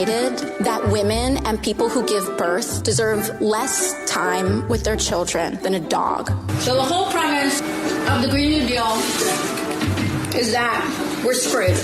that women and people who give birth deserve less time with their children than a dog. So the whole premise of the Green New Deal is that we're screwed.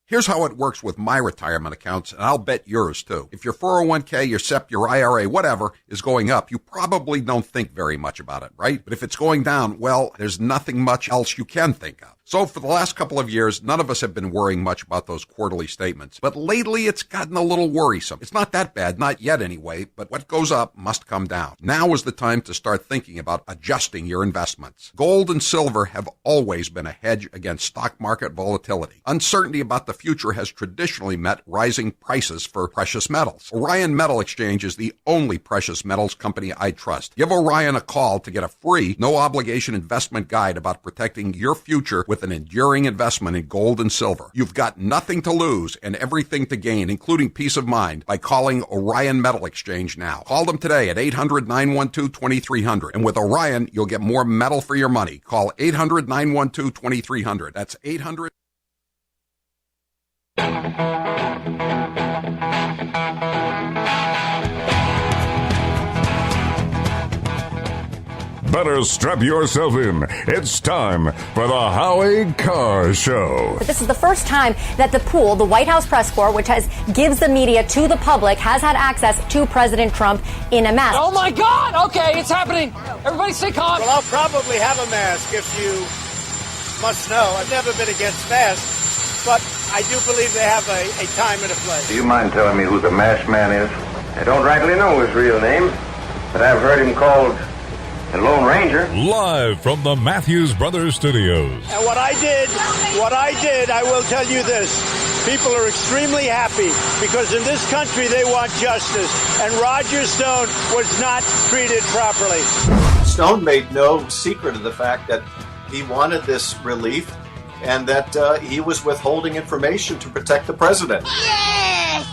Here's how it works with my retirement accounts, and I'll bet yours too. If your 401k, your SEP, your IRA, whatever, is going up, you probably don't think very much about it, right? But if it's going down, well, there's nothing much else you can think of. So for the last couple of years, none of us have been worrying much about those quarterly statements. But lately, it's gotten a little worrisome. It's not that bad, not yet anyway, but what goes up must come down. Now is the time to start thinking about adjusting your investments. Gold and silver have always been a hedge against stock market volatility. Uncertainty about the future has traditionally meant rising prices for precious metals. Orion Metal Exchange is the only precious metals company I trust. Give Orion a call to get a free, no-obligation investment guide about protecting your future with an enduring investment in gold and silver. You've got nothing to lose and everything to gain, including peace of mind, by calling Orion Metal Exchange now. Call them today at 800-912-2300. And with Orion, you'll get more metal for your money. Call 800-912-2300. That's 800- Better strap yourself in. It's time for the Howie Carr Show. This is the first time that the pool, the White House press corps, which gives the media to the public, has had access to President Trump in a mask. Oh my God! Okay, it's happening. Everybody stay calm. Well, I'll probably have a mask if you must know. I've never been against masks, but I do believe they have a time and a place. Do you mind telling me who the masked man is? I don't rightly know his real name, but I've heard him called the Lone Ranger. Live from the Matthews Brothers Studios. And what I did, I will tell you this. People are extremely happy because in this country they want justice. And Roger Stone was not treated properly. Stone made no secret of the fact that he wanted this relief and that he was withholding information to protect the president. Yes!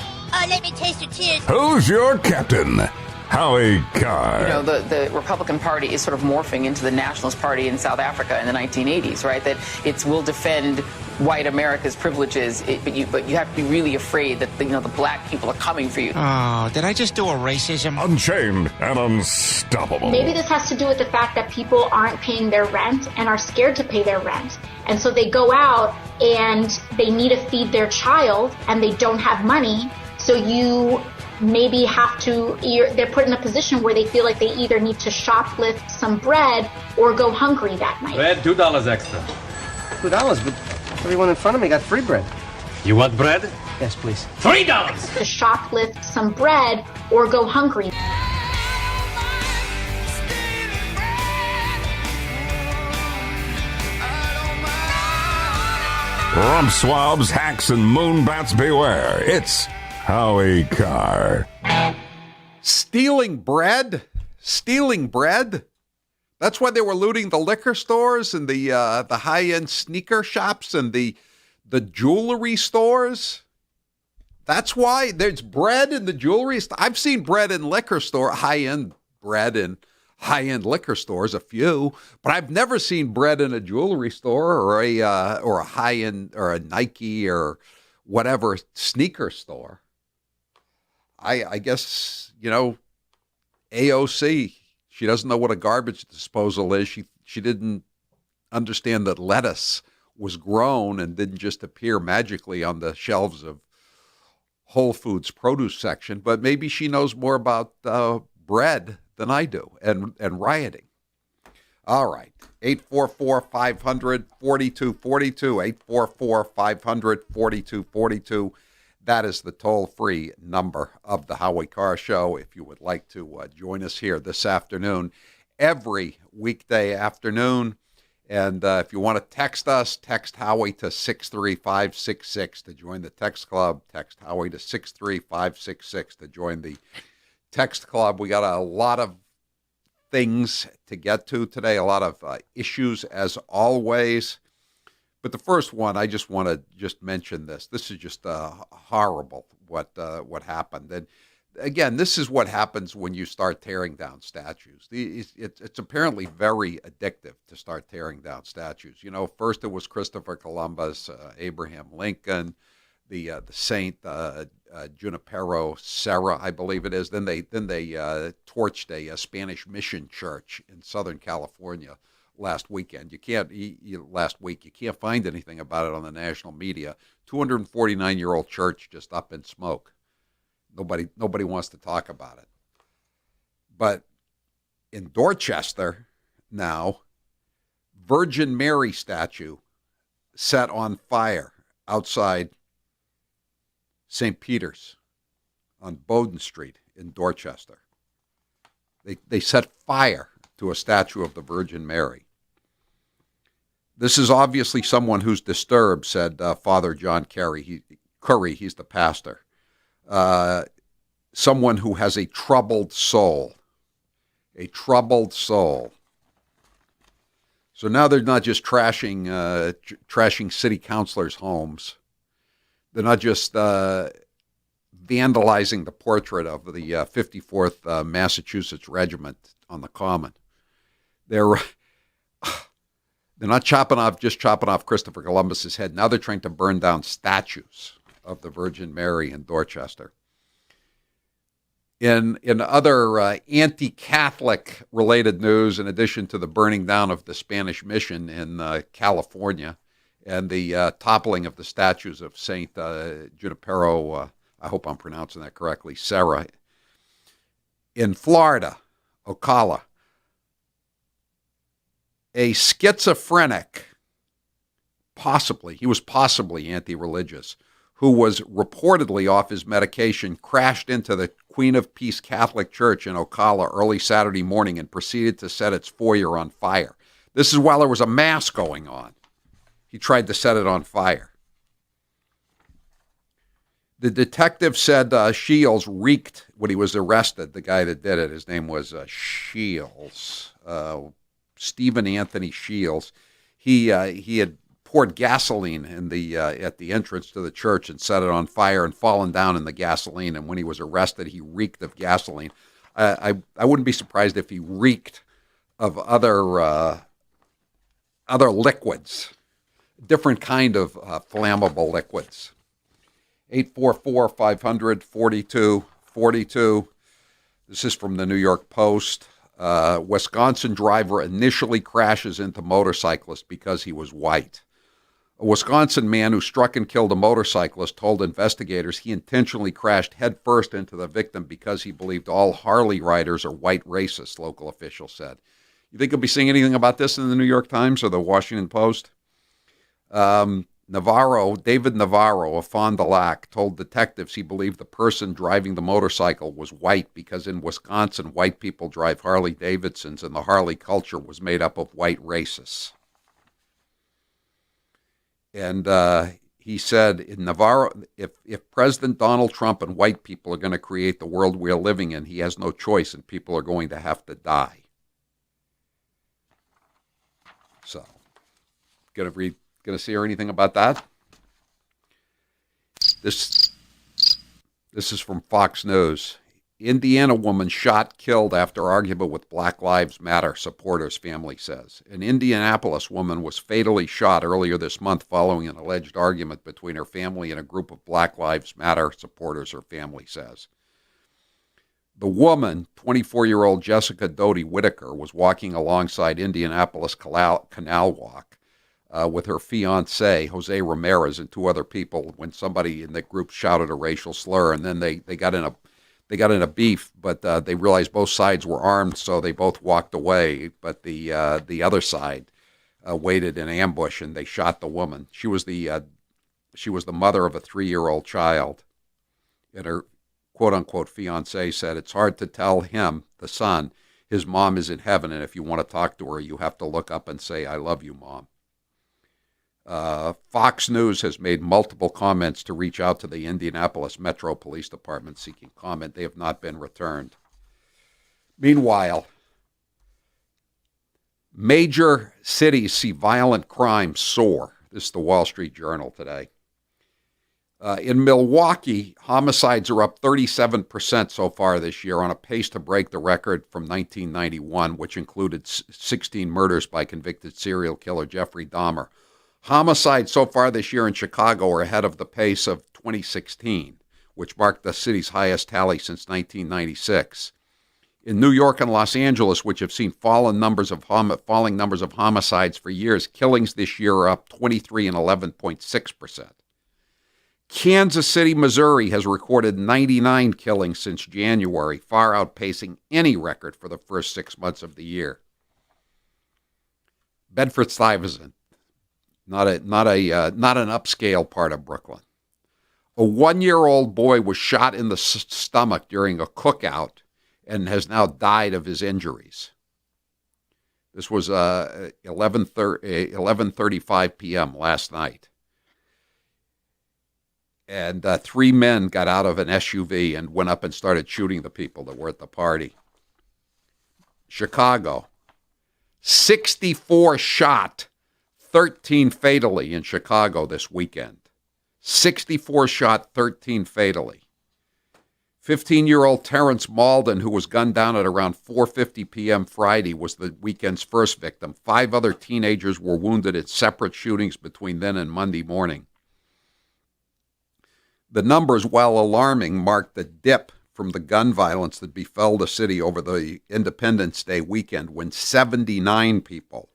Let me taste your tears. Who's your captain? Howie Carr. You know, the Republican Party is sort of morphing into the Nationalist Party in South Africa in the 1980s, right? That it will defend white America's privileges, but you have to be really afraid that the black people are coming for you. Oh, did I just do a racism? Unchained and unstoppable. Maybe this has to do with the fact that people aren't paying their rent and are scared to pay their rent. And so they go out and they need to feed their child and they don't have money. So you maybe they're put in a position where they feel like they either need to shoplift some bread or go hungry that night. Bread, $2 extra. $2, but everyone in front of me got free bread. You want bread? Yes, please. $3! To shoplift some bread or go hungry. Rump swabs, hacks, and moonbats beware. It's Howie Carr. Stealing bread? Stealing bread? That's why they were looting the liquor stores and the high-end sneaker shops and the jewelry stores? That's why there's bread in the jewelry store. I've seen bread in liquor store, high-end bread in high-end liquor stores, a few, but I've never seen bread in a jewelry store or a high-end or a Nike or whatever sneaker store. I guess, AOC, she doesn't know what a garbage disposal is. She didn't understand that lettuce was grown and didn't just appear magically on the shelves of Whole Foods produce section, but maybe she knows more about bread than I do and rioting. All right, 844-500-4242, 844-500-4242. That is the toll-free number of the Howie Carr Show if you would like to join us here this afternoon, every weekday afternoon. And if you want to text us, text Howie to 63566 to join the text club. Text Howie to 63566 to join the text club. We got a lot of things to get to today, a lot of issues as always. But the first one, I just want to mention this. This is just horrible what happened. And again, this is what happens when you start tearing down statues. It's apparently very addictive to start tearing down statues. First it was Christopher Columbus, Abraham Lincoln, the Saint Junipero Serra, I believe it is. Then they torched a Spanish mission church in Southern California last weekend. You can't find anything about it on the national media. 249-year-old church just up in smoke. Nobody wants to talk about it. But in Dorchester now, Virgin Mary statue set on fire outside St. Peter's on Bowden Street in Dorchester. They set fire to a statue of the Virgin Mary. This is obviously someone who's disturbed, said Father John Curry. He's the pastor. Someone who has a troubled soul. A troubled soul. So now they're not just trashing city councilors' homes. They're not just vandalizing the portrait of the 54th Massachusetts Regiment on the Common. They're not chopping off Christopher Columbus's head. Now they're trying to burn down statues of the Virgin Mary in Dorchester. In other anti-Catholic related news, in addition to the burning down of the Spanish mission in California and the toppling of the statues of Saint Junipero, I hope I'm pronouncing that correctly, Serra, in Florida, Ocala, a schizophrenic, he was possibly anti-religious, who was reportedly off his medication, crashed into the Queen of Peace Catholic Church in Ocala early Saturday morning and proceeded to set its foyer on fire. This is while there was a mass going on. He tried to set it on fire. The detective said Shields reeked when he was arrested, the guy that did it. His name was Shields, Stephen Anthony Shields. He had poured gasoline in at the entrance to the church and set it on fire and fallen down in the gasoline. And when he was arrested, he reeked of gasoline. I wouldn't be surprised if he reeked of other liquids, different kind of flammable liquids. 844-500-4242. This is from the New York Post. Wisconsin driver initially crashes into motorcyclist because he was white. A Wisconsin man who struck and killed a motorcyclist told investigators he intentionally crashed headfirst into the victim because he believed all Harley riders are white racists, local officials said. You think you'll be seeing anything about this in the New York Times or the Washington Post? David Navarro of Fond du Lac told detectives he believed the person driving the motorcycle was white because in Wisconsin, white people drive Harley Davidsons and the Harley culture was made up of white racists. And he said, in Navarro, if President Donald Trump and white people are going to create the world we're living in, he has no choice and people are going to have to die. So, going to see anything about that? This is from Fox News. Indiana woman shot, killed after argument with Black Lives Matter supporters, family says. An Indianapolis woman was fatally shot earlier this month following an alleged argument between her family and a group of Black Lives Matter supporters, her family says. The woman, 24-year-old Jessica Doty Whitaker, was walking alongside Indianapolis Canal Walk with her fiancé, Jose Ramirez, and two other people when somebody in the group shouted a racial slur, and then they got in a beef, but they realized both sides were armed, so they both walked away. But the other side waited in ambush, and they shot the woman. She was the mother of a 3-year-old child, and her quote-unquote fiancé said, "It's hard to tell him, the son, his mom is in heaven, and if you want to talk to her, you have to look up and say, 'I love you, Mom.'" Fox News has made multiple comments to reach out to the Indianapolis Metro Police Department seeking comment. They have not been returned. Meanwhile, major cities see violent crime soar. This is the Wall Street Journal today. In Milwaukee, homicides are up 37% so far this year, on a pace to break the record from 1991, which included 16 murders by convicted serial killer Jeffrey Dahmer. Homicides so far this year in Chicago are ahead of the pace of 2016, which marked the city's highest tally since 1996. In New York and Los Angeles, which have seen falling numbers of homicides for years, killings this year are up 23 and 11.6%. Kansas City, Missouri has recorded 99 killings since January, far outpacing any record for the first 6 months of the year. Bedford-Stuyvesant, not an upscale part of Brooklyn. A 1-year-old boy was shot in the stomach during a cookout and has now died of his injuries. This was 11:35 p.m. last night. And 3 men got out of an SUV and went up and started shooting the people that were at the party. Chicago, 64 shot, 13 fatally in Chicago this weekend. 64 shot, 13 fatally. 15-year-old Terrence Malden, who was gunned down at around 4:50 p.m. Friday, was the weekend's first victim. 5 other teenagers were wounded in separate shootings between then and Monday morning. The numbers, while alarming, marked the dip from the gun violence that befell the city over the Independence Day weekend when 79 people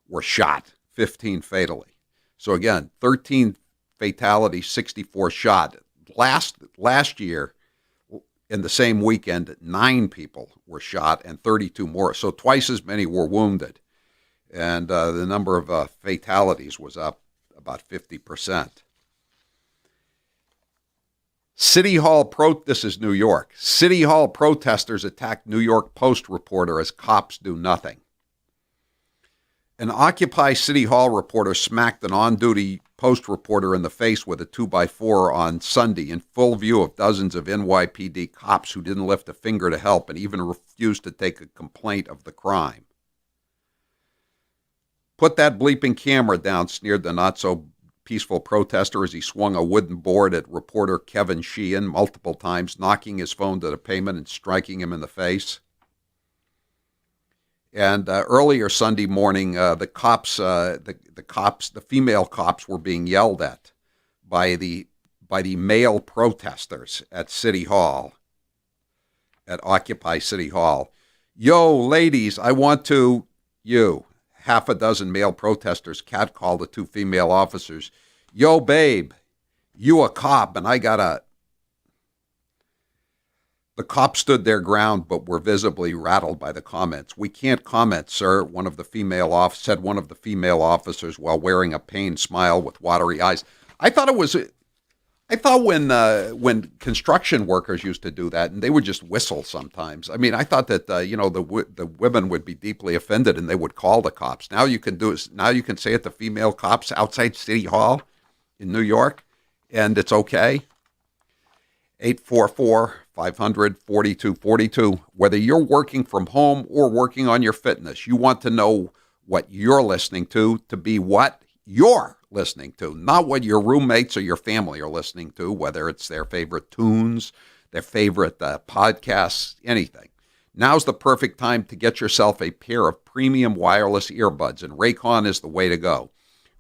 were shot, 15 fatally. So again, 13 fatalities, 64 shot. Last year, in the same weekend, 9 people were shot and 32 more. So twice as many were wounded. And the number of fatalities was up about 50%. This is New York. City Hall protesters attacked New York Post reporter as cops do nothing. An Occupy City Hall reporter smacked an on-duty Post reporter in the face with a 2x4 on Sunday in full view of dozens of NYPD cops who didn't lift a finger to help and even refused to take a complaint of the crime. "Put that bleeping camera down," sneered the not-so-peaceful protester as he swung a wooden board at reporter Kevin Sheehan multiple times, knocking his phone to the pavement and striking him in the face. And earlier Sunday morning, the female cops were being yelled at by the male protesters at City Hall, at Occupy City Hall. "Yo, ladies, I want to," half a dozen male protesters catcalled the 2 female officers. "Yo, babe, you a cop, and I gotta..." The cops stood their ground but were visibly rattled by the comments. "We can't comment, sir," said one of the female officers while wearing a pained smile with watery eyes. I thought when construction workers used to do that, and they would just whistle sometimes. I mean, I thought that the women would be deeply offended and they would call the cops. Now you can say it to female cops outside City Hall in New York, and it's okay. 844-500-4242. Whether you're working from home or working on your fitness, you want to know what you're listening to be what you're listening to, not what your roommates or your family are listening to, whether it's their favorite tunes, their favorite podcasts, anything. Now's the perfect time to get yourself a pair of premium wireless earbuds, and Raycon is the way to go.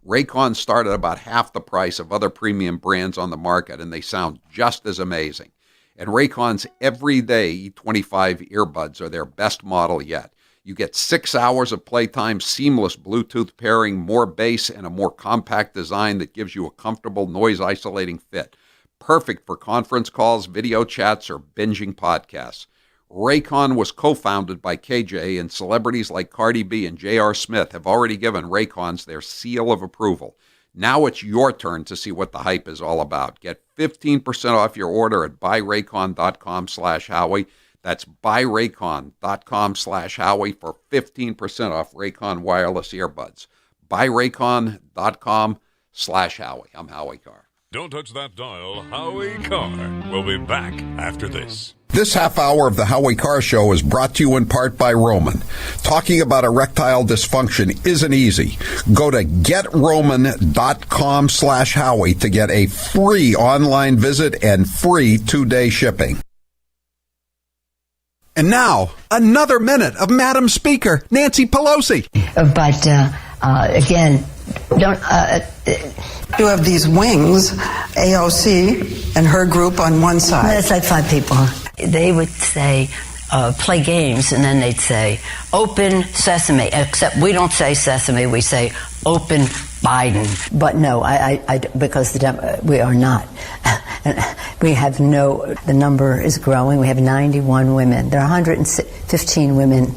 Raycon start at about half the price of other premium brands on the market, and they sound just as amazing. And Raycon's everyday E25 earbuds are their best model yet. You get 6 hours of playtime, seamless Bluetooth pairing, more bass, and a more compact design that gives you a comfortable noise-isolating fit. Perfect for conference calls, video chats, or binging podcasts. Raycon was co-founded by KJ, and celebrities like Cardi B and J.R. Smith have already given Raycons their seal of approval. Now it's your turn to see what the hype is all about. Get 15% off your order at buyraycon.com/Howie. That's buyraycon.com/Howie for 15% off Raycon wireless earbuds. buyraycon.com/Howie. I'm Howie Carr. Don't touch that dial. Howie Carr. We'll be back after this. This half hour of the Howie Carr Show is brought to you in part by Roman. Talking about erectile dysfunction isn't easy. Go to getroman.com/Howie to get a free online visit and free 2-day shipping. And now, another minute of Madam Speaker Nancy Pelosi. But again, You have these wings, AOC and her group on one side. It's like 5 people. They would say, play games, and then they'd say, open sesame. Except we don't say sesame, we say open Biden. But no, because we are not. We have the number is growing. We have 91 women. There are 115 women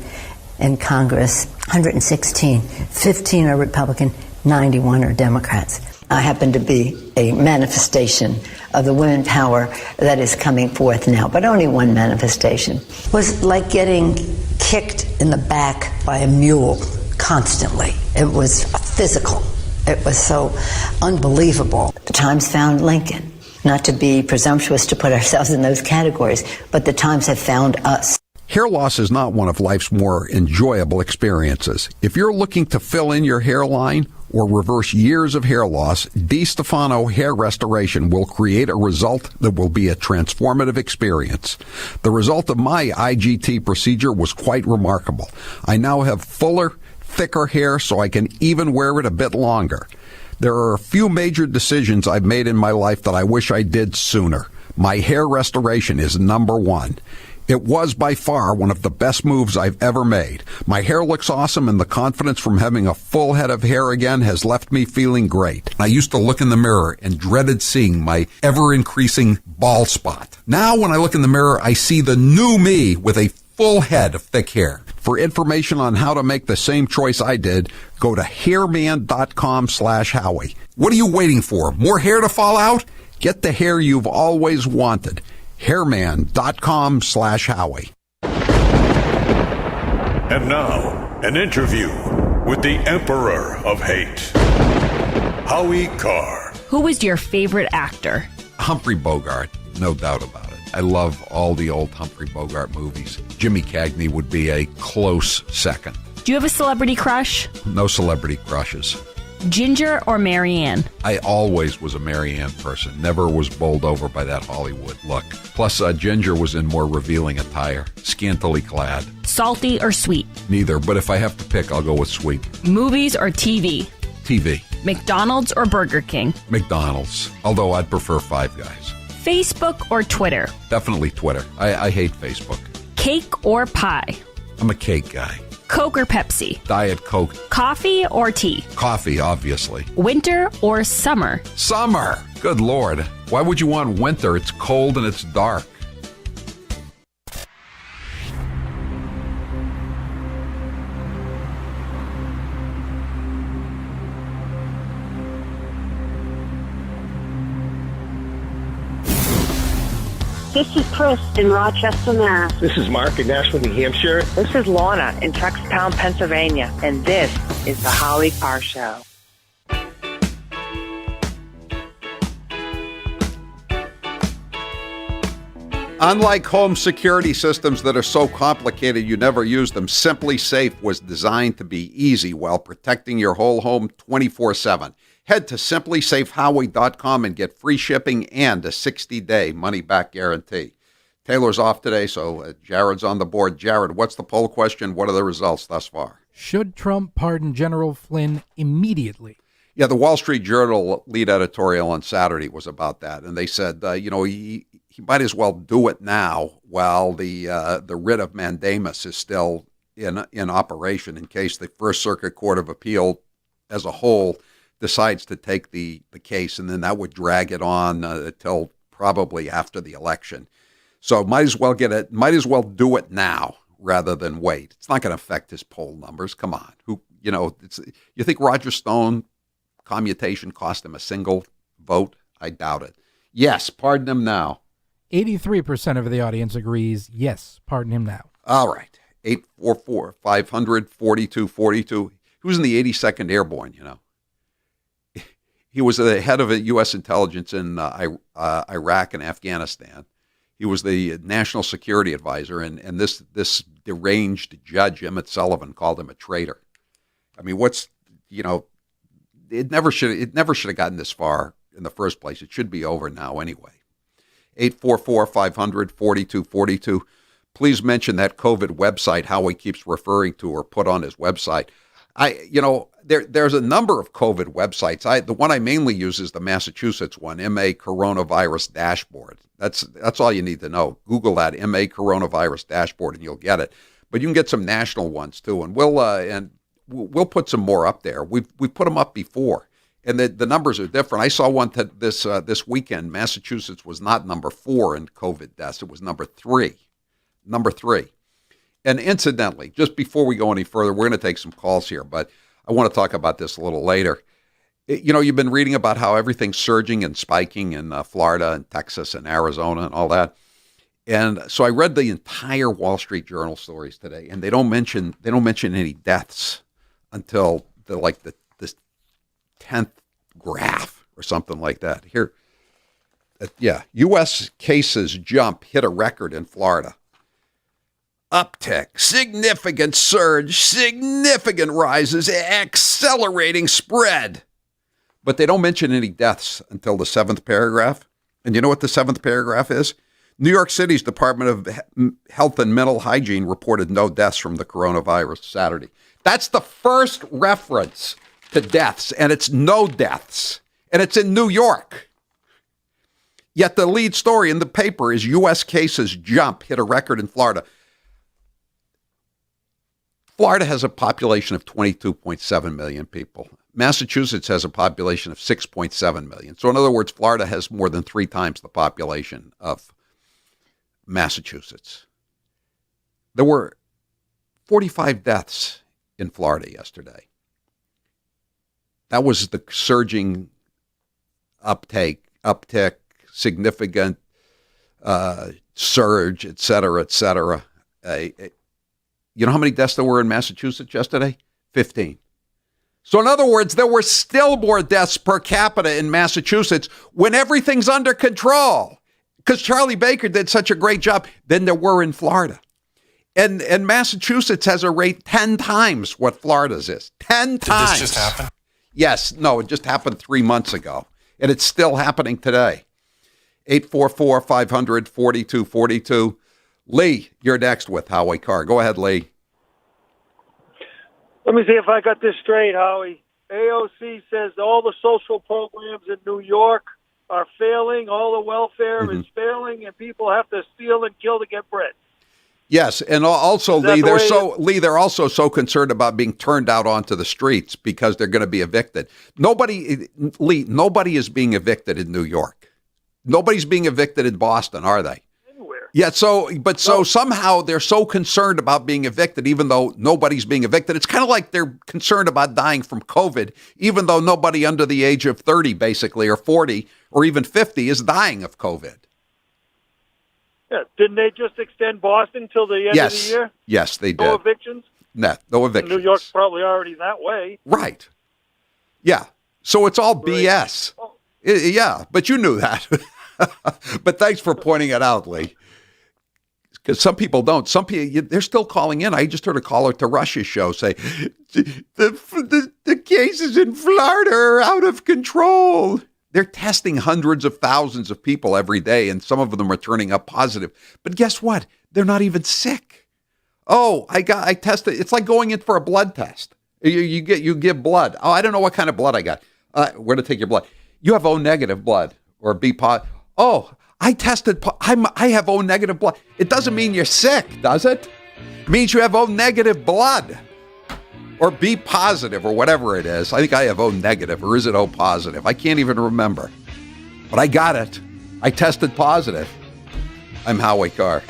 in Congress, 116. 15 are Republican, 91 are Democrats. I happen to be a manifestation of the women power that is coming forth now, but only one manifestation. It was like getting kicked in the back by a mule constantly. It was physical. It was so unbelievable. The Times found Lincoln. Not to be presumptuous to put ourselves in those categories, but the Times have found us. Hair loss is not one of life's more enjoyable experiences. If you're looking to fill in your hairline or reverse years of hair loss, DiStefano Hair Restoration will create a result that will be a transformative experience. The result of my IGT procedure was quite remarkable. I now have fuller, thicker hair so I can even wear it a bit longer. There are a few major decisions I've made in my life that I wish I did sooner. My hair restoration is number one. It was by far one of the best moves I've ever made. My hair looks awesome, and the confidence from having a full head of hair again has left me feeling great. I used to look in the mirror and dreaded seeing my ever-increasing bald spot. Now when I look in the mirror, I see the new me with a full head of thick hair. For information on how to make the same choice I did, go to hairman.com/Howie. What are you waiting for? More hair to fall out? Get the hair you've always wanted. Hairman.com/Howie. And now, an interview with the Emperor of Hate, Howie Carr. Who was your favorite actor? Humphrey Bogart, no doubt about it. I love all the old Humphrey Bogart movies. Jimmy Cagney would be a close second. Do you have a celebrity crush? No celebrity crushes. Ginger or Marianne? I always was a Marianne person. Never was bowled over by that Hollywood look. Plus, Ginger was in more revealing attire, scantily clad. Salty or sweet? Neither, but if I have to pick, I'll go with sweet. Movies or TV? TV. McDonald's or Burger King? McDonald's, although I'd prefer Five Guys. Facebook or Twitter? Definitely Twitter. I hate Facebook. Cake or pie? I'm a cake guy. Coke or Pepsi? Diet Coke. Coffee or tea? Coffee, obviously. Winter or summer? Summer! Good Lord. Why would you want winter? It's cold and it's dark. This is Chris in Rochester, Mass. This is Mark in Nashville, New Hampshire. This is Lorna in Truxtown, Pennsylvania. And this is the Howie Carr Show. Unlike home security systems that are so complicated you never use them, Simply Safe was designed to be easy while protecting your whole home 24/7. Head to simplysafehowie.com and get free shipping and a 60-day money-back guarantee. Taylor's off today, so Jared's on the board. Jared, what's the poll question? What are the results thus far? Should Trump pardon General Flynn immediately? Yeah, the Wall Street Journal lead editorial on Saturday was about that, and they said, he might as well do it now while the writ of mandamus is still in operation in case the First Circuit Court of Appeal as a whole decides to take the case, and then that would drag it on until probably after the election. So might as well do it now rather than wait. It's not going to affect his poll numbers. Come on. You think Roger Stone commutation cost him a single vote? I doubt it. Yes, pardon him now. 83% of the audience agrees, yes, pardon him now. All right. 844-500-4242. He was in the 82nd Airborne, He was the head of U.S. intelligence in Iraq and Afghanistan. He was the national security advisor, and this deranged judge, Emmett Sullivan, called him a traitor. I mean, it never should have gotten this far in the first place. It should be over now anyway. 844-500-4242. Please mention that COVID website Howie keeps referring to or put on his website. There's a number of COVID websites. The one I mainly use is the Massachusetts one, MA Coronavirus Dashboard. That's all you need to know. Google that, MA Coronavirus Dashboard, and you'll get it. But you can get some national ones too, and we'll put some more up there. We've put them up before, and the numbers are different. I saw one this weekend. Massachusetts was not number 4 in COVID deaths; it was number 3. Number 3. And incidentally, just before we go any further, we're going to take some calls here, but I want to talk about this a little later. You've been reading about how everything's surging and spiking in Florida and Texas and Arizona and all that. And so I read the entire Wall Street Journal stories today, and they don't mention any deaths until this 10th graph or something like that. Here, U.S. cases jump hit a record in Florida. Uptick, significant surge, significant rises, accelerating spread. But they don't mention any deaths until the 7th paragraph. And you know what the 7th paragraph is? New York City's Department of Health and Mental Hygiene reported no deaths from the coronavirus Saturday. That's the first reference to deaths, and it's no deaths. And it's in New York. Yet the lead story in the paper is U.S. cases jump hit a record in Florida. Florida has a population of 22.7 million people. Massachusetts has a population of 6.7 million. So in other words, Florida has more than 3 times the population of Massachusetts. There were 45 deaths in Florida yesterday. That was the surging uptick, significant surge, et cetera, et cetera. You know how many deaths there were in Massachusetts yesterday? 15. So in other words, there were still more deaths per capita in Massachusetts when everything's under control, because Charlie Baker did such a great job, than there were in Florida. And Massachusetts has a rate 10 times what Florida's is. 10 times. Did this just happen? Yes. No, it just happened 3 months ago. And it's still happening today. 844-500-4242. Lee, you're next with Howie Carr. Go ahead, Lee. Let me see if I got this straight, Howie. AOC says all the social programs in New York are failing, all the welfare is failing, and people have to steal and kill to get bread. Yes, and also, Lee, they're also so concerned about being turned out onto the streets because they're going to be evicted. Nobody is being evicted in New York. Nobody's being evicted in Boston, are they? Yeah, so somehow they're so concerned about being evicted, even though nobody's being evicted. It's kind of like they're concerned about dying from COVID, even though nobody under the age of 30, basically, or 40, or even 50 is dying of COVID. Yeah, didn't they just extend Boston till the end of the year? Yes, they did. No evictions? No evictions. New York's probably already that way. Right. Yeah. So it's all BS. Oh. Yeah, but you knew that. But thanks for pointing it out, Lee. Because some people don't. Some people, they're still calling in. I just heard a caller to Rush's show say, the cases in Florida are out of control. They're testing hundreds of thousands of people every day, and some of them are turning up positive. But guess what? They're not even sick. Oh, I tested. It's like going in for a blood test. You give blood. Oh, I don't know what kind of blood I got. Where to take your blood? You have O negative blood or B positive. Oh, I tested. I have O negative blood. It doesn't mean you're sick, does it? It means you have O negative blood or B positive or whatever it is. I think I have O negative, or is it O positive? I can't even remember. But I got it. I tested positive. I'm Howie Carr.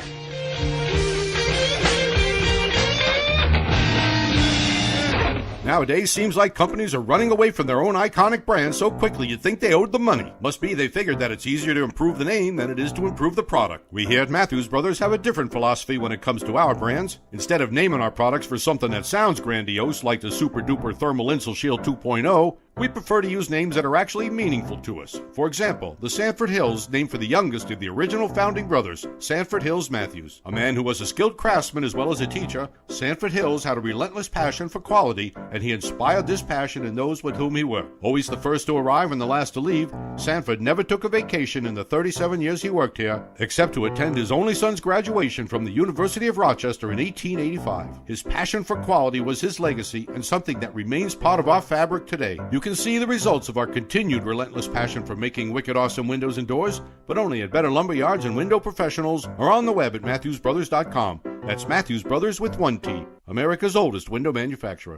Nowadays, seems like companies are running away from their own iconic brand so quickly you'd think they owed them money. Must be they figured that it's easier to improve the name than it is to improve the product. We here at Matthews Brothers have a different philosophy when it comes to our brands. Instead of naming our products for something that sounds grandiose, like the Super Duper Thermal Insul Shield 2.0, We prefer to use names that are actually meaningful to us. For example, the Sanford Hills, named for the youngest of the original founding brothers, Sanford Hills Matthews. A man who was a skilled craftsman as well as a teacher, Sanford Hills had a relentless passion for quality, and he inspired this passion in those with whom he worked. Always the first to arrive and the last to leave, Sanford never took a vacation in the 37 years he worked here, except to attend his only son's graduation from the University of Rochester in 1885. His passion for quality was his legacy and something that remains part of our fabric today. You can see the results of our continued relentless passion for making wicked awesome windows and doors, but only at Better Lumber Yards and Window Professionals, or on the web at MatthewsBrothers.com. That's Matthews Brothers with one T, America's oldest window manufacturer.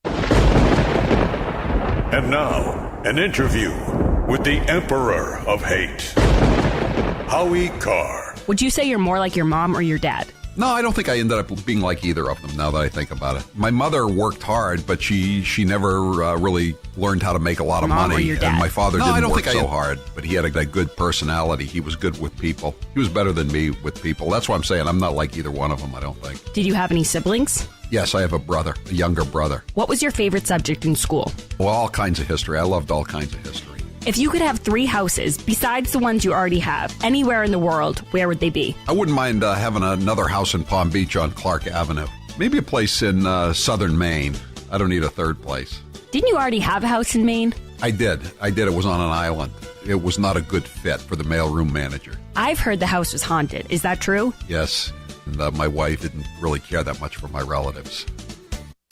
And now, an interview with the Emperor of Hate, Howie Carr. Would you say you're more like your mom or your dad? No, I don't think I ended up being like either of them, now that I think about it. My mother worked hard, but she never really learned how to make a lot of money. Or your dad? And my father didn't work so hard, but he had a good personality. He was good with people. He was better than me with people. That's why I'm saying I'm not like either one of them, I don't think. Did you have any siblings? Yes, I have a brother, a younger brother. What was your favorite subject in school? Well, all kinds of history. I loved all kinds of history. If you could have 3 houses, besides the ones you already have, anywhere in the world, where would they be? I wouldn't mind having another house in Palm Beach on Clark Avenue. Maybe a place in southern Maine. I don't need a third place. Didn't you already have a house in Maine? I did. It was on an island. It was not a good fit for the mailroom manager. I've heard the house was haunted. Is that true? Yes. And my wife didn't really care that much for my relatives.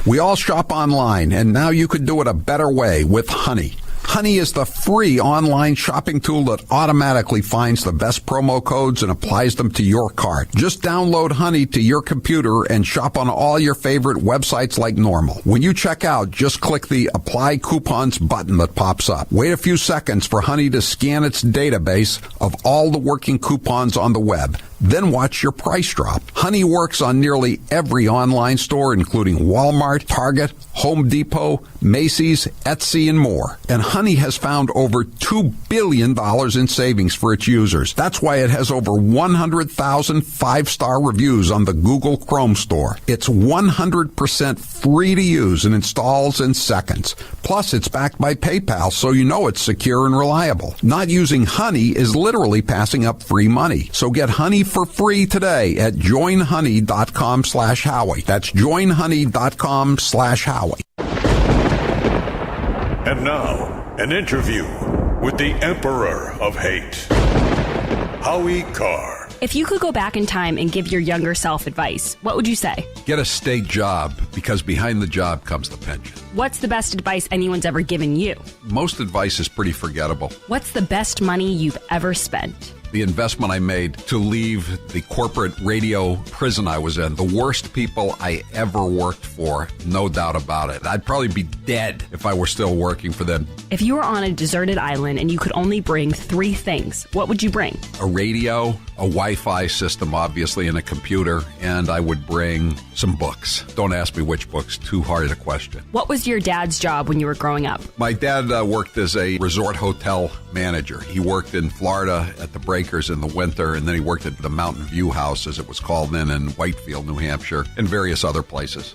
We all shop online, and now you could do it a better way with Honey. Honey is the free online shopping tool that automatically finds the best promo codes and applies them to your cart. Just download Honey to your computer and shop on all your favorite websites like normal. When you check out, just click the Apply Coupons button that pops up. Wait a few seconds for Honey to scan its database of all the working coupons on the web. Then watch your price drop. Honey works on nearly every online store, including Walmart, Target, Home Depot, Macy's, Etsy, and more. And Honey has found over $2 billion in savings for its users. That's why it has over 100,000 5-star reviews on the Google Chrome store. It's 100% free to use and installs in seconds. Plus, it's backed by PayPal, so you know it's secure and reliable. Not using Honey is literally passing up free money. So get Honey for free today at joinhoney.com/Howie. That's joinhoney.com/Howie. And now, an interview with the Emperor of Hate, Howie Carr. If you could go back in time and give your younger self advice, what would you say? Get a state job, because behind the job comes the pension. What's the best advice anyone's ever given you? Most advice is pretty forgettable. What's the best money you've ever spent? The investment I made to leave the corporate radio prison I was in. The worst people I ever worked for, no doubt about it. I'd probably be dead if I were still working for them. If you were on a deserted island and you could only bring 3 things, what would you bring? A radio, a Wi-Fi system, obviously, and a computer, and I would bring some books. Don't ask me which books, too hard a question. What was your dad's job when you were growing up? My dad worked as a resort hotel manager. He worked in Florida at the Breakers in the winter, and then he worked at the Mountain View House, as it was called then, in Whitefield, New Hampshire, and various other places.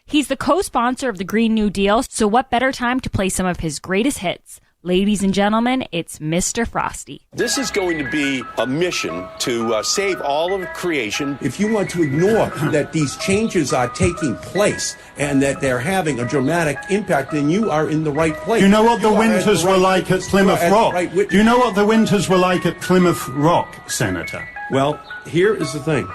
He's the co-sponsor of the Green New Deal, so what better time to play some of his greatest hits? Ladies and gentlemen, it's Mr. Frosty. This is going to be a mission to save all of creation. If you want to ignore that these changes are taking place and that they're having a dramatic impact, then you are in the right place. Do you know what the winters were like at Plymouth Rock? Do you know what the winters were like at Plymouth Rock, Senator? Well, here is the thing.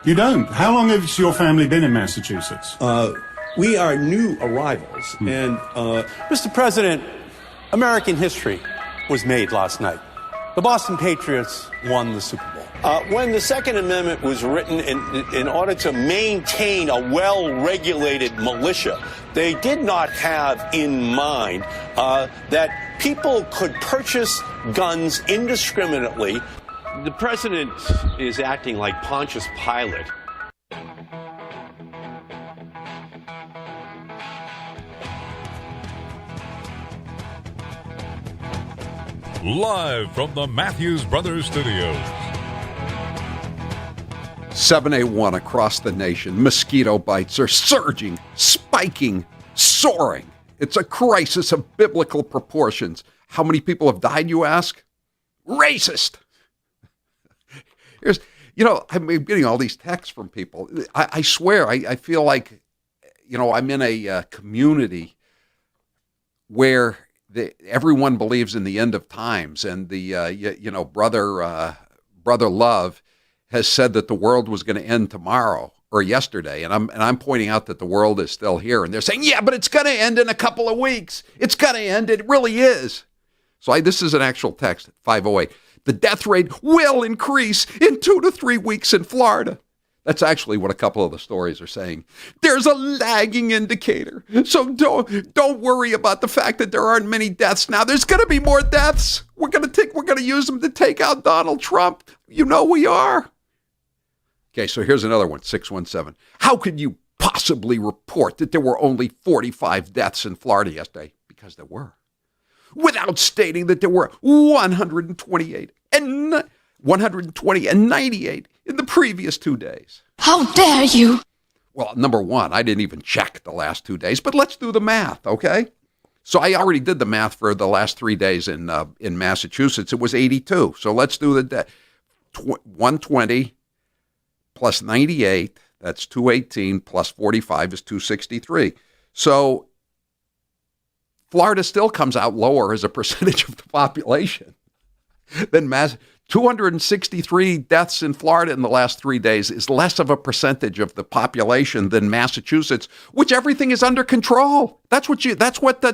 You don't? How long has your family been in Massachusetts? We are new arrivals, and Mr. President, American history was made last night. The Boston Patriots won the Super Bowl. When the Second Amendment was written in order to maintain a well-regulated militia, they did not have in mind that people could purchase guns indiscriminately. The president is acting like Pontius Pilate. Live from the Matthews Brothers Studios. 781 across the nation. Mosquito bites are surging, spiking, soaring. It's a crisis of biblical proportions. How many people have died, you ask? Racist. I'm getting all these texts from people. I swear, I feel like, I'm in a community where everyone believes in the end of times, and brother Love has said that the world was going to end tomorrow or yesterday, and I'm pointing out that the world is still here, and they're saying, yeah, but it's going to end in a couple of weeks. It's going to end. It really is. So this is an actual text, 508. The death rate will increase in 2 to 3 weeks in Florida. That's actually what a couple of the stories are saying. There's a lagging indicator, so don't worry about the fact that there aren't many deaths now. There's going to be more deaths. We're going to use them to take out Donald Trump. We are. Okay, so here's another one, 617. How could you possibly report that there were only 45 deaths in Florida yesterday? Because there were. Without stating that there were 120 and 98 in the previous 2 days. How dare you? Well, number one, I didn't even check the last 2 days, but let's do the math, okay? So I already did the math for the last 3 days in Massachusetts. It was 82. So let's do 120 plus 98, that's 218, plus 45 is 263. So Florida still comes out lower as a percentage of the population than 263 deaths in Florida in the last 3 days is less of a percentage of the population than Massachusetts, which everything is under control. That's what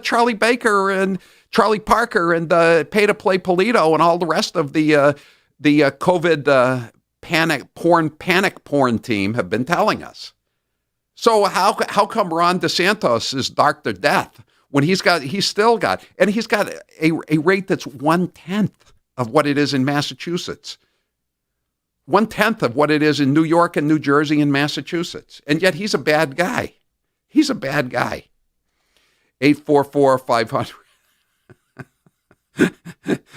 Charlie Baker and Charlie Parker and Pay-to-Play Polito and all the rest of the COVID panic porn team have been telling us. So how come Ron DeSantis is dark to death when he's got a rate that's 1/10 of what it is in Massachusetts, 1/10 of what it is in New York and New Jersey and Massachusetts, and yet he's a bad guy. He's a bad guy. 844-500.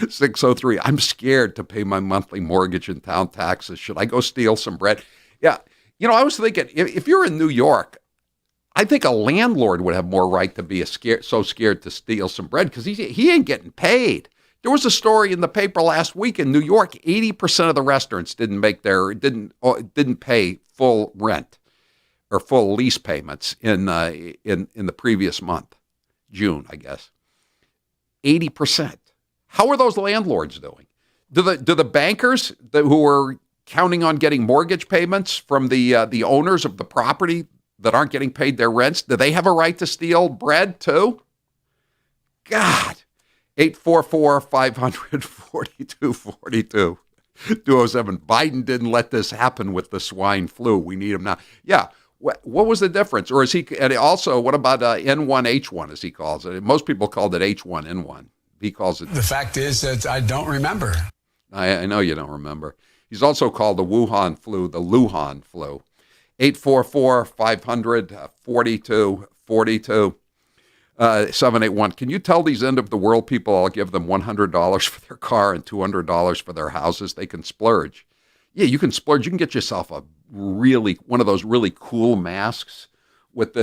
603. I'm scared to pay my monthly mortgage and town taxes. Should I go steal some bread? Yeah. I was thinking, if you're in New York, I think a landlord would have more right to be so scared to steal some bread because he ain't getting paid. There was a story in the paper last week in New York. 80% of the restaurants didn't pay full rent or full lease payments in the previous month, June, I guess. 80%. How are those landlords doing? Do the bankers who are counting on getting mortgage payments from the owners of the property that aren't getting paid their rents, do they have a right to steal bread too? God. 844-500-4242. 207. Biden didn't let this happen with the swine flu. We need him now. Yeah. What was the difference? Or is he, and also, what about N1H1, as he calls it? Most people called it H1N1. He calls it. The fact is that I don't remember. I know you don't remember. He's also called the Wuhan flu, the Luhan flu. 844-500-4242. 781. Can you tell these end of the world people I'll give them $100 for their car and $200 for their houses? They can splurge. Yeah, you can splurge. You can get yourself one of those really cool masks with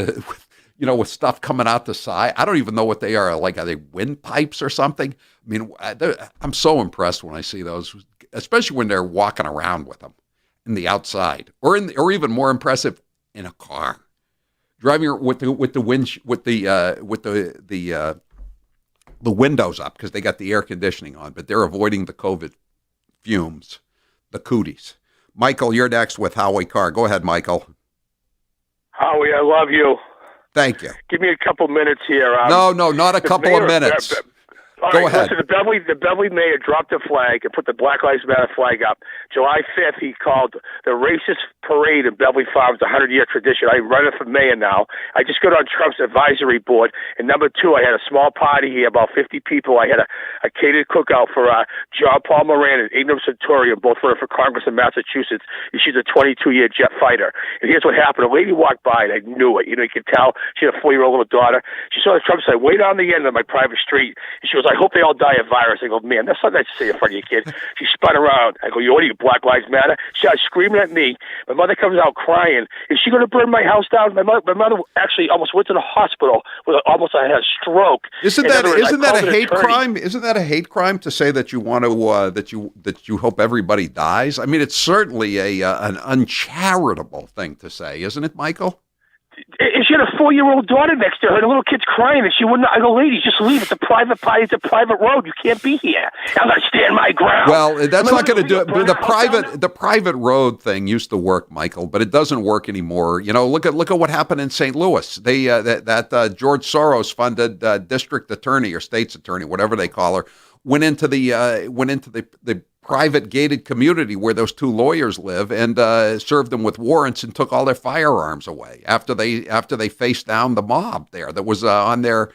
stuff coming out the side. I don't even know what they are. Like, are they windpipes or something? I mean, I'm so impressed when I see those, especially when they're walking around with them in the outside, or even more impressive in a car. Driving with the windows up because they got the air conditioning on, but they're avoiding the COVID fumes, the cooties. Michael, you're next with Howie Carr. Go ahead, Michael. Howie, I love you. Thank you. Give me a couple minutes here. No, not a couple of minutes. Go ahead. Listen, the Beverly mayor dropped a flag and put the Black Lives Matter flag up. July 5th, he called the racist parade in Beverly Farms a 100-year tradition. I'm running for mayor now. I just got on Trump's advisory board. And number two, I had a small party here, about 50 people. I had a catered cookout for John Paul Moran and Ingram Centurion, both running for Congress in Massachusetts. And she's a 22-year jet fighter. And here's what happened. A lady walked by, and I knew it. You could tell. She had a 4-year-old little daughter. She saw the Trump sign way down the end of my private street. And she goes, I I hope they all die of virus. I go, man, that's not nice to say in front of your kid. She spun around. I go, what are you, Black Lives Matter? She started screaming at me. My mother comes out crying. Is she going to burn my house down? My mother actually almost went to the hospital with almost had a stroke. Isn't that a hate crime? Isn't that a hate crime to say that you want to that you hope everybody dies? I mean, it's certainly an uncharitable thing to say, isn't it, Michael? She had a 4-year-old daughter next to her, and the little kid's crying, and she wouldn't. I go, ladies, just leave. It's a private party. It's a private road. You can't be here. I'm going to stand my ground. Well, that's not going to do it. The private road thing used to work, Michael, but it doesn't work anymore. You know, look at what happened in St. Louis. They that George Soros funded district attorney or state's attorney, whatever they call her, went into the private gated community where those two lawyers live and served them with warrants and took all their firearms away after they faced down the mob there that was on their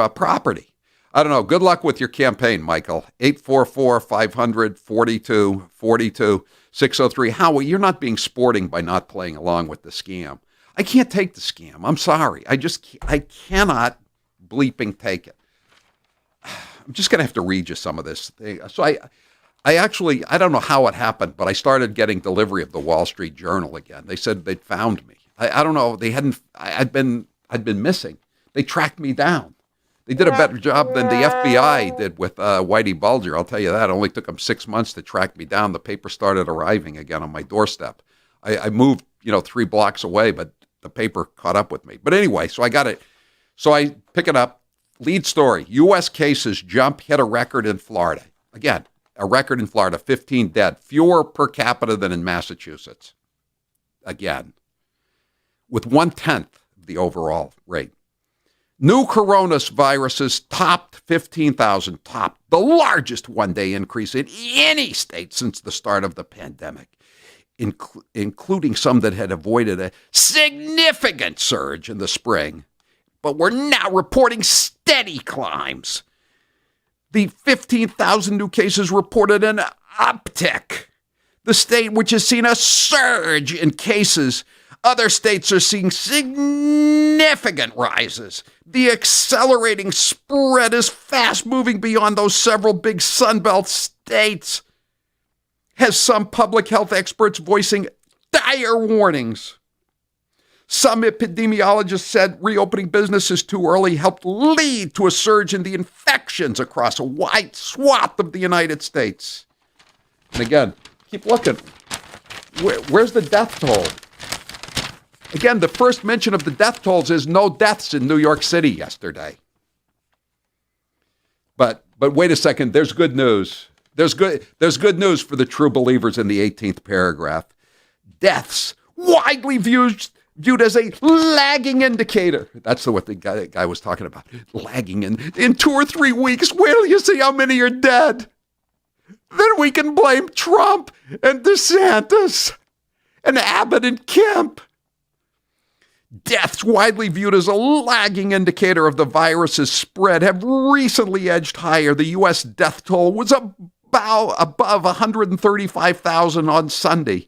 property. I don't know. Good luck with your campaign, Michael. 844-500-4242, 603. Howie, you're not being sporting by not playing along with the scam. I can't take the scam. I'm sorry. I cannot bleeping take it. I'm just going to have to read you some of this thing. So I don't know how it happened, but I started getting delivery of the Wall Street Journal again. They said they'd found me. I don't know. I'd been missing. They tracked me down. They did a better job than the FBI did with Whitey Bulger. I'll tell you that. It only took them 6 months to track me down. The paper started arriving again on my doorstep. I moved, 3 blocks away, but the paper caught up with me. But anyway, so I got it. So I pick it up. Lead story, U.S. cases hit a record in Florida. Again, a record in Florida, 15 dead, fewer per capita than in Massachusetts. Again, with 1/10 of the overall rate. New coronaviruses topped 15,000, the largest one-day increase in any state since the start of the pandemic, including some that had avoided a significant surge in the spring. But we're now reporting steady climbs. The 15,000 new cases reported an uptick. The state which has seen a surge in cases, other states are seeing significant rises. The accelerating spread is fast moving beyond those several big Sunbelt states, has some public health experts voicing dire warnings. Some epidemiologists said reopening businesses too early helped lead to a surge in the infections across a wide swath of the United States. And again, keep looking. Where's the death toll? Again, the first mention of the death tolls is no deaths in New York City yesterday. But wait a second, there's good news. There's good news for the true believers in the 18th paragraph. Deaths widely viewed as a lagging indicator. That's what the guy was talking about. Lagging in 2 or 3 weeks. Wait till you see how many are dead. Then we can blame Trump and DeSantis and Abbott and Kemp. Deaths widely viewed as a lagging indicator of the virus's spread have recently edged higher. The U.S. death toll was above 135,000 on Sunday.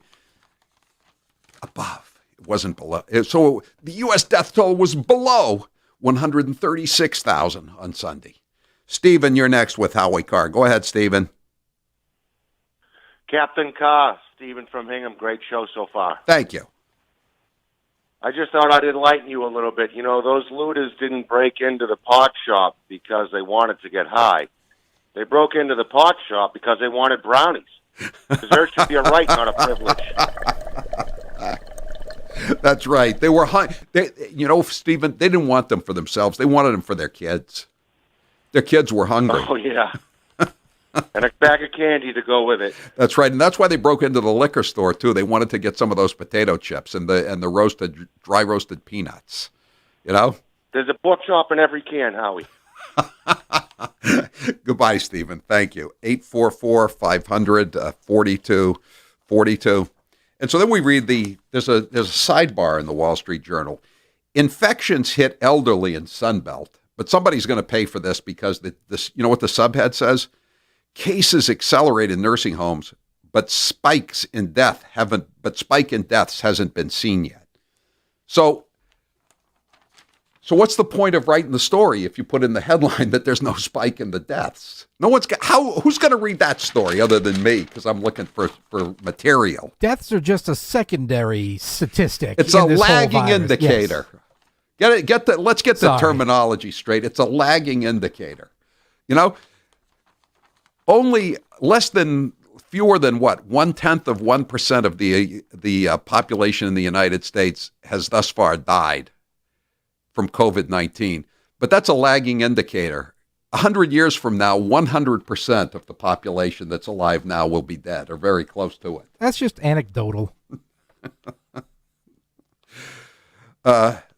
Above. Wasn't below. So the U.S. death toll was below 136,000 on Sunday. Stephen, you're next with Howie Carr. Go ahead, Stephen. Captain Carr, Stephen from Hingham. Great show so far. Thank you. I just thought I'd enlighten you a little bit. Those looters didn't break into the pot shop because they wanted to get high. They broke into the pot shop because they wanted brownies. Dessert should be a right, not a privilege. That's right. They were Stephen, they didn't want them for themselves. They wanted them for their kids. Their kids were hungry. Oh, yeah. And a bag of candy to go with it. That's right. And that's why they broke into the liquor store, too. They wanted to get some of those potato chips and the dry roasted peanuts. There's a pork chop in every can, Howie. Goodbye, Stephen. Thank you. 844-500-4242. And so then we read there's a sidebar in the Wall Street Journal. Infections hit elderly in Sunbelt, but somebody's going to pay for this because this. You know what the subhead says? Cases accelerate in nursing homes, but spike in deaths hasn't been seen yet. So So what's the point of writing the story if you put in the headline that there's no spike in the deaths? No one's who's going to read that story other than me, because I'm looking for material. Deaths are just a secondary statistic. It's a lagging indicator. Yes. Let's get the terminology straight. It's a lagging indicator. You know, only fewer than 0.1% of the population in the United States has thus far died from COVID-19. But that's a lagging indicator. 100 years from now, 100% of the population that's alive now will be dead or very close to it. That's just anecdotal.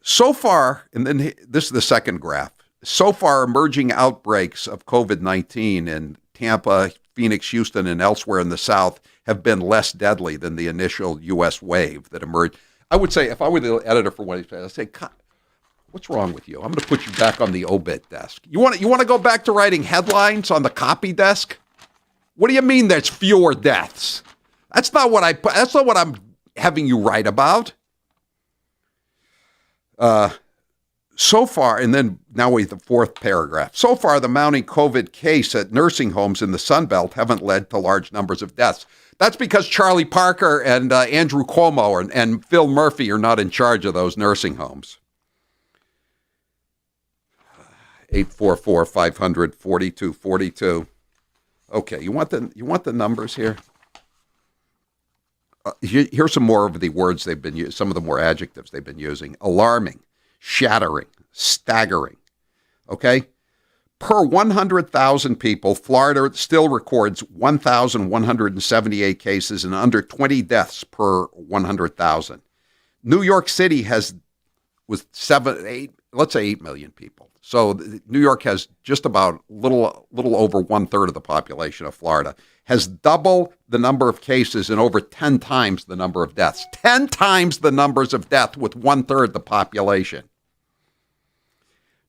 So far, and then this is the second graph, so far emerging outbreaks of COVID-19 in Tampa, Phoenix, Houston, and elsewhere in the South have been less deadly than the initial U.S. wave that emerged. I would say, if I were the editor for one of these, I'd say, what's wrong with you? I'm going to put you back on the obit desk. You want to go back to writing headlines on the copy desk? What do you mean there's fewer deaths? That's not what I'm having you write about. So far, and then now we have the fourth paragraph. So far, the mounting COVID case at nursing homes in the Sunbelt haven't led to large numbers of deaths. That's because Charlie Parker and Andrew Cuomo and Phil Murphy are not in charge of those nursing homes. 844-500-4242. Okay, you want the numbers here? Here's some more of the words they've been using, some of the more adjectives they've been using. Alarming, shattering, staggering. Okay? Per 100,000 people, Florida still records 1,178 cases and under 20 deaths per 100,000. New York City was 8 million people. So New York has just about little over 1/3 of the population of Florida, has double the number of cases and over 10 times the number of deaths. 10 times the numbers of death with 1/3 the population.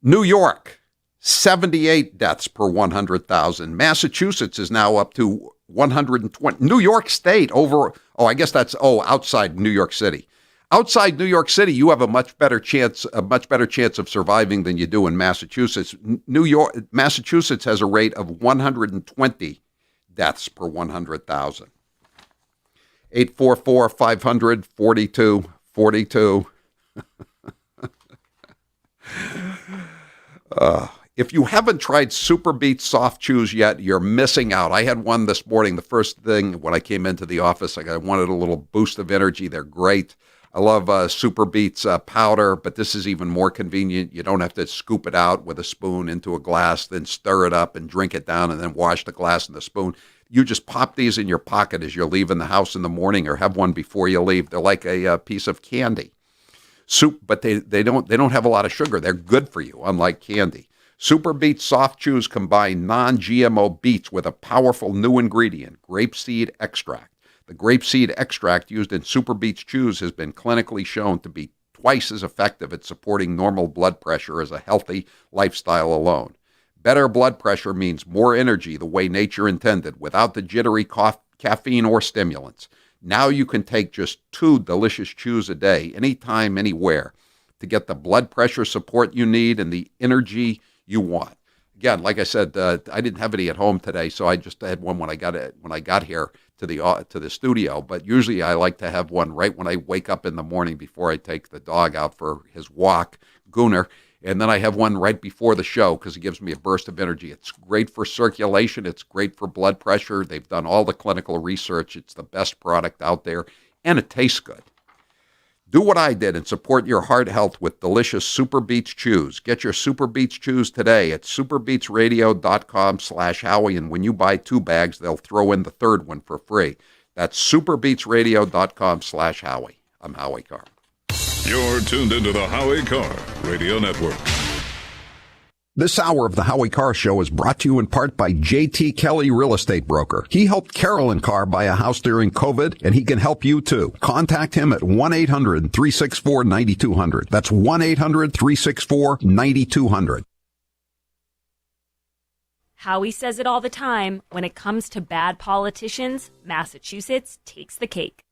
New York, 78 deaths per 100,000. Massachusetts is now up to 120. New York State outside New York City. Outside New York City, you have a much better chance of surviving than you do in Massachusetts. Massachusetts has a rate of 120 deaths per 100,000. 844-500-4242. If you haven't tried Super Beets soft chews yet, you're missing out. I had one this morning. The first thing when I came into the office, I wanted a little boost of energy. They're great. I love Super Beets powder, but this is even more convenient. You don't have to scoop it out with a spoon into a glass, then stir it up and drink it down and then wash the glass and the spoon. You just pop these in your pocket as you're leaving the house in the morning or have one before you leave. They're like a piece of candy. But they don't have a lot of sugar. They're good for you, unlike candy. Super Beets soft chews combine non-GMO beets with a powerful new ingredient, grapeseed extract. The grapeseed extract used in Super Beets chews has been clinically shown to be twice as effective at supporting normal blood pressure as a healthy lifestyle alone. Better blood pressure means more energy the way nature intended, without the jittery caffeine or stimulants. Now you can take just 2 delicious chews a day, anytime, anywhere, to get the blood pressure support you need and the energy you want. Again, like I said, I didn't have any at home today, so I just had one when I got here to the studio. But usually I like to have one right when I wake up in the morning before I take the dog out for his walk, Gooner. And then I have one right before the show because it gives me a burst of energy. It's great for circulation. It's great for blood pressure. They've done all the clinical research. It's the best product out there, and it tastes good. Do what I did and support your heart health with delicious Super Beets chews. Get your Super Beets chews today at superbeetsradio.com/Howie, and when you buy 2 bags, they'll throw in the third one for free. That's superbeetsradio.com/Howie. I'm Howie Carr. You're tuned into the Howie Carr Radio Network. This hour of the Howie Carr Show is brought to you in part by J.T. Kelly Real Estate Broker. He helped Carolyn Carr buy a house during COVID, and he can help you too. Contact him at 1-800-364-9200. That's 1-800-364-9200. Howie says it all the time. When it comes to bad politicians, Massachusetts takes the cake.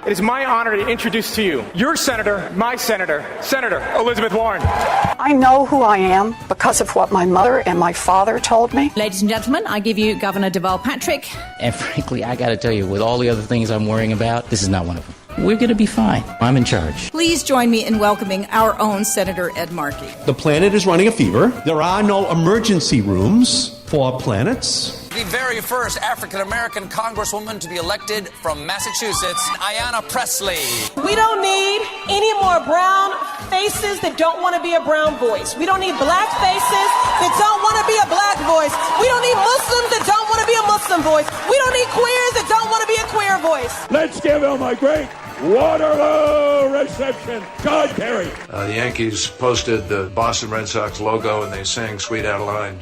It is my honor to introduce to you your senator, my senator, Senator Elizabeth Warren. I know who I am because of what my mother and my father told me. Ladies and gentlemen, I give you Governor Deval Patrick. And frankly, I got to tell you, with all the other things I'm worrying about, this is not one of them. We're going to be fine. I'm in charge. Please join me in welcoming our own Senator Ed Markey. The planet is running a fever. There are no emergency rooms for planets. The very first African-American congresswoman to be elected from Massachusetts, Ayanna Pressley. We don't need any more brown faces that don't want to be a brown voice. We don't need black faces that don't want to be a black voice. We don't need Muslims that don't want to be a Muslim voice. We don't need queers that don't want to be a queer voice. Let's give him a great Waterloo reception. John Kerry. The Yankees posted the Boston Red Sox logo and they sang Sweet Adeline.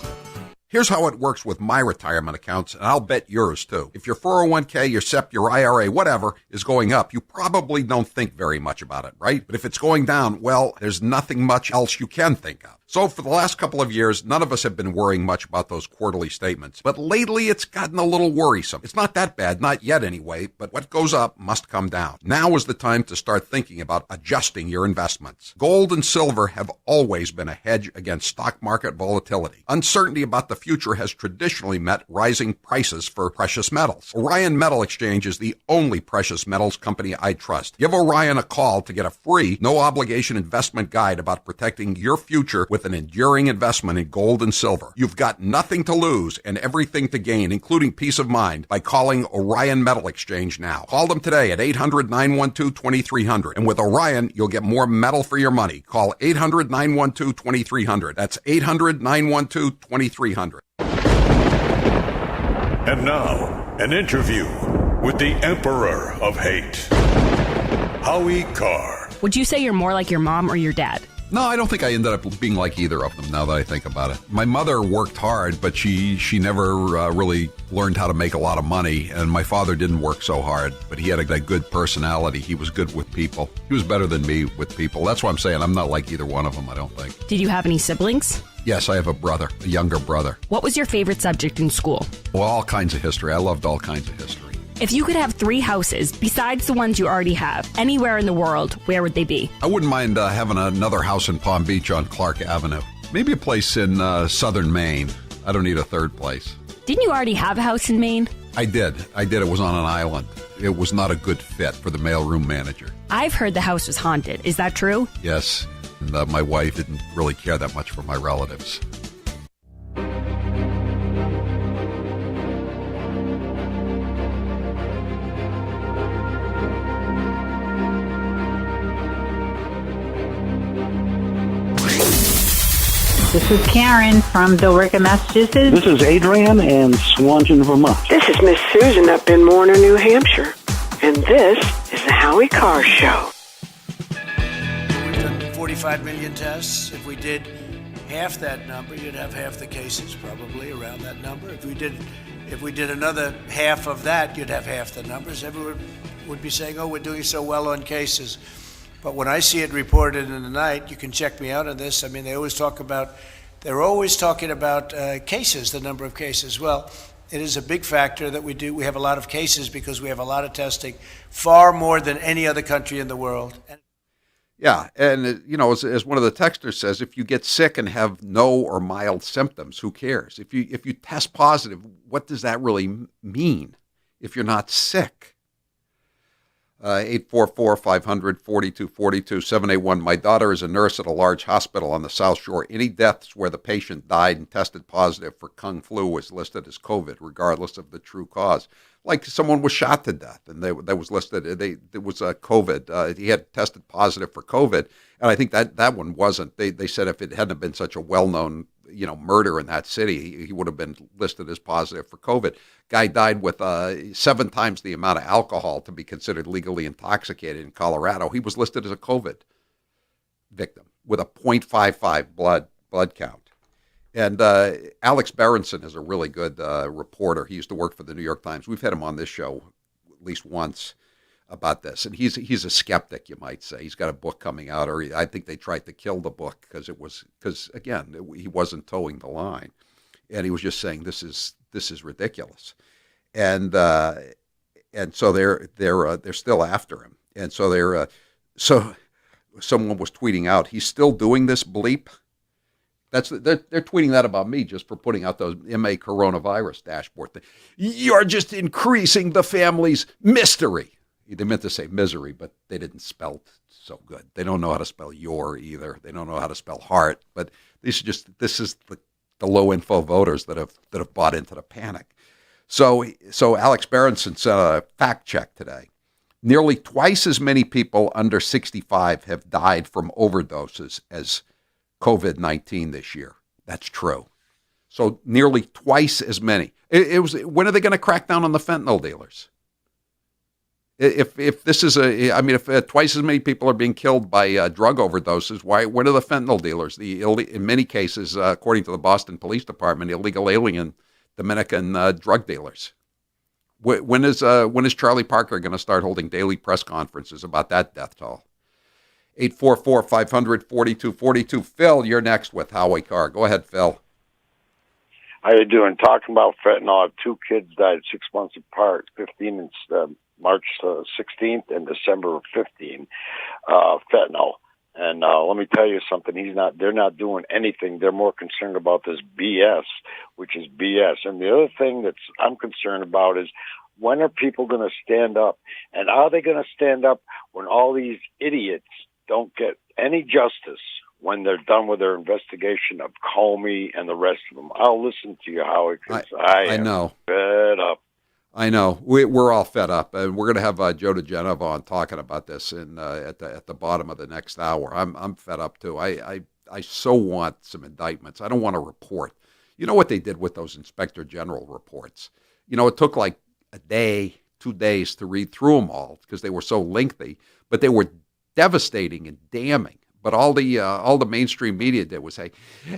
Here's how it works with my retirement accounts, and I'll bet yours too. If your 401k, your SEP, your IRA, whatever, is going up, you probably don't think very much about it, right? But if it's going down, well, there's nothing much else you can think of. So for the last couple of years, none of us have been worrying much about those quarterly statements. But lately, it's gotten a little worrisome. It's not that bad, not yet anyway, but what goes up must come down. Now is the time to start thinking about adjusting your investments. Gold and silver have always been a hedge against stock market volatility. Uncertainty about the future has traditionally meant rising prices for precious metals. Orion Metal Exchange is the only precious metals company I trust. Give Orion a call to get a free, no-obligation investment guide about protecting your future with an enduring investment in gold and silver. You've got nothing to lose and everything to gain, including peace of mind, by calling Orion Metal Exchange now. Call them today at 800-912-2300. And with Orion, you'll get more metal for your money. Call 800-912-2300. That's 800-912-2300. And now, an interview with the Emperor of Hate, Howie Carr. Would you say you're more like your mom or your dad? No, I don't think I ended up being like either of them now that I think about it. My mother worked hard, but she never really learned how to make a lot of money. And my father didn't work so hard, but he had a good personality. He was good with people. He was better than me with people. That's why I'm saying I'm not like either one of them, I don't think. Did you have any siblings? Yes, I have a brother, a younger brother. What was your favorite subject in school? Well, all kinds of history. I loved all kinds of history. If you could have 3 houses besides the ones you already have, anywhere in the world, where would they be? I wouldn't mind having another house in Palm Beach on Clark Avenue. Maybe a place in southern Maine. I don't need a third place. Didn't you already have a house in Maine? I did. It was on an island. It was not a good fit for the mailroom manager. I've heard the house was haunted. Is that true? Yes. And my wife didn't really care that much for my relatives. This is Karen from Billerica, Massachusetts. This is Adrian in Swanton, Vermont. This is Miss Susan up in Warner, New Hampshire. And this is the Howie Carr Show. We've done 45 million tests. If we did half that number, you'd have half the cases, probably around that number. If we did another half of that, you'd have half the numbers. Everyone would be saying, oh, we're doing so well on cases. But when I see it reported in the night, you can check me out on this. I mean, they're always talking about cases, the number of cases. Well, it is a big factor that we do. We have a lot of cases because we have a lot of testing, far more than any other country in the world. Yeah, and as one of the texters says, if you get sick and have no or mild symptoms, who cares? If you test positive, what does that really mean if you're not sick? 844-500-4242, 781. My daughter is a nurse at a large hospital on the South Shore. Any deaths where the patient died and tested positive for Kung flu was listed as COVID, regardless of the true cause. Like someone was shot to death, and that was listed. It was COVID. He had tested positive for COVID, and I think that one wasn't. They said if it hadn't been such a well-known murder in that city, he would have been listed as positive for COVID. Guy died with 7 times the amount of alcohol to be considered legally intoxicated in Colorado. He was listed as a COVID victim with a 0.55 blood count. And Alex Berenson is a really good reporter. He used to work for the New York Times. We've had him on this show at least once about this, and he's a skeptic, you might say. He's got a book coming out, or I think they tried to kill the book because he wasn't towing the line, and he was just saying this is ridiculous, and and so they're still after him. And so so someone was tweeting out, he's still doing this bleep. They're tweeting that about me just for putting out those MA coronavirus dashboard thing. You're just increasing the family's mystery. They meant to say misery, but they didn't spell it so good. They don't know how to spell your either. They don't know how to spell heart. But this is the low info voters that have bought into the panic. So Alex Berenson sent a fact check today. Nearly twice as many people under 65 have died from overdoses as COVID-19 this year. That's true. So nearly twice as many. When are they going to crack down on the fentanyl dealers? If this is if twice as many people are being killed by drug overdoses, when are the fentanyl dealers? In many cases, according to the Boston Police Department, illegal alien Dominican drug dealers. When is Charlie Parker going to start holding daily press conferences about that death toll? 844-500-4242. Phil, you're next with Howie Carr. Go ahead, Phil. How you doing? Talking about fentanyl, I have two kids died 6 months apart, 15 and March 16th and December 15th, fentanyl. And let me tell you something, they're not doing anything. They're more concerned about this BS, which is BS. And the other thing I'm concerned about is, when are people going to stand up? And are they going to stand up when all these idiots don't get any justice when they're done with their investigation of Comey and the rest of them? I'll listen to you, Howie, because I know. Fed up. I know. We're all fed up, and we're going to have Joe DeGenova on talking about this at the bottom of the next hour. I'm fed up too. I so want some indictments. I don't want a report. You know what they did with those Inspector General reports? It took like a day, 2 days to read through them all because they were so lengthy, but they were devastating and damning. But all the mainstream media did was say,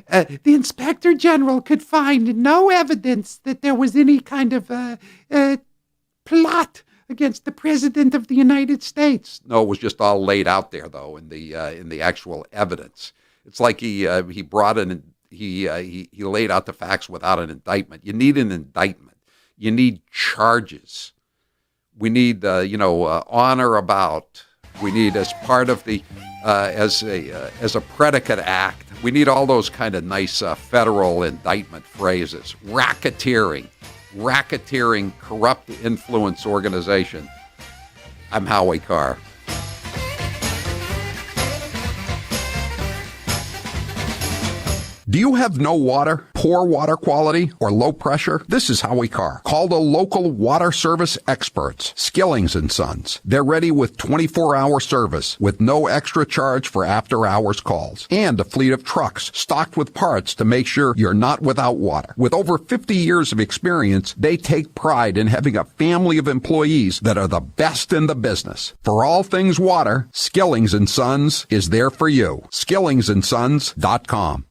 the Inspector General could find no evidence that there was any kind of plot against the President of the United States. No, it was just all laid out there, though, in the actual evidence. It's like he laid out the facts without an indictment. You need an indictment. You need charges. We need honor about. We need as part of the as a predicate act. We need all those kind of nice federal indictment phrases. Racketeering, corrupt influence organization. I'm Howie Carr. Do you have no water, poor water quality, or low pressure? This is Howie Carr. Call the local water service experts, Skillings & Sons. They're ready with 24-hour service with no extra charge for after-hours calls and a fleet of trucks stocked with parts to make sure you're not without water. With over 50 years of experience, they take pride in having a family of employees that are the best in the business. For all things water, Skillings & Sons is there for you. SkillingsandSons.com.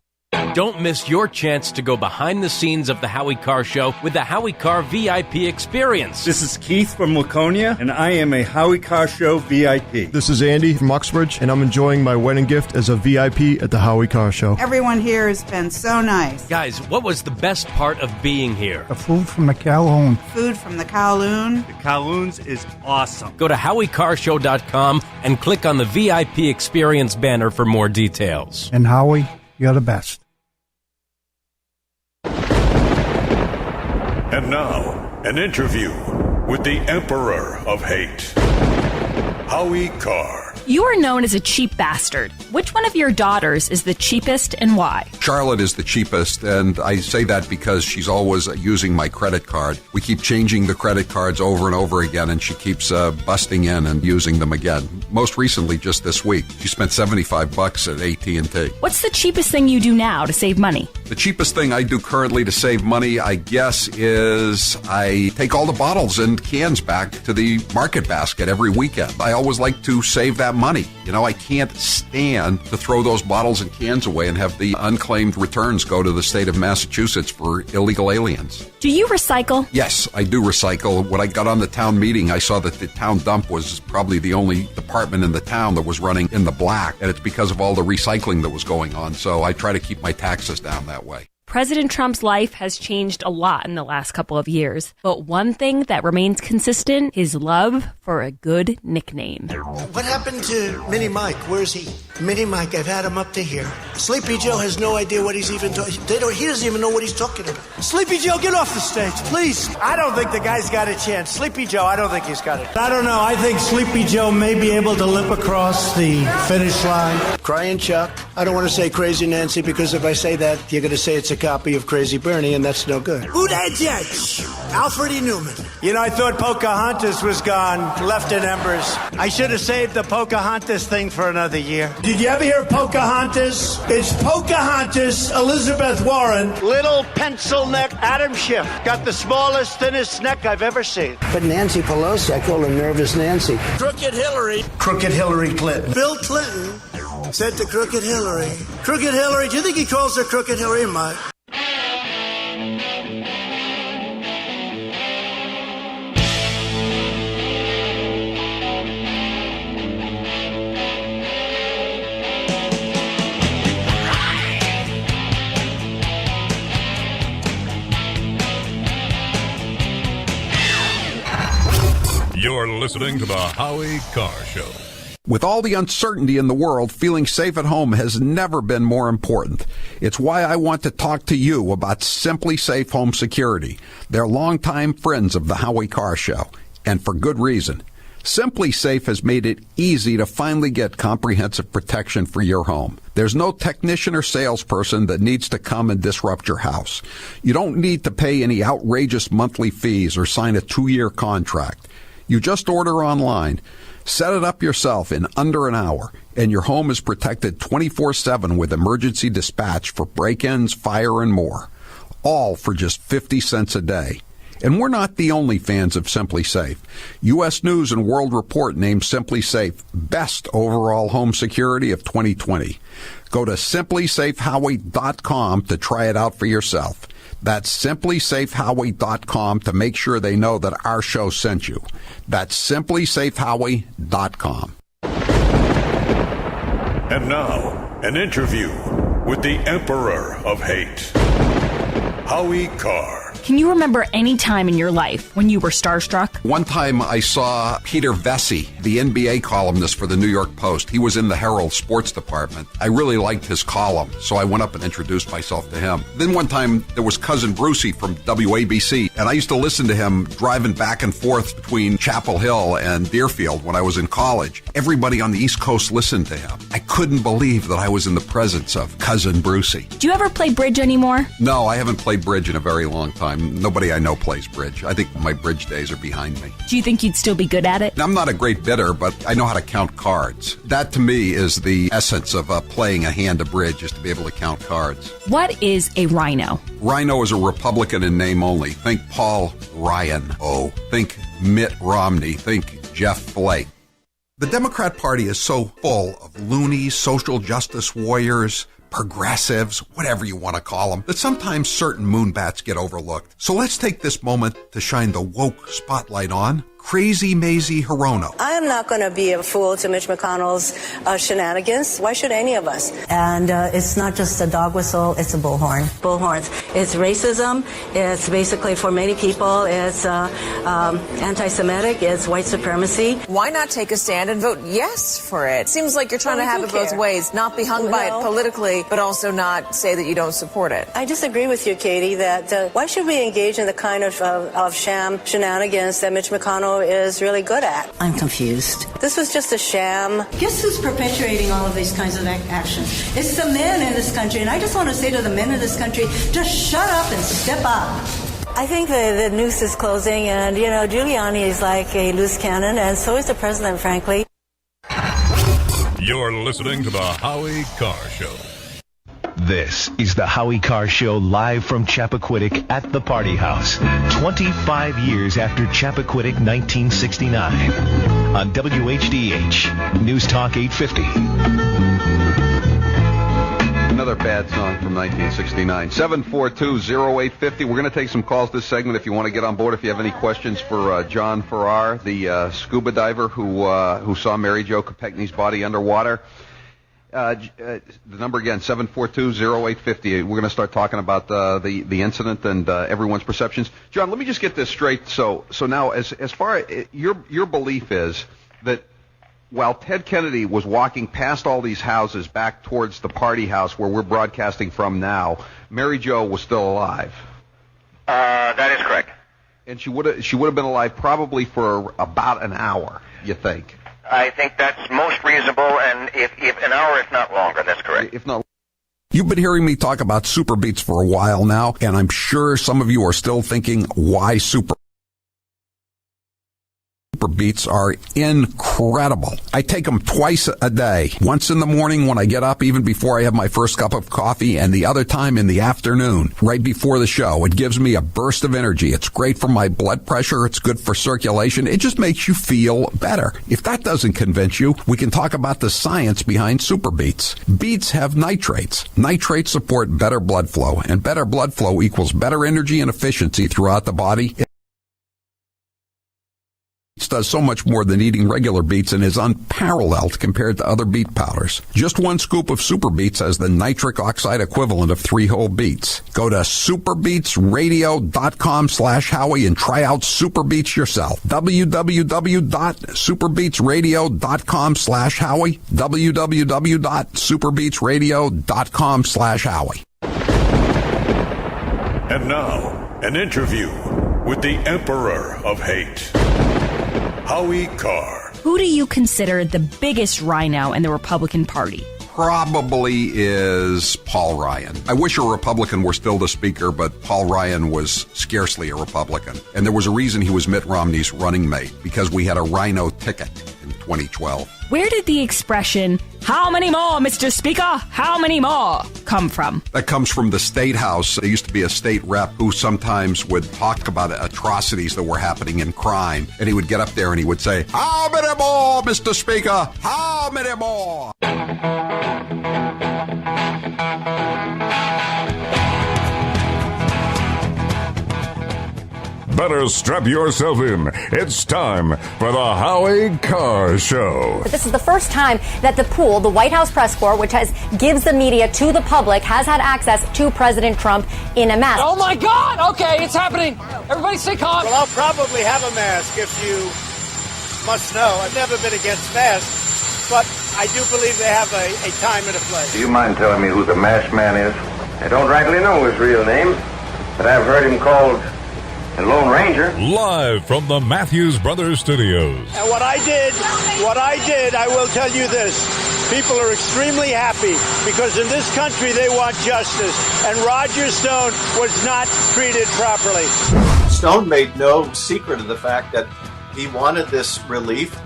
Don't miss your chance to go behind the scenes of the Howie Carr Show with the Howie Carr VIP experience. This is Keith from Laconia, and I am a Howie Carr Show VIP. This is Andy from Uxbridge, and I'm enjoying my wedding gift as a VIP at the Howie Carr Show. Everyone here has been so nice. Guys, what was the best part of being here? The food from the Kowloon. Food from the Kowloon. The Kowloons is awesome. Go to HowieCarrshow.com and click on the VIP experience banner for more details. And Howie, you're the best. And now, an interview with the Emperor of Hate, Howie Carr. You are known as a cheap bastard. Which one of your daughters is the cheapest and why? Charlotte is the cheapest, and I say that because she's always using my credit card. We keep changing the credit cards over and over again, and she keeps busting in and using them again. Most recently, just this week, she spent $75 at AT&T. What's the cheapest thing you do now to save money? The cheapest thing I do currently to save money, I guess, is I take all the bottles and cans back to the market basket every weekend. I always like to save that money. I can't stand to throw those bottles and cans away and have the unclaimed returns go to the state of Massachusetts for illegal aliens. Do you recycle? Yes, I do recycle. When I got on the town meeting, I saw that the town dump was probably the only department in the town that was running in the black, and it's because of all the recycling that was going on. So I try to keep my taxes down that way. President Trump's life has changed a lot in the last couple of years, but one thing that remains consistent, his love for a good nickname. What happened to Mini Mike? Where's he? Mini Mike, I've had him up to here. Sleepy Joe has no idea what he's even talking. He doesn't even know what he's talking about. Sleepy Joe, get off the stage, please. I don't think the guy's got a chance. Sleepy Joe, I don't think he's got it. I don't know. I think Sleepy Joe may be able to limp across the finish line. Crying Chuck. I don't want to say Crazy Nancy because if I say that, you're going to say it's a copy of Crazy Bernie, and that's no good. Who that judge? Alfred E. Newman. You know, I thought Pocahontas was gone, left in embers. I should have saved the Pocahontas thing for another year. Did you ever hear of Pocahontas? It's Pocahontas, Elizabeth Warren. Little pencil neck Adam Schiff. Got the smallest, thinnest neck I've ever seen. But Nancy Pelosi, I call her Nervous Nancy. Crooked Hillary. Crooked Hillary Clinton. Bill Clinton said to Crooked Hillary. Crooked Hillary, do you think he calls her Crooked Hillary, Mike? You're listening to the Howie Carr Show. With all the uncertainty in the world, feeling safe at home has never been more important. It's why I want to talk to you about Simply Safe Home Security. They're longtime friends of the Howie Carr Show, and for good reason. Simply Safe has made it easy to finally get comprehensive protection for your home. There's no technician or salesperson that needs to come and disrupt your house. You don't need to pay any outrageous monthly fees or sign a 2-year contract. You just order online, set it up yourself in under an hour, and your home is protected 24/7 with emergency dispatch for break-ins, fire, and more. All for just 50 cents a day. And we're not the only fans of Simply Safe. U.S. News and World Report named Simply Safe Best Overall Home Security of 2020. Go to simplysafehowie.com to try it out for yourself. That's simplysafehowie.com to make sure they know that our show sent you. That's simplysafehowie.com. And now, an interview with the Emperor of Hate, Howie Carr. Can you remember any time in your life when you were starstruck? One time I saw Peter Vesey, the NBA columnist for the New York Post. He was in the Herald sports department. I really liked his column, so I went up and introduced myself to him. Then one time there was Cousin Brucey from WABC, and I used to listen to him driving back and forth between Chapel Hill and Deerfield when I was in college. Everybody on the East Coast listened to him. I couldn't believe that I was in the presence of Cousin Brucey. Do you ever play bridge anymore? No, I haven't played bridge in a very long time. Nobody I know plays bridge. I think my bridge days are behind me. Do you think you'd still be good at it? I'm not a great bidder, but I know how to count cards. That, to me, is the essence of playing a hand of bridge, is to be able to count cards. What is a rhino? Rhino is a Republican in name only. Think Paul Ryan. Oh, think Mitt Romney. Think Jeff Flake. The Democrat Party is so full of loonies, social justice warriors, progressives, whatever you want to call them, that sometimes certain moonbats get overlooked. So let's take this moment to shine the woke spotlight on Crazy Mazie Hirono. I am not going to be a fool to Mitch McConnell's shenanigans. Why should any of us? And it's not just a dog whistle, it's a bullhorn. Bullhorns. It's racism. It's basically, for many people, it's anti-Semitic. It's white supremacy. Why not take a stand and vote yes for it? Seems like you're trying to have it both ways, not be hung by it politically, but also not say that you don't support it. I disagree with you, Katie, that why should we engage in the kind of sham shenanigans that Mitch McConnell is really good at? I'm confused. This was just a sham. Guess who's perpetuating all of these kinds of actions? It's the men in this country, and I just want to say to the men in this country, just shut up and step up. I think the noose is closing, and, you know, Giuliani is like a loose cannon, and so is the president, frankly. You're listening to the Howie Carr Show. This is the Howie Carr Show, live from Chappaquiddick at the Party House, 25 years after Chappaquiddick 1969, on WHDH, News Talk 850. Another bad song from 1969. 742-0850. We're going to take some calls this segment if you want to get on board. If you have any questions for John Farrar, the scuba diver who saw Mary Jo Kopechne's body underwater. The number again, 742-0850. We're going to start talking about the incident and everyone's perceptions. John, let me just get this straight. So now, as far as your belief is that while Ted Kennedy was walking past all these houses back towards the party house where we're broadcasting from now, Mary Jo was still alive. That is correct. And she would have been alive probably for about an hour, you think? I think that's most reasonable, and if an hour, if not longer, that's correct. If not. You've been hearing me talk about super beats for a while now, and I'm sure some of you are still thinking, why super beats are incredible. I take them twice a day. Once in the morning when I get up, even before I have my first cup of coffee, and the other time in the afternoon, right before the show. It gives me a burst of energy. It's great for my blood pressure. It's good for circulation. It just makes you feel better. If that doesn't convince you, we can talk about the science behind super beets. Beets have nitrates. Nitrates support better blood flow, and better blood flow equals better energy and efficiency throughout the body. Does so much more than eating regular beets and is unparalleled compared to other beet powders. Just one scoop of super beets has the nitric oxide equivalent of 3 whole beets. Go to superbeetsradio.com/Howie and try out super beets yourself. www.superbeetsradio.com/Howie. www.superbeetsradio.com/Howie. And now, an interview with the Emperor of Hate, Howie Carr. Who do you consider the biggest rhino in the Republican Party? Probably is Paul Ryan. I wish a Republican were still the speaker, but Paul Ryan was scarcely a Republican. And there was a reason he was Mitt Romney's running mate, because we had a rhino ticket in 2012. Where did the expression, "How many more, Mr. Speaker? How many more?" come from? That comes from the State House. There used to be a state rep who sometimes would talk about atrocities that were happening in crime. And he would get up there and he would say, "How many more, Mr. Speaker? How many more?" Better strap yourself in. It's time for the Howie Carr Show. This is the first time that the pool, the White House press corps, which gives the media to the public, has had access to President Trump in a mask. Oh my God! Okay, it's happening. Everybody stay calm. Well, I'll probably have a mask if you must know. I've never been against masks, but I do believe they have a time and a place. Do you mind telling me who the masked man is? I don't rightly know his real name, but I've heard him called the Lone Ranger. Live from the Matthews Brothers Studios. And what I did, I will tell you this. People are extremely happy because in this country they want justice. And Roger Stone was not treated properly. Stone made no secret of the fact that he wanted this relief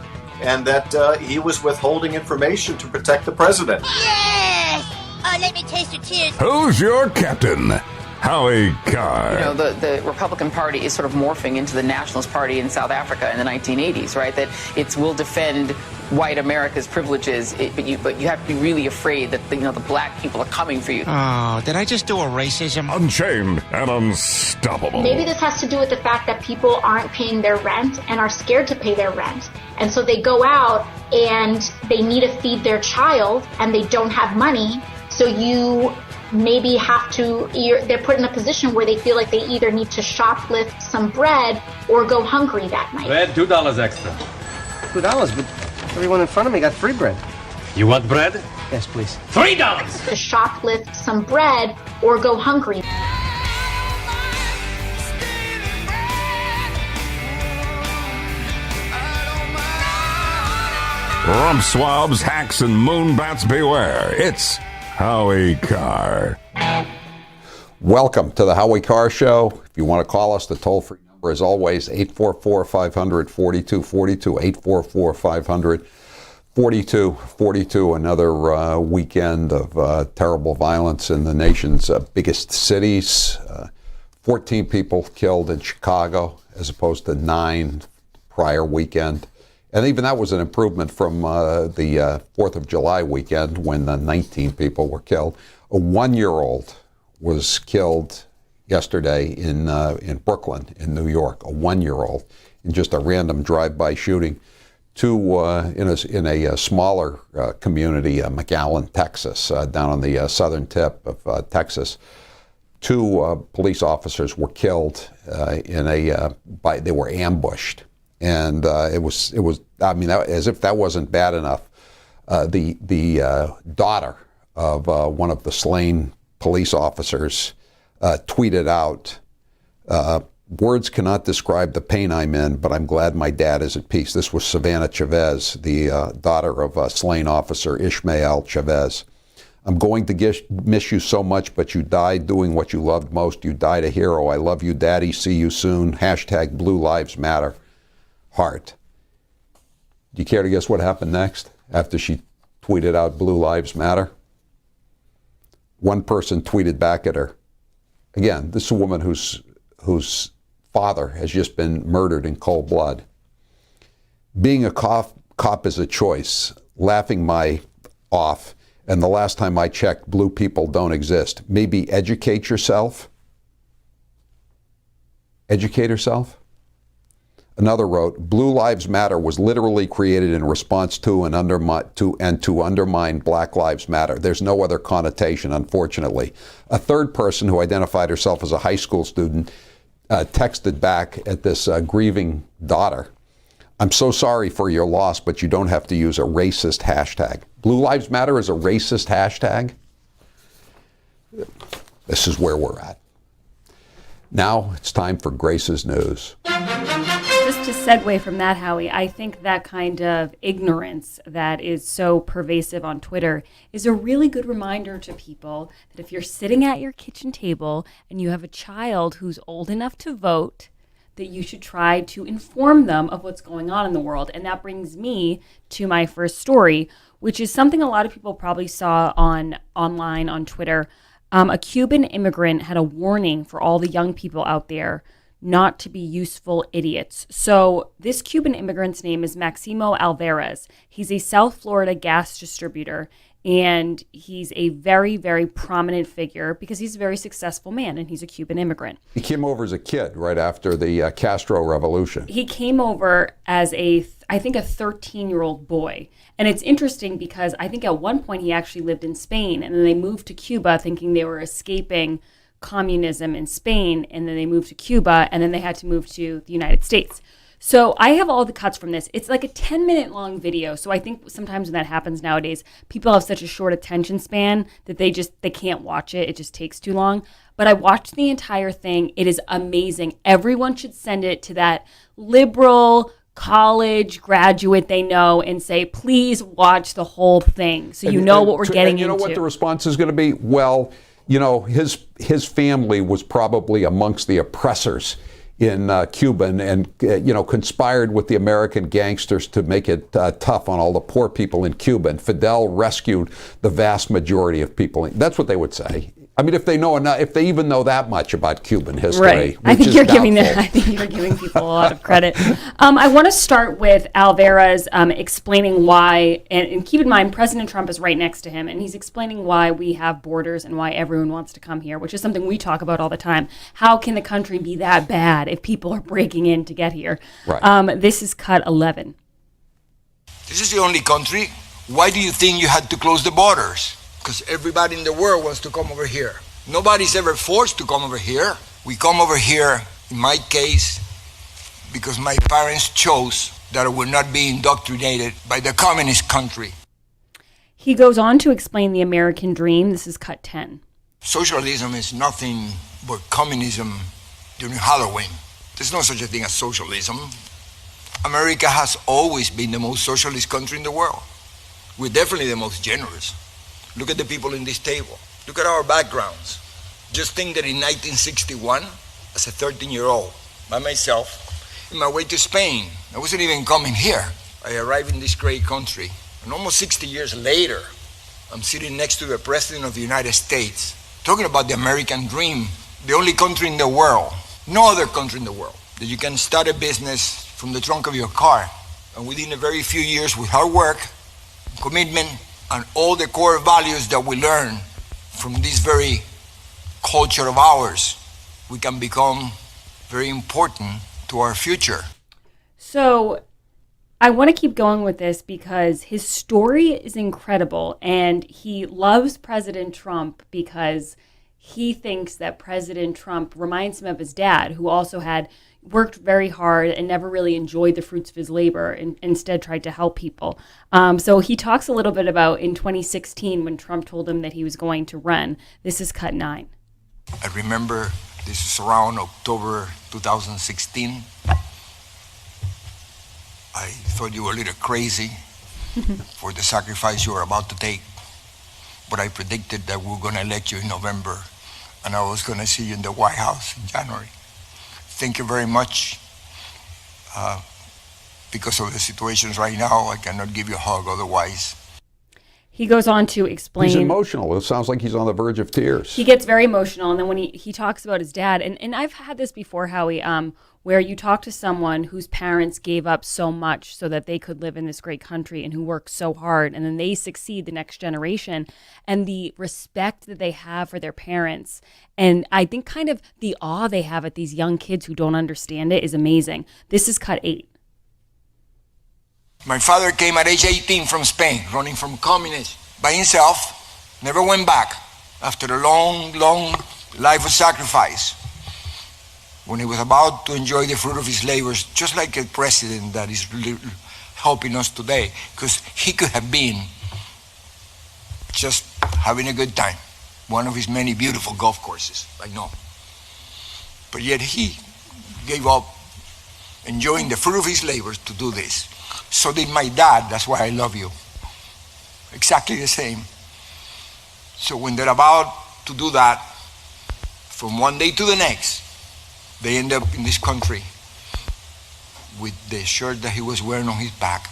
and that he was withholding information to protect the president. Yes! Oh, let me taste your tears. Who's your captain? Howie Carr. You know, the Republican Party is sort of morphing into the Nationalist Party in South Africa in the 1980s, right? That it will defend white America's privileges, but you have to be really afraid that the black people are coming for you. Oh, did I just do a racism? Unchained and unstoppable. Maybe this has to do with the fact that people aren't paying their rent and are scared to pay their rent. And so they go out and they need to feed their child and they don't have money. So you maybe they're put in a position where they feel like they either need to shoplift some bread or go hungry that night. Bread, $2 extra. $2, but everyone in front of me got free bread. You want bread? Yes, please. $3! To shoplift some bread or go hungry. Rump swabs, hacks, and moonbats beware. It's Howie Carr. Welcome to the Howie Carr Show. If you want to call us, the toll-free number is always 844-500-4242, 844-500-4242. Another weekend of terrible violence in the nation's biggest cities. 14 people killed in Chicago as opposed to 9 prior weekend. And even that was an improvement from the 4th of July weekend when 19 people were killed. A 1-year-old was killed yesterday in Brooklyn, in New York, a 1-year-old, in just a random drive-by shooting. in a smaller community, McAllen, Texas, down on the southern tip of Texas. 2 police officers were killed they were ambushed, and it was I mean, as if that wasn't bad enough. The daughter of one of the slain police officers tweeted out, "Words cannot describe the pain I'm in, but I'm glad my dad is at peace." This was Savannah Chavez, the daughter of slain officer Ishmael Chavez. "I'm going to miss you so much, but you died doing what you loved most. You died a hero. I love you, Daddy. See you soon. # Blue Lives Matter. Heart." Do you care to guess what happened next after she tweeted out Blue Lives Matter? One person tweeted back at her. Again, this is a woman whose father has just been murdered in cold blood. "Being a cop is a choice. Laughing my off. And the last time I checked, blue people don't exist. Maybe educate yourself." Educate herself? Another wrote, "Blue Lives Matter was literally created in response to and to undermine Black Lives Matter. There's no other connotation, unfortunately." A third person who identified herself as a high school student texted back at this grieving daughter, "I'm so sorry for your loss, but you don't have to use a racist hashtag." Blue Lives Matter is a racist hashtag? This is where we're at. Now it's time for Grace's News. Just to segue from that, Howie, I think that kind of ignorance that is so pervasive on Twitter is a really good reminder to people that if you're sitting at your kitchen table and you have a child who's old enough to vote, that you should try to inform them of what's going on in the world. And that brings me to my first story, which is something a lot of people probably saw online on Twitter. A Cuban immigrant had a warning for all the young people out there not to be useful idiots. So this Cuban immigrant's name is Maximo Alvarez. He's a South Florida gas distributor, and he's a very, very prominent figure because he's a very successful man, and he's a Cuban immigrant. He came over as a kid right after the Castro Revolution. He came over as I think a 13-year-old boy. And it's interesting because I think at one point he actually lived in Spain, and then they moved to Cuba thinking they were escaping communism in Spain, and then they moved to Cuba, and then they had to move to the United States. So I have all the cuts from this. It's like a 10-minute long video. So I think sometimes when that happens nowadays, people have such a short attention span that they can't watch it. It just takes too long. But I watched the entire thing. It is amazing. Everyone should send it to that liberal college graduate they know and say, please watch the whole thing so you know what we're getting into. You know what the response is going to be? Well, you know, his family was probably amongst the oppressors in Cuba and conspired with the American gangsters to make it tough on all the poor people in Cuba. And Fidel rescued the vast majority of people. That's what they would say. I mean, if they know enough, if they even know that much about Cuban history, right? I think you're giving people a lot of credit. I want to start with Alvarez explaining why, and keep in mind, President Trump is right next to him, and he's explaining why we have borders and why everyone wants to come here, which is something we talk about all the time. How can the country be that bad if people are breaking in to get here? Right. This is cut 11. This is the only country. Why do you think you had to close the borders? Because everybody in the world wants to come over here. Nobody's ever forced to come over here. We come over here, in my case, because my parents chose that I would not be indoctrinated by the communist country. He goes on to explain the American dream. This is cut 10. Socialism is nothing but communism during Halloween. There's no such a thing as socialism. America has always been the most socialist country in the world. We're definitely the most generous. Look at the people in this table. Look at our backgrounds. Just think that in 1961, as a 13-year-old, by myself, in my way to Spain, I wasn't even coming here. I arrived in this great country, and almost 60 years later, I'm sitting next to the President of the United States, talking about the American dream, the only country in the world, no other country in the world, that you can start a business from the trunk of your car, and within a very few years, with hard work, commitment, and all the core values that we learn from this very culture of ours, we can become very important to our future. So I want to keep going with this because his story is incredible, and he loves President Trump because he thinks that President Trump reminds him of his dad, who also had worked very hard and never really enjoyed the fruits of his labor and instead tried to help people. So he talks a little bit about in 2016 when Trump told him that he was going to run. This is cut 9. I remember this is around October 2016. I thought you were a little crazy for the sacrifice you were about to take, but I predicted that we were going to elect you in November, and I was going to see you in the White House in January. Thank you very much. Because of the situations right now, I cannot give you a hug otherwise. He goes on to explain. He's emotional. It sounds like he's on the verge of tears. He gets very emotional, and then when he talks about his dad, and I've had this before, Howie, where you talk to someone whose parents gave up so much so that they could live in this great country and who worked so hard, and then they succeed the next generation, and the respect that they have for their parents, and I think kind of the awe they have at these young kids who don't understand it is amazing. This is cut 8. My father came at age 18 from Spain, running from communists by himself, never went back after a long, long life of sacrifice. When he was about to enjoy the fruit of his labors, just like a president that is helping us today, because he could have been just having a good time, one of his many beautiful golf courses, I know. But yet he gave up enjoying the fruit of his labors to do this. So did my dad. That's why I love you. Exactly the same. So when they're about to do that, from one day to the next, they end up in this country with the shirt that he was wearing on his back.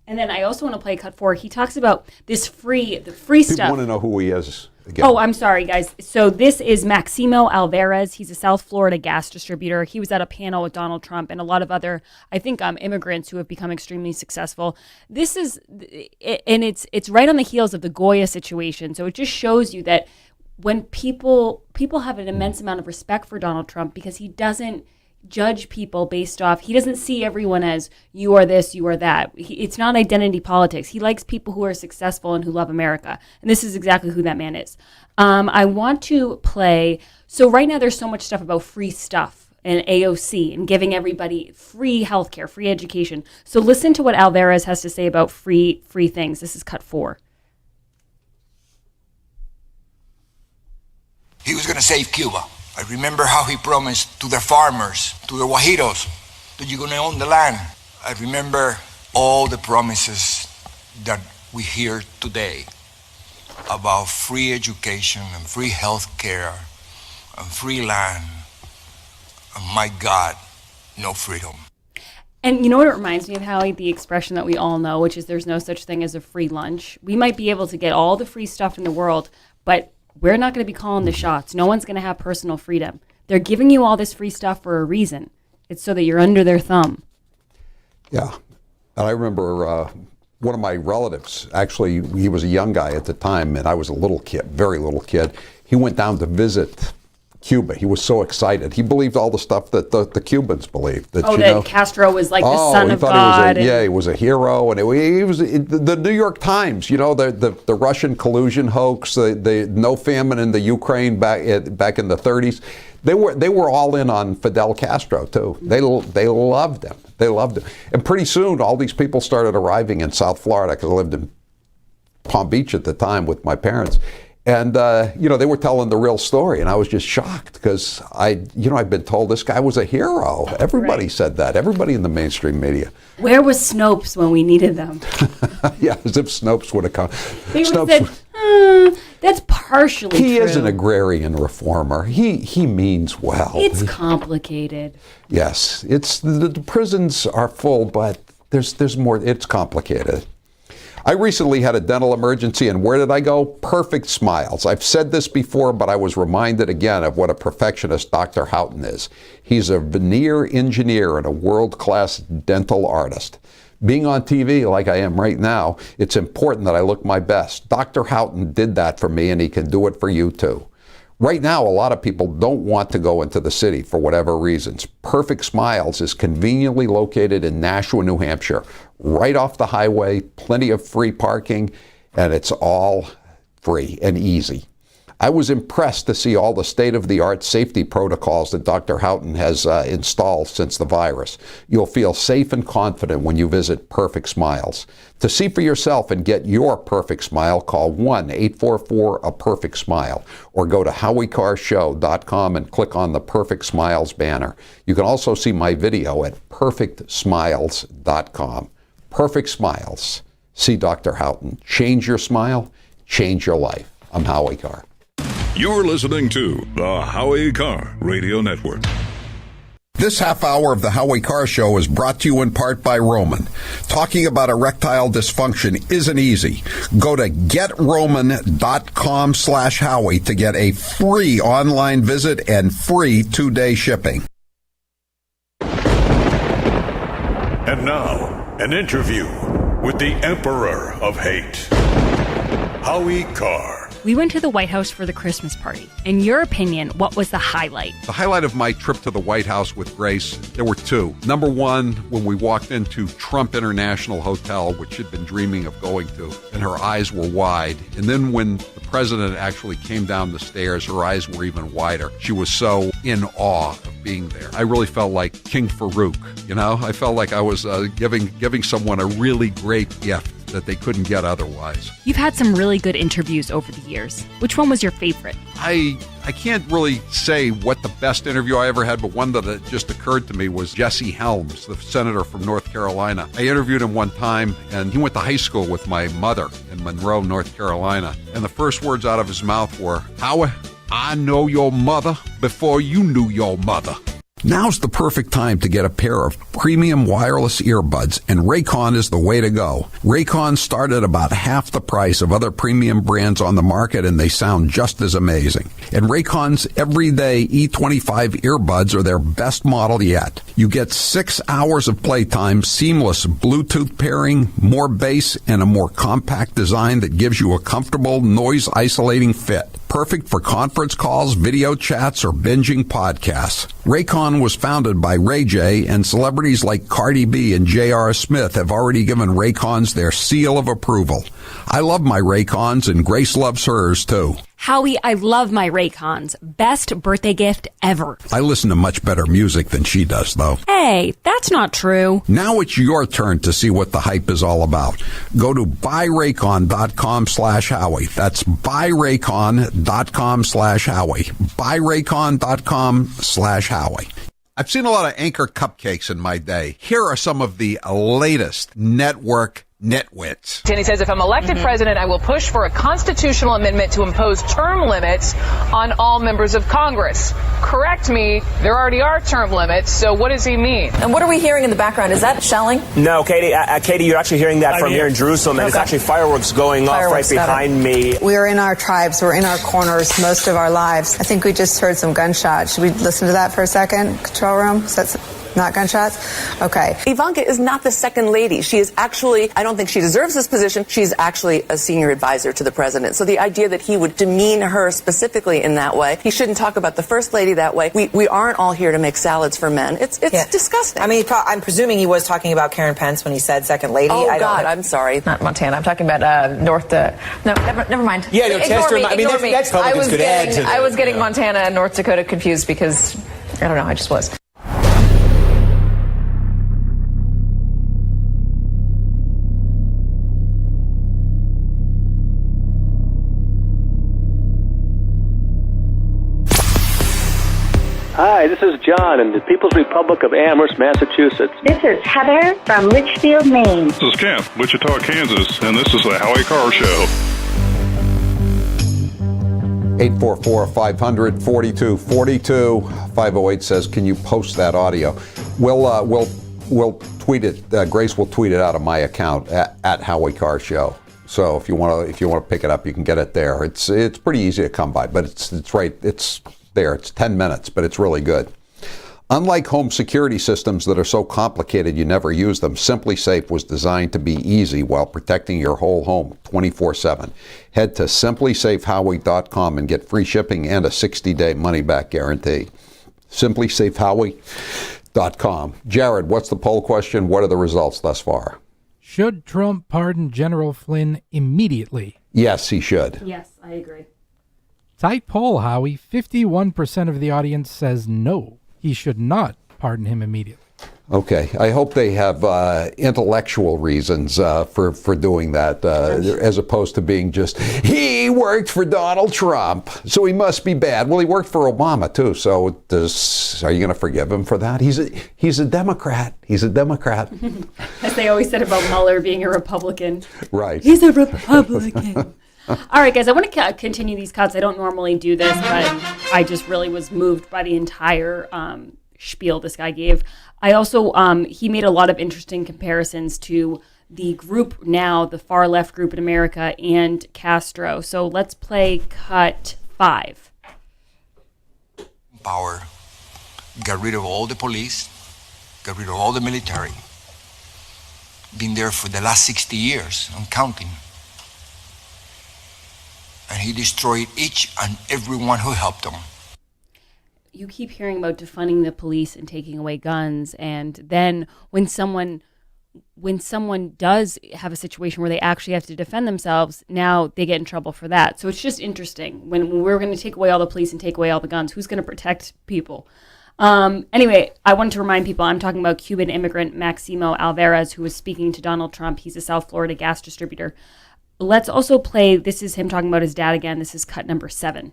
And then I also want to play cut 4. He talks about this the free stuff. People want to know who he is. Again. Oh, I'm sorry, guys. So this is Maximo Alvarez. He's a South Florida gas distributor. He was at a panel with Donald Trump and a lot of other, I think, immigrants who have become extremely successful. This is, and it's right on the heels of the Goya situation. So it just shows you that when people have an immense amount of respect for Donald Trump because he doesn't judge people based off, he doesn't see everyone as you are this, you are that. It's not identity politics. He likes people who are successful and who love America. And this is exactly who that man is. I want to play, so right now there's so much stuff about free stuff and AOC and giving everybody free healthcare, free education. So listen to what Alvarez has to say about free things. This is cut 4. He was going to save Cuba. I remember how he promised to the farmers, to the Guajiros, that you're going to own the land. I remember all the promises that we hear today about free education and free health care and free land. And my God, no freedom. And you know what it reminds me of, Howie? The expression that we all know, which is there's no such thing as a free lunch. We might be able to get all the free stuff in the world, but we're not going to be calling the shots. No one's going to have personal freedom. They're giving you all this free stuff for a reason. It's so that you're under their thumb. Yeah. And I remember one of my relatives, actually, he was a young guy at the time, and I was a little kid, very little kid. He went down to visit Cuba. He was so excited. He believed all the stuff that the Cubans believed. That, Castro was like the son of God. He was a hero. And he was the New York Times, the Russian collusion hoax, the no famine in the Ukraine back in the 30s. They were all in on Fidel Castro, too. They loved him. They loved him. And pretty soon, all these people started arriving in South Florida, because I lived in Palm Beach at the time with my parents. And, they were telling the real story, and I was just shocked because I'd been told this guy was a hero. Everybody said that. Everybody in the mainstream media. Where was Snopes when we needed them? Yeah, as if Snopes would have come. They would have said, that's partially true. He is an true. agrarian reformer. He means well. It's complicated. Yes, the prisons are full, but there's more. It's complicated. I recently had a dental emergency, and where did I go? Perfect Smiles. I've said this before, but I was reminded again of what a perfectionist Dr. Houghton is. He's a veneer engineer and a world-class dental artist. Being on TV like I am right now, it's important that I look my best. Dr. Houghton did that for me, and he can do it for you too. Right now, a lot of people don't want to go into the city for whatever reasons. Perfect Smiles is conveniently located in Nashua, New Hampshire, right off the highway, plenty of free parking, and it's all free and easy. I was impressed to see all the state-of-the-art safety protocols that Dr. Houghton has installed since the virus. You'll feel safe and confident when you visit Perfect Smiles. To see for yourself and get your perfect smile, call 1-844-A-PERFECT-SMILE or go to HowieCarrShow.com and click on the Perfect Smiles banner. You can also see my video at PerfectSmiles.com. Perfect Smiles. See Dr. Houghton. Change your smile, change your life. I'm Howie Carr. You're listening to the Howie Carr Radio Network. This half hour of the Howie Carr Show is brought to you in part by Roman. Talking about erectile dysfunction isn't easy. Go to GetRoman.com/Howie to get a free online visit and free 2-day shipping. And now, an interview with the Emperor of Hate, Howie Carr. We went to the White House for the Christmas party. In your opinion, what was the highlight? The highlight of my trip to the White House with Grace, there were two. Number one, when we walked into Trump International Hotel, which she'd been dreaming of going to, and her eyes were wide. And then when the president actually came down the stairs, her eyes were even wider. She was so in awe of being there. I really felt like King Farouk, you know? I felt like I was giving someone a really great gift that they couldn't get otherwise. You've had some really good interviews over the years. Which one was your favorite? I can't really say what the best interview I ever had, but one that just occurred to me was Jesse Helms, the senator from North Carolina. I interviewed him one time, and he went to high school with my mother in Monroe, North Carolina. And the first words out of his mouth were, "Howie, I know your mother before you knew your mother." Now's the perfect time to get a pair of premium wireless earbuds, and Raycon is the way to go. Raycon start at about half the price of other premium brands on the market, and they sound just as amazing. And Raycon's everyday E25 earbuds are their best model yet. You get 6 hours of playtime, seamless Bluetooth pairing, more bass, and a more compact design that gives you a comfortable, noise-isolating fit. Perfect for conference calls, video chats, or binging podcasts. Raycon was founded by Ray J, and celebrities like Cardi B and J.R. Smith have already given Raycons their seal of approval. I love my Raycons, and Grace loves hers, too. Howie, I love my Raycons. Best birthday gift ever. I listen to much better music than she does, though. Hey, that's not true. Now it's your turn to see what the hype is all about. Go to buyraycon.com/Howie. That's buyraycon.com/Howie. buyraycon.com/Howie. I've seen a lot of Anchor cupcakes in my day. Here are some of the latest network nitwits. And he says, if I'm elected president, I will push for a constitutional amendment to impose term limits on all members of Congress. Correct me, there already are term limits, so what does he mean? And what are we hearing in the background? Is that shelling? No, Katie, you're actually hearing that from here in Jerusalem, and it's actually fireworks going off right behind me. We're in our tribes, we're in our corners most of our lives. I think we just heard some gunshots. Should we listen to that for a second? Control room? Is that not gunshots? Okay. Ivanka is not the second lady. She is actually, I don't think she deserves this position. She's actually a senior advisor to the president. So the idea that he would demean her specifically in that way, he shouldn't talk about the first lady that way. We aren't all here to make salads for men. It's disgusting. I mean, I'm presuming he was talking about Karen Pence when he said second lady. Oh, God, I'm sorry. Not Montana. I'm talking about no, never mind. Yeah, no, Chester, Ignore me. that's Republicans could add to that. I was getting Montana and North Dakota confused because, I don't know, I just was. Hi, this is John in the People's Republic of Amherst, Massachusetts. This is Heather from Litchfield, Maine. This is Kent, Wichita, Kansas, and this is the Howie Carr Show. 844-500-4242. 508 says, can you post that audio? We'll tweet it. Grace will tweet it out of my account at Howie Carr Show. So if you want to pick it up, you can get it there. It's pretty easy to come by, but it's right. It's there. It's 10 minutes, but it's really good. Unlike home security systems that are so complicated you never use them, Simply Safe was designed to be easy while protecting your whole home 24/7. Head to simplysafehowie.com and get free shipping and a 60-day money-back guarantee. simplysafehowie.com. Jared, what's the poll question? What are the results thus far? Should Trump pardon General Flynn immediately? Yes, he should. Yes, I agree. Tight poll, Howie. 51% of the audience says no, he should not pardon him immediately. Okay, I hope they have intellectual reasons for doing that, as opposed to being just, he worked for Donald Trump, so he must be bad. Well, he worked for Obama, too, so are you going to forgive him for that? He's a Democrat. He's a Democrat. As they always said about Mueller being a Republican. Right. He's a Republican. All right, guys, I want to continue these cuts. I don't normally do this, but I just really was moved by the entire spiel this guy gave. I also, he made a lot of interesting comparisons to the group now, the far left group in America, and Castro. So let's play cut 5. Power, got rid of all the police, got rid of all the military. Been there for the last 60 years and counting. And he destroyed each and every one who helped him. You keep hearing about defunding the police and taking away guns, and then when someone does have a situation where they actually have to defend themselves, now they get in trouble for that. So it's just interesting. When we're going to take away all the police and take away all the guns, who's going to protect people? Anyway, I wanted to remind people, I'm talking about Cuban immigrant Maximo Alvarez, who was speaking to Donald Trump. He's a South Florida gas distributor. Let's also play, this is him talking about his dad again. This is cut number 7.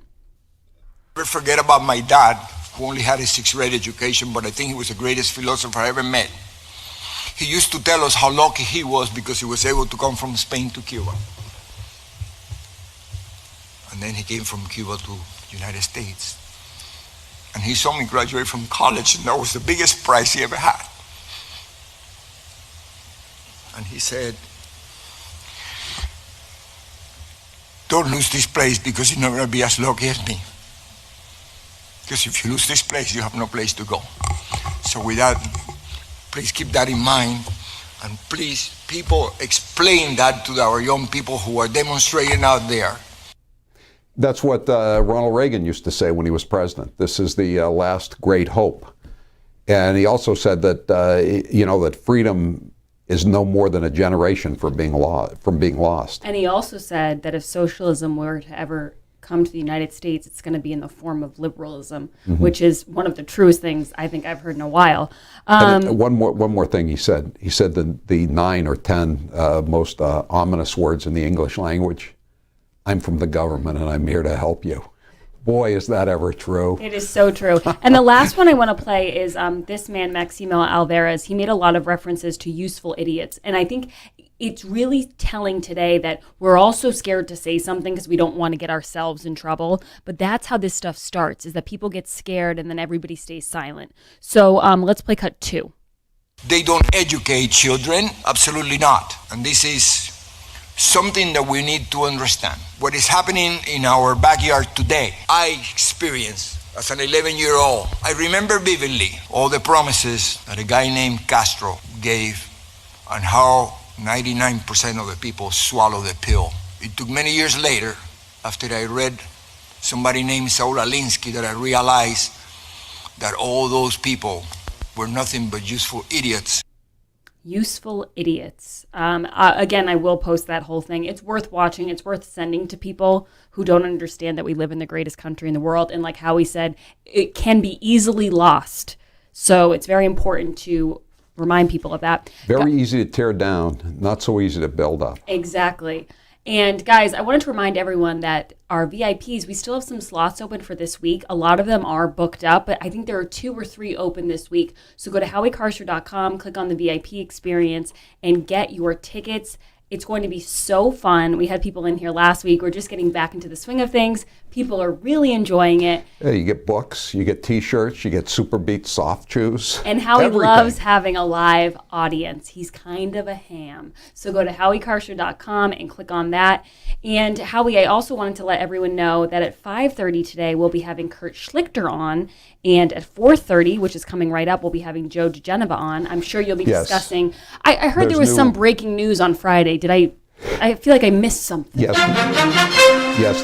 Never forget about my dad, who only had a 6th grade education, but I think he was the greatest philosopher I ever met. He used to tell us how lucky he was because he was able to come from Spain to Cuba. And then he came from Cuba to the United States. And he saw me graduate from college, and that was the biggest prize he ever had. And he said, don't lose this place because you're not going to be as lucky as me. Because if you lose this place, you have no place to go. So with that, please keep that in mind. And please, people, explain that to our young people who are demonstrating out there. That's what Ronald Reagan used to say when he was president. This is the last great hope. And he also said that, that freedom is no more than a generation from being lost. And he also said that if socialism were to ever come to the United States, it's going to be in the form of liberalism, which is one of the truest things I think I've heard in a while. One more thing he said. He said the 9 or 10 most ominous words in the English language. I'm from the government and I'm here to help you. Boy, is that ever true. It is so true. And the last one I want to play is this man, Maximo Alvarez. He made a lot of references to useful idiots. And I think it's really telling today that we're all so scared to say something because we don't want to get ourselves in trouble. But that's how this stuff starts, is that people get scared and then everybody stays silent. So let's play cut 2. They don't educate children? Absolutely not. And this is something that we need to understand. What is happening in our backyard today, I experienced as an 11-year-old. I remember vividly all the promises that a guy named Castro gave and how 99% of the people swallow the pill. It took many years later, after I read somebody named Saul Alinsky, that I realized that all those people were nothing but useful idiots. Useful idiots. Again, I will post that whole thing. It's worth watching. It's worth sending to people who don't understand that we live in the greatest country in the world. And like Howie said, it can be easily lost. So it's very important to remind people of that. Very easy to tear down, not so easy to build up. Exactly. And guys, I wanted to remind everyone that our VIPs, we still have some slots open for this week. A lot of them are booked up, but I think there are 2 or 3 open this week. So go to HowieCarr.com, click on the VIP experience, and get your tickets. It's going to be so fun. We had people in here last week. We're just getting back into the swing of things. People are really enjoying it. Yeah, you get books, you get T-shirts, you get Super Beats soft chews. And Howie loves having a live audience. He's kind of a ham. So go to HowieCarrshow.com and click on that. And Howie, I also wanted to let everyone know that at 5:30 today, we'll be having Kurt Schlichter on. And at 4:30, which is coming right up, we'll be having Joe DeGeneva on. I'm sure you'll be discussing. I heard there was some breaking news on Friday. I feel like I missed something. Yes,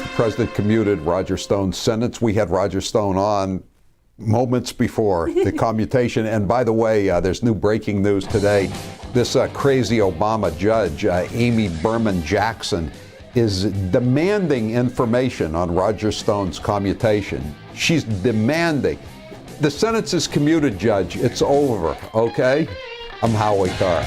the president commuted Roger Stone's sentence. We had Roger Stone on moments before the commutation. And by the way, there's new breaking news today. This crazy Obama judge, Amy Berman Jackson, is demanding information on Roger Stone's commutation. She's demanding. The sentence is commuted, Judge. It's over, okay? I'm Howie Carr.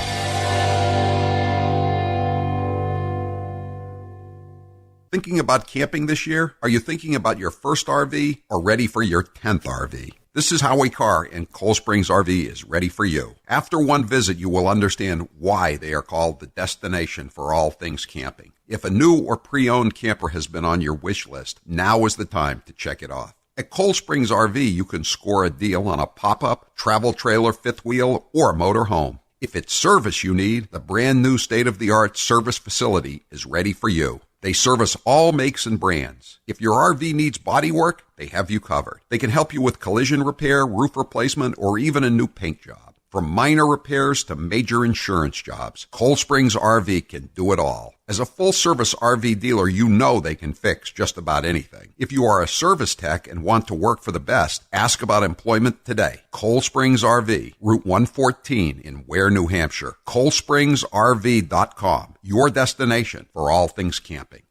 Thinking about camping this year? Are you thinking about your first RV or ready for your 10th RV? This is Howie Carr, and Cold Springs RV is ready for you. After one visit, you will understand why they are called the destination for all things camping. If a new or pre-owned camper has been on your wish list, now is the time to check it off. At Cold Springs RV, you can score a deal on a pop-up, travel trailer, fifth wheel, or motorhome. If it's service you need, the brand new state-of-the-art service facility is ready for you. They service all makes and brands. If your RV needs body work, they have you covered. They can help you with collision repair, roof replacement, or even a new paint job. From minor repairs to major insurance jobs, Cold Springs RV can do it all. As a full-service RV dealer, you know they can fix just about anything. If you are a service tech and want to work for the best, ask about employment today. Cold Springs RV, Route 114 in Ware, New Hampshire. ColdSpringsRV.com, your destination for all things camping.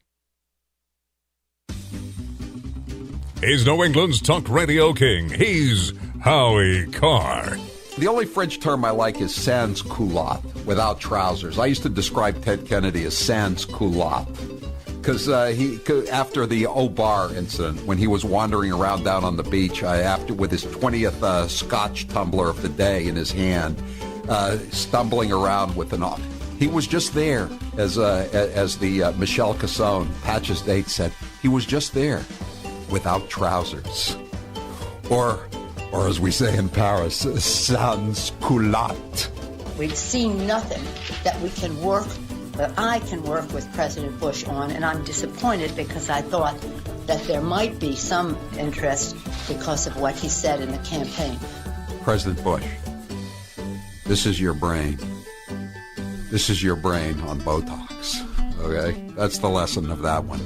He's New England's talk radio king. He's Howie Carr. The only French term I like is sans culotte, without trousers. I used to describe Ted Kennedy as sans culotte because after the O'Bar incident, when he was wandering around down on the beach with his 20th scotch tumbler of the day in his hand, stumbling around with an he was just there, as the Michel Casson, Patches Date said, he was just there without trousers. Or as we say in Paris, sans culotte. We've seen nothing that we can work, that I can work with President Bush on, and I'm disappointed because I thought that there might be some interest because of what he said in the campaign. President Bush, this is your brain. This is your brain on Botox, okay? That's the lesson of that one.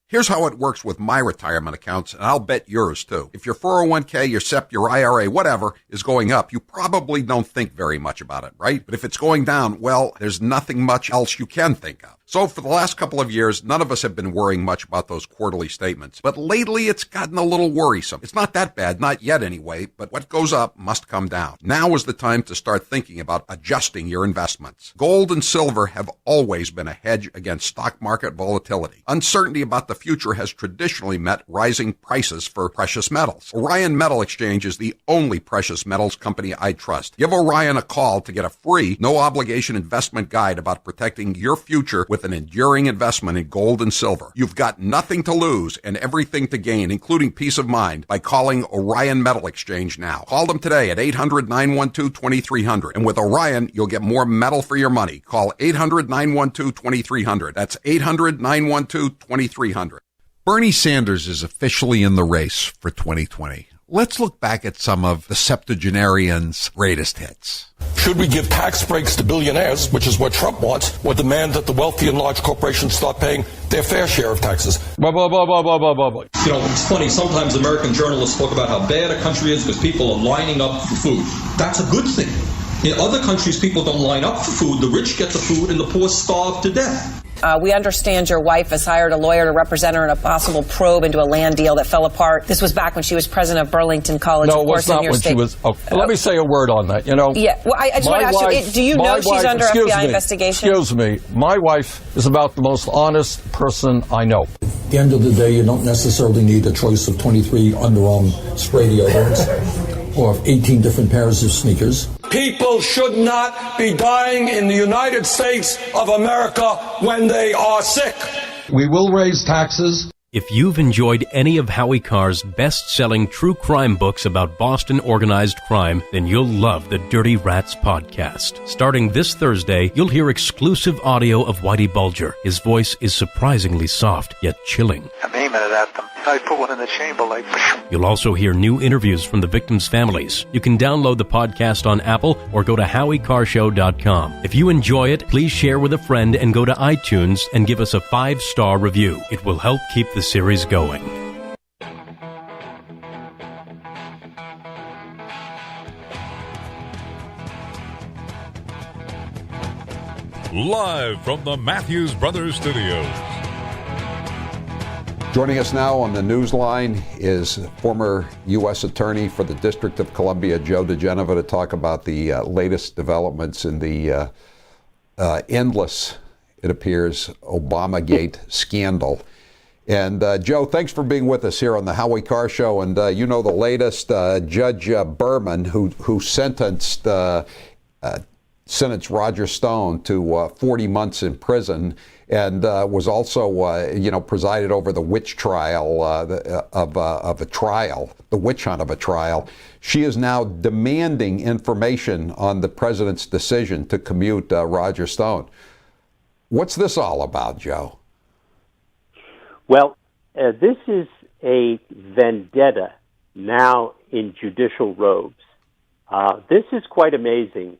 Here's how it works with my retirement accounts, and I'll bet yours too. If your 401k, your SEP, your IRA, whatever, is going up, you probably don't think very much about it, right? But if it's going down, well, there's nothing much else you can think of. So for the last couple of years, none of us have been worrying much about those quarterly statements. But lately, it's gotten a little worrisome. It's not that bad, not yet anyway, but what goes up must come down. Now is the time to start thinking about adjusting your investments. Gold and silver have always been a hedge against stock market volatility. Uncertainty about the future has traditionally met rising prices for precious metals. Orion Metal Exchange is the only precious metals company I trust. Give Orion a call to get a free, no-obligation investment guide about protecting your future with an enduring investment in gold and silver. You've got nothing to lose and everything to gain, including peace of mind, by calling Orion Metal Exchange now. Call them today at 800-912-2300. And with Orion, you'll get more metal for your money. Call 800-912-2300. That's 800-912-2300. Bernie Sanders is officially in the race for 2020. Let's look back at some of the septuagenarian's greatest hits. Should we give tax breaks to billionaires, which is what Trump wants, or demand that the wealthy and large corporations start paying their fair share of taxes? Blah, blah, blah, blah, blah, blah, blah. You know, it's funny, sometimes American journalists talk about how bad a country is because people are lining up for food. That's a good thing. In other countries, people don't line up for food. The rich get the food and the poor starve to death. We understand your wife has hired a lawyer to represent her in a possible probe into a land deal that fell apart. This was back when she was president of Burlington College. No, of course, it was not when she was. Let me say a word on that. You know. Yeah. Well, I just want to ask you: do you know she's under FBI investigation? Excuse me. My wife is about the most honest person I know. At the end of the day, you don't necessarily need a choice of 23 underarm spray deodorants or of 18 different pairs of sneakers. People should not be dying in the United States of America when they are sick. We will raise taxes. If you've enjoyed any of Howie Carr's best-selling true crime books about Boston organized crime, then you'll love the Dirty Rats podcast. Starting this Thursday, you'll hear exclusive audio of Whitey Bulger. His voice is surprisingly soft, yet chilling. I'm aiming it at them. I put one in the chamber like... You'll also hear new interviews from the victims' families. You can download the podcast on Apple or go to HowieCarrshow.com. If you enjoy it, please share with a friend and go to iTunes and give us a 5-star review. It will help keep the series going. Live from the Matthews Brothers Studios. Joining us now on the Newsline is former U.S. Attorney for the District of Columbia, Joe DeGenova, to talk about the latest developments in the endless, it appears, Obamagate scandal. And Joe, thanks for being with us here on the Howie Carr Show. And you know the latest, Judge Berman, who sentenced Roger Stone to 40 months in prison, and was also, presided over the witch trial of a trial, the witch hunt of a trial. She is now demanding information on the president's decision to commute Roger Stone. What's this all about, Joe? Well, this is a vendetta now in judicial robes. This is quite amazing.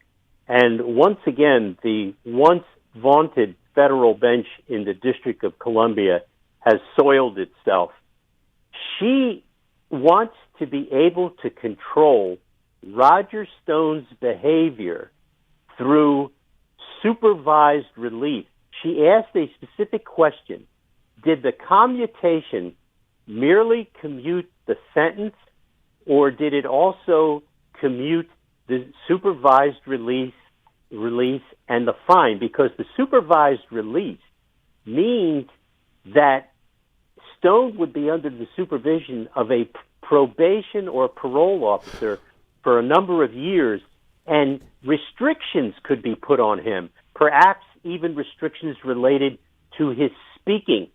And once again, the once vaunted federal bench in the District of Columbia has soiled itself. She wants to be able to control Roger Stone's behavior through supervised release. She asked a specific question. Did the commutation merely commute the sentence, or did it also commute the supervised release and the fine? Because the supervised release means that Stone would be under the supervision of a probation or parole officer for a number of years, and restrictions could be put on him, perhaps even restrictions related to his speaking.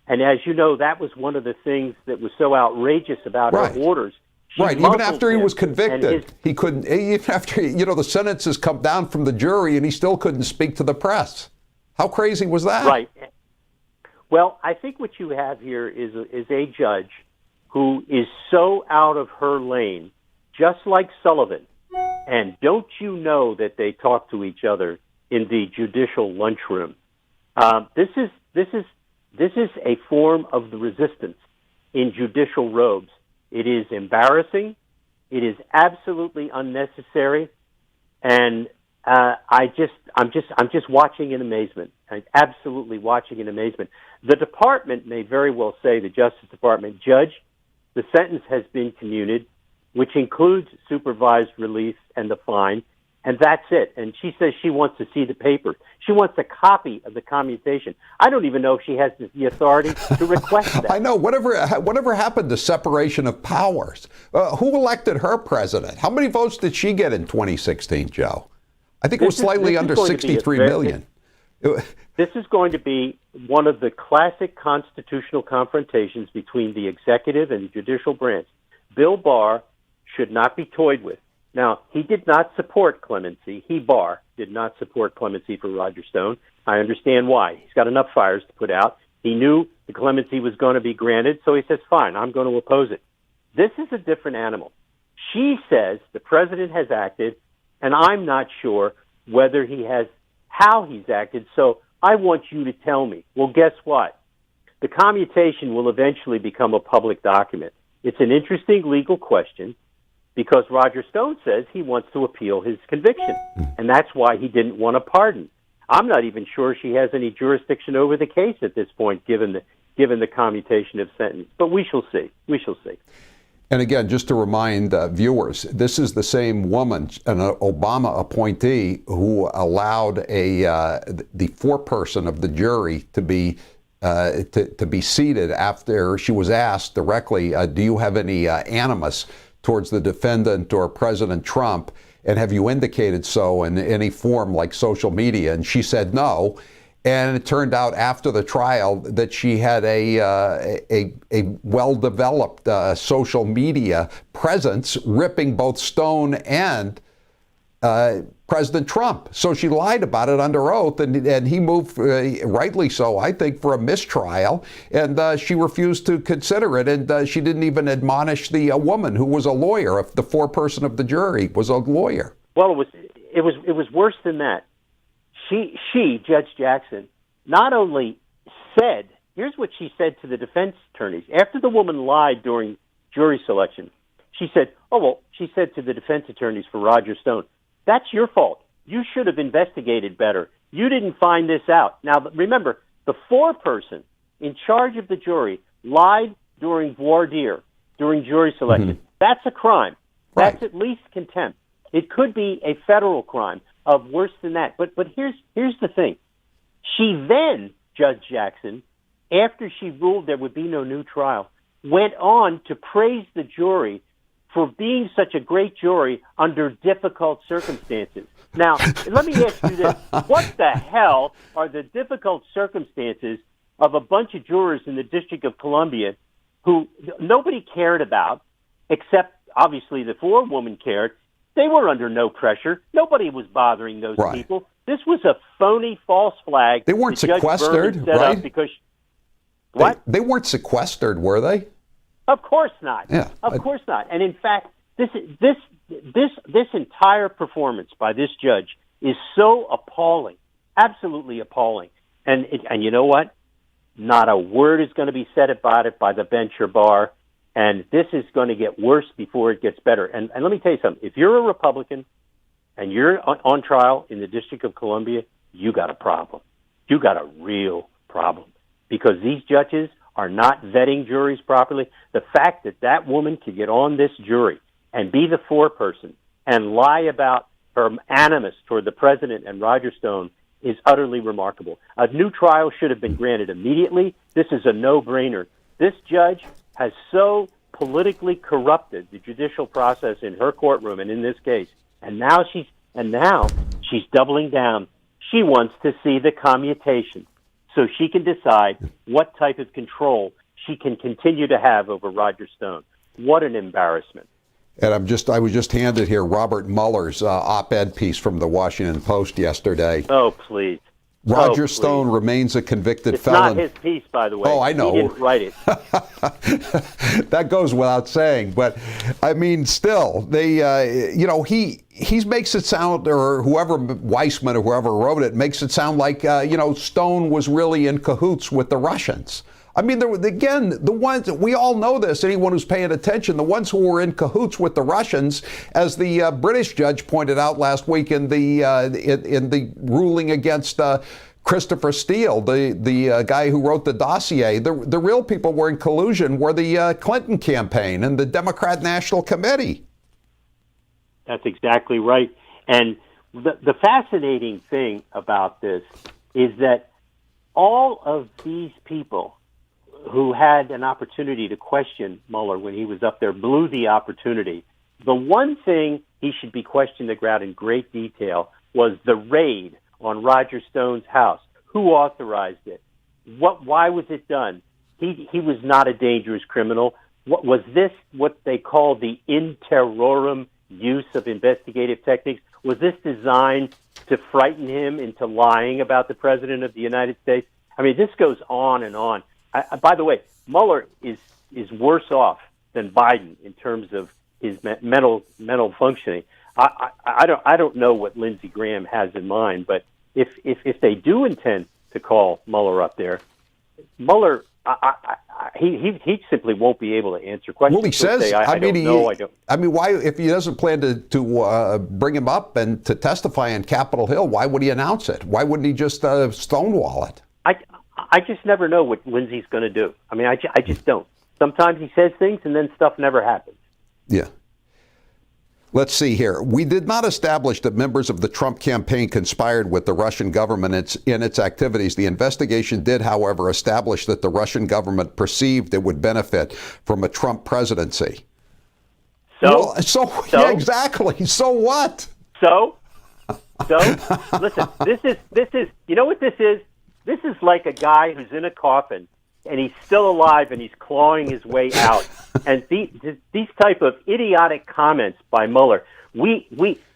And as you know, that was one of the things that was so outrageous about her orders. Right, even after he was convicted, he couldn't, even after, the sentence has come down from the jury and he still couldn't speak to the press. How crazy was that? Right. Well, I think what you have here is a judge who is so out of her lane, just like Sullivan. And don't you know that they talk to each other in the judicial lunchroom? This is a form of the resistance in judicial robes. It is embarrassing. It is absolutely unnecessary, and I'm just watching in amazement. I'm absolutely watching in amazement. The department may very well say, the Justice Department, Judge, the sentence has been commuted, which includes supervised release and the fine, and that's it. And she says she wants to see the paper. She wants a copy of the commutation. I don't even know if she has the authority to request that. I know. Whatever happened to separation of powers? Who elected her president? How many votes did she get in 2016, Joe? I think it was slightly under 63 million. This is going to be one of the classic constitutional confrontations between the executive and the judicial branch. Bill Barr should not be toyed with. Now, he did not support clemency. Barr, did not support clemency for Roger Stone. I understand why. He's got enough fires to put out. He knew the clemency was going to be granted, so he says, fine, I'm going to oppose it. This is a different animal. She says the president has acted, and I'm not sure whether he has, how he's acted, so I want you to tell me. Well, guess what? The commutation will eventually become a public document. It's an interesting legal question, because Roger Stone says he wants to appeal his conviction, and that's why he didn't want a pardon. I'm not even sure she has any jurisdiction over the case at this point, given the commutation of sentence. But we shall see. We shall see. And again, just to remind viewers, this is the same woman, an Obama appointee, who allowed the foreperson of the jury to be seated after she was asked directly, do you have any animus towards the defendant or President Trump, and have you indicated so in any form like social media? And she said no. And it turned out after the trial that she had a well-developed social media presence, ripping both Stone and President Trump. So she lied about it under oath, and he moved, rightly so, I think, for a mistrial, and she refused to consider it, and she didn't even admonish the woman who was a lawyer. If the foreperson of the jury was a lawyer. Well, it was worse than that. She, Judge Jackson, not only said, here's what she said to the defense attorneys. After the woman lied during jury selection, she said to the defense attorneys for Roger Stone, that's your fault. You should have investigated better. You didn't find this out. Now, remember, the foreperson in charge of the jury lied during voir dire, during jury selection. Mm-hmm. That's a crime. Right. That's at least contempt. It could be a federal crime of worse than that. But here's the thing. She then, Judge Jackson, after she ruled there would be no new trial, went on to praise the jury for being such a great jury under difficult circumstances. Now, let me ask you this. What the hell are the difficult circumstances of a bunch of jurors in the District of Columbia who nobody cared about, except obviously the forewoman cared? They were under no pressure. Nobody was bothering those people. This was a phony false flag. They weren't sequestered, right? Because what? They weren't sequestered, were they? Of course not. Yeah, of course not. And in fact, this entire performance by this judge is so appalling, absolutely appalling. And you know what? Not a word is going to be said about it by the bench or bar. And this is going to get worse before it gets better. And let me tell you something. If you're a Republican and you're on trial in the District of Columbia, you got a problem. You got a real problem. Because these judges are not vetting juries properly. The fact that woman could get on this jury and be the foreperson and lie about her animus toward the president and Roger Stone is utterly remarkable. A new trial should have been granted immediately. This is a no-brainer. This judge has so politically corrupted the judicial process in her courtroom and in this case, and now she's doubling down. She wants to see the commutation so she can decide what type of control she can continue to have over Roger Stone. What an embarrassment. And I was just handed here Robert Mueller's op-ed piece from the Washington Post yesterday. Oh, please. Roger Stone remains a convicted felon. It's not his piece, by the way. Oh, I know. He didn't write it. That goes without saying. But, I mean, still, he makes it sound, or whoever, Weissman or whoever wrote it, makes it sound like, Stone was really in cahoots with the Russians. I mean, the ones, we all know this, anyone who's paying attention, the ones who were in cahoots with the Russians, as the British judge pointed out last week in the ruling against Christopher Steele, the guy who wrote the dossier, the real people were in collusion were the Clinton campaign and the Democrat National Committee. That's exactly right. And the fascinating thing about this is that all of these people who had an opportunity to question Mueller when he was up there blew the opportunity. The one thing he should be questioned about in great detail was the raid on Roger Stone's house. Who authorized it? Why was it done? He was not a dangerous criminal. Was this what they call the in terrorem use of investigative techniques? Was this designed to frighten him into lying about the President of the United States? I mean, this goes on and on. By the way, Mueller is worse off than Biden in terms of his mental functioning. I don't know what Lindsey Graham has in mind, but if they do intend to call Mueller up there, Mueller he simply won't be able to answer questions. Well, he says, I don't know. I mean, why, if he doesn't plan to bring him up and to testify on Capitol Hill, why would he announce it? Why wouldn't he just stonewall it? I just never know what Lindsey's going to do. I mean, I just don't. Sometimes he says things and then stuff never happens. Yeah. Let's see here. We did not establish that members of the Trump campaign conspired with the Russian government in its activities. The investigation did, however, establish that the Russian government perceived it would benefit from a Trump presidency. So yeah, exactly. So what? So listen, this is, you know what this is? This is like a guy who's in a coffin and he's still alive and he's clawing his way out. And these type of idiotic comments by Mueller.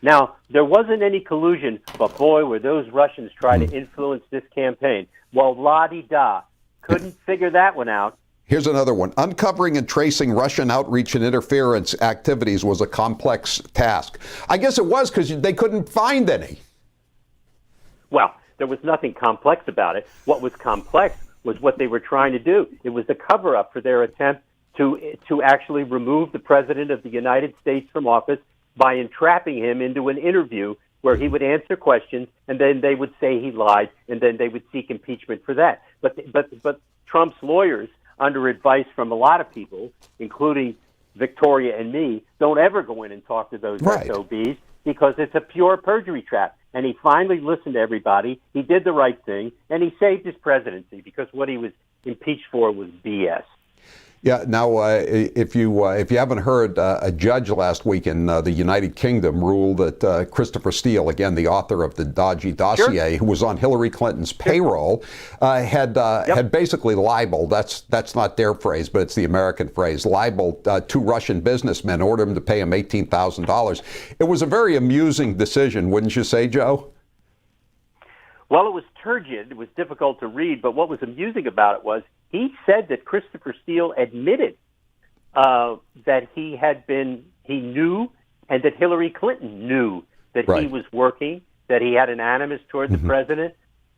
Now, there wasn't any collusion, but boy, were those Russians trying to influence this campaign. Well, la-di-da. Couldn't figure that one out. Here's another one. Uncovering and tracing Russian outreach and interference activities was a complex task. I guess it was because they couldn't find any. Well, there was nothing complex about it. What was complex was what they were trying to do. It was a cover-up for their attempt to actually remove the President of the United States from office by entrapping him into an interview where he would answer questions, and then they would say he lied, and then they would seek impeachment for that. But Trump's lawyers, under advice from a lot of people, including Victoria and me, don't ever go in and talk to those SOBs because it's a pure perjury trap. And he finally listened to everybody. He did the right thing, and he saved his presidency because what he was impeached for was BS. Yeah. Now, if you haven't heard, a judge last week in the United Kingdom ruled that Christopher Steele, again the author of the dodgy dossier, who was on Hillary Clinton's payroll, had basically libeled. That's not their phrase, but it's the American phrase. Libeled two Russian businessmen, ordered them to pay him $18,000. It was a very amusing decision, wouldn't you say, Joe? Well, it was turgid. It was difficult to read, but what was amusing about it was he said that Christopher Steele admitted that he knew, and that Hillary Clinton knew that he was working, that he had an animus toward the president,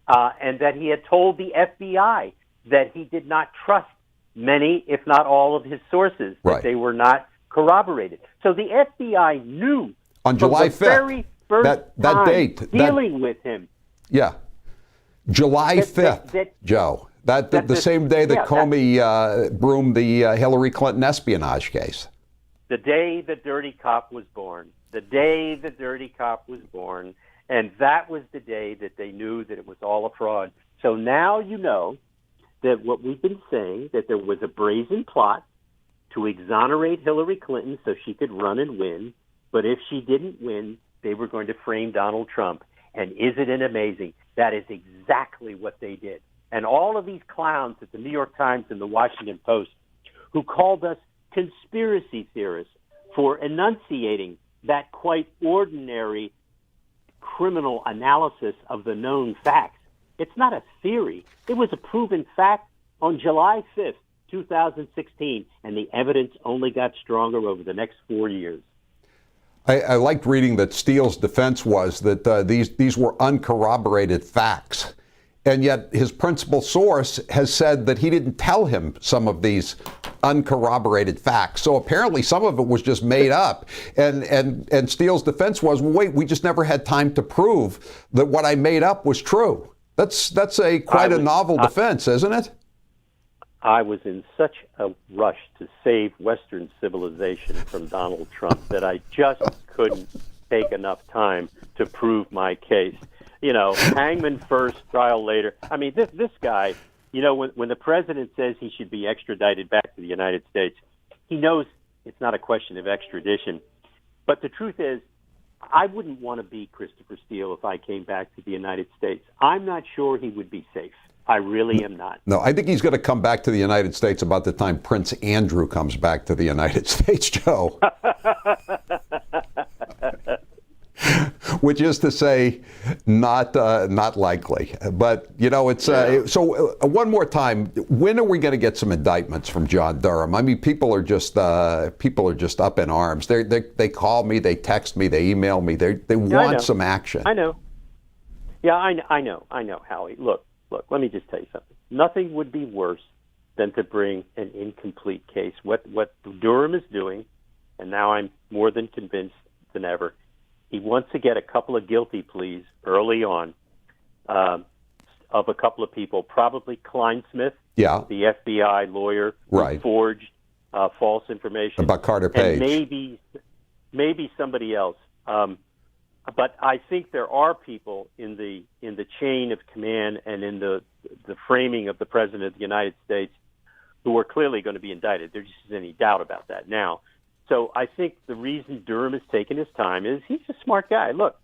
and that he had told the FBI that he did not trust many, if not all, of his sources, that they were not corroborated. So the FBI knew on July 5th, very first that date, dealing with him. Yeah, July 5th, Joe. The same day that Comey broomed the Hillary Clinton espionage case. The day the dirty cop was born. The day the dirty cop was born. And that was the day that they knew that it was all a fraud. So now you know that what we've been saying, that there was a brazen plot to exonerate Hillary Clinton so she could run and win. But if she didn't win, they were going to frame Donald Trump. And isn't it amazing? That is exactly what they did. And all of these clowns at the New York Times and the Washington Post who called us conspiracy theorists for enunciating that quite ordinary criminal analysis of the known facts. It's not a theory. It was a proven fact on July 5th, 2016, and the evidence only got stronger over the next 4 years. I liked reading that Steele's defense was that these were uncorroborated facts. And yet his principal source has said that he didn't tell him some of these uncorroborated facts. So apparently some of it was just made up. And Steele's defense was, well, wait, we just never had time to prove that what I made up was true. That's quite a novel defense, isn't it? I was in such a rush to save Western civilization from Donald Trump that I just couldn't take enough time to prove my case. You know, hangman first, trial later. I mean, this guy, you know, when the president says he should be extradited back to the United States, he knows it's not a question of extradition. But the truth is, I wouldn't want to be Christopher Steele if I came back to the United States. I'm not sure he would be safe. I really am not. No, I think he's going to come back to the United States about the time Prince Andrew comes back to the United States, Joe. Which is to say, not likely. But, you know, it's so one more time, when are we going to get some indictments from John Durham? I mean, people are just up in arms. They call me, they text me, they email me. They want some action. I know. Yeah, I know, Howie. Look, let me just tell you something. Nothing would be worse than to bring an incomplete case. What Durham is doing, and now I'm more than convinced than ever, he wants to get a couple of guilty pleas early on of a couple of people, probably Kleinsmith, the FBI lawyer who forged false information about Carter Page, and maybe somebody else. But I think there are people in the chain of command and in the framing of the President of the United States who are clearly going to be indicted. There just isn't any doubt about that now. So I think the reason Durham has taken his time is he's a smart guy. Look,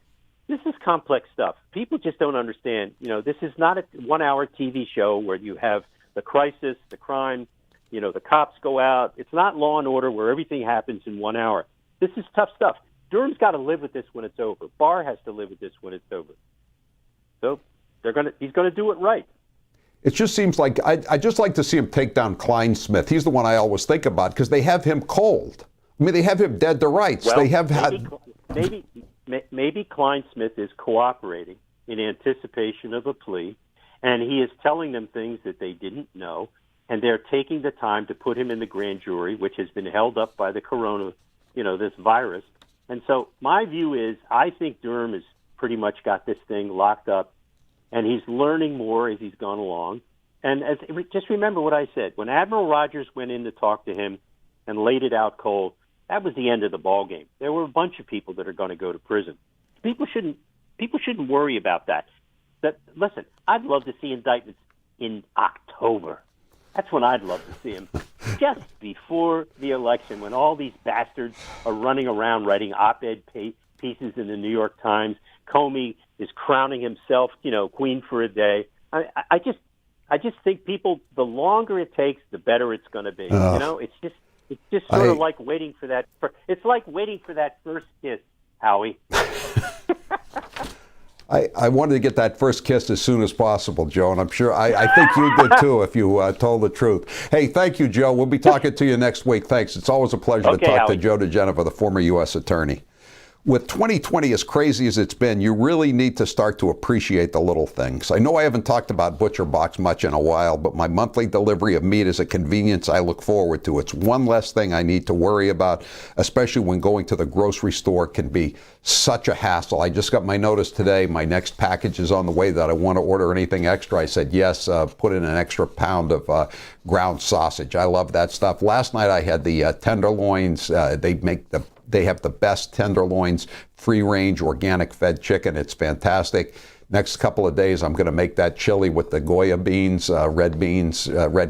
This is complex stuff. People just don't understand. This is not a 1-hour TV show where you have the crisis, the crime, the cops go out. It's not Law and Order where everything happens in 1 hour. This is tough stuff. Durham's got to live with this when it's over. Barr has to live with this when it's over. So he's going to do it right. It just seems like I just like to see him take down Kleinsmith. He's the one I always think about because they have him cold. I mean, they have him dead to rights. Well, they have maybe Kleinsmith is cooperating in anticipation of a plea, and he is telling them things that they didn't know, and they're taking the time to put him in the grand jury, which has been held up by the corona, this virus. And so my view is I think Durham has pretty much got this thing locked up, and he's learning more as he's gone along. And just remember what I said. When Admiral Rogers went in to talk to him and laid it out cold, that was the end of the ball game. There were a bunch of people that are going to go to prison. People shouldn't worry about that. Listen, I'd love to see indictments in October. That's when I'd love to see him. Just before the election, when all these bastards are running around writing op-ed pieces in the New York Times. Comey is crowning himself, queen for a day. I just think people, the longer it takes, the better it's going to be. It's just sort of like waiting for that. It's like waiting for that first kiss, Howie. I wanted to get that first kiss as soon as possible, Joe, and I'm sure I think you did too if you told the truth. Hey, thank you, Joe. We'll be talking to you next week. Thanks. It's always a pleasure to talk to Joe DeGeneva, the former U.S. attorney. With 2020 as crazy as it's been, you really need to start to appreciate the little things. I know I haven't talked about Butcher Box much in a while, but my monthly delivery of meat is a convenience I look forward to. It's one less thing I need to worry about, especially when going to the grocery store can be such a hassle. I just got my notice today. My next package is on the way that I want to order anything extra. I said, yes, put in an extra pound of ground sausage. I love that stuff. Last night I had the tenderloins. They have the best tenderloins, free-range, organic-fed chicken. It's fantastic. Next couple of days, I'm going to make that chili with the Goya beans, red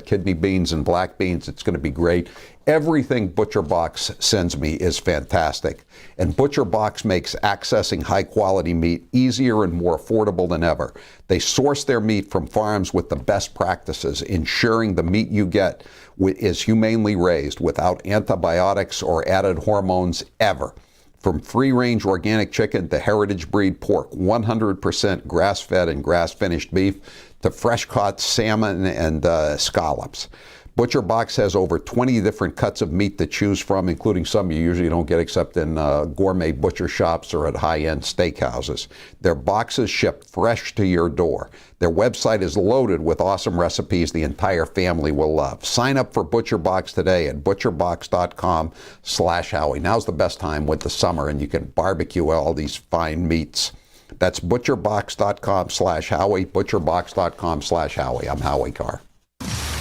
kidney beans, and black beans. It's going to be great. Everything Butcher Box sends me is fantastic. And Butcher Box makes accessing high-quality meat easier and more affordable than ever. They source their meat from farms with the best practices, ensuring the meat you get is humanely raised without antibiotics or added hormones ever. From free-range organic chicken to heritage breed pork, 100% grass-fed and grass-finished beef, to fresh-caught salmon and scallops. Butcher Box has over 20 different cuts of meat to choose from, including some you usually don't get except in gourmet butcher shops or at high-end steakhouses. Their boxes ship fresh to your door. Their website is loaded with awesome recipes the entire family will love. Sign up for Butcher Box today at butcherbox.com/Howie. Now's the best time with the summer, and you can barbecue all these fine meats. That's butcherbox.com/Howie, butcherbox.com/Howie. I'm Howie Carr.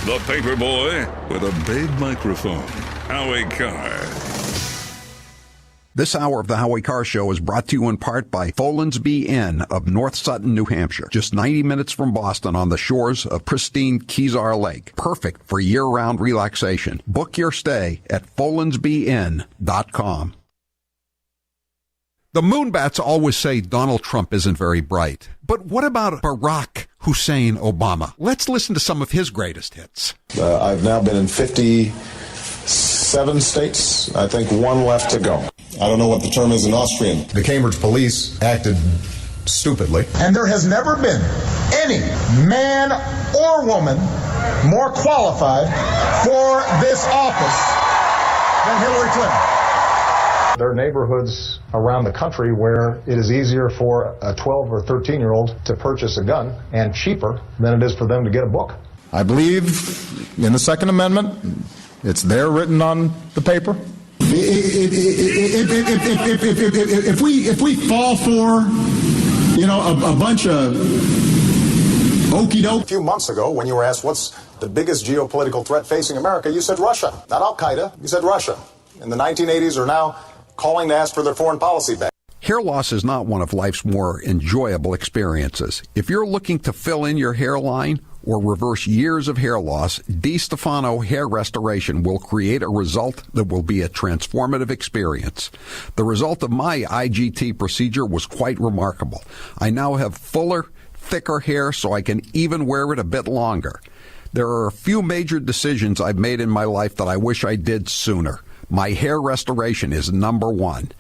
The paper boy with a big microphone, Howie Carr. This hour of the Howie Carr Show is brought to you in part by Folensby Inn of North Sutton, New Hampshire. Just 90 minutes from Boston on the shores of pristine Kezar Lake. Perfect for year-round relaxation. Book your stay at folensbyinn.com. The Moonbats always say Donald Trump isn't very bright. But what about Barack Hussein Obama? Let's listen to some of his greatest hits. I've now been in 57 states. I think one left to go. I don't know what the term is in Austrian. The Cambridge police acted stupidly. And there has never been any man or woman more qualified for this office than Hillary Clinton. There are neighborhoods around the country where it is easier for a 12 or 13-year-old to purchase a gun and cheaper than it is for them to get a book. I believe in the Second Amendment. It's there written on the paper. If we fall for, a bunch of okey-doke. A few months ago, when you were asked what's the biggest geopolitical threat facing America, you said Russia, not Al-Qaeda. You said Russia. In the 1980s are now calling to ask for their foreign policy back. Hair loss is not one of life's more enjoyable experiences. If you're looking to fill in your hairline or reverse years of hair loss, DiStefano Hair Restoration will create a result that will be a transformative experience. The result of my IGT procedure was quite remarkable. I now have fuller, thicker hair so I can even wear it a bit longer. There are a few major decisions I've made in my life that I wish I did sooner. My hair restoration is number one.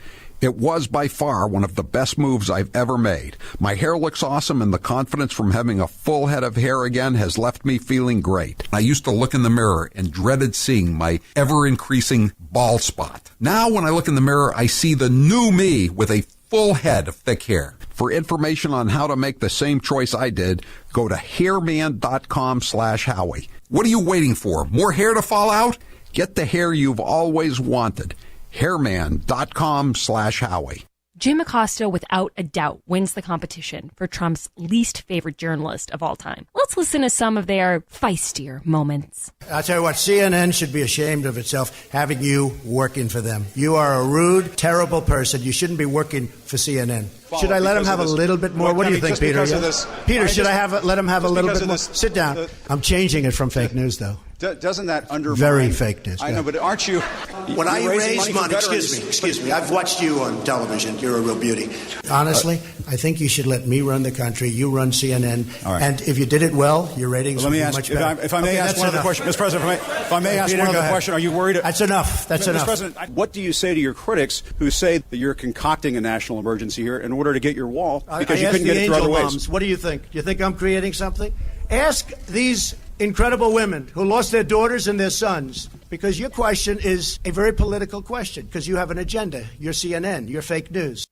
It was by far one of the best moves I've ever made. My hair looks awesome, and the confidence from having a full head of hair again has left me feeling great. I used to look in the mirror and dreaded seeing my ever-increasing bald spot. Now when I look in the mirror, I see the new me with a full head of thick hair. For information on how to make the same choice I did, go to hairman.com/Howie. What are you waiting for? More hair to fall out? Get the hair you've always wanted. hairman.com/Howie. Jim Acosta, without a doubt, wins the competition for Trump's least favorite journalist of all time. Let's listen to some of their feistier moments. I'll tell you what, CNN should be ashamed of itself having you working for them. You are a rude, terrible person. You shouldn't be working for CNN. Should I let him have a little bit more? What do you think, Peter? Peter, should I let him have a little bit more? Sit down. I'm changing it from fake news, though. Doesn't that undermine... Very fake news. I know, but aren't you... When I raise money... Excuse me. I've watched you on television. You're a real beauty. Honestly, I think you should let me run the country. You run CNN. All right. And if you did it well, your ratings would be much better. If I may ask one other question. Mr. President, if I may ask one other question, are you worried... That's enough. That's enough. Mr. President, what do you say to your critics who say that you're concocting a national emergency here in order to get your wall because you couldn't get it through other ways? What do you think? Do you think I'm creating something? Ask these incredible women who lost their daughters and their sons, because your question is a very political question, because you have an agenda. You're CNN. You're fake news.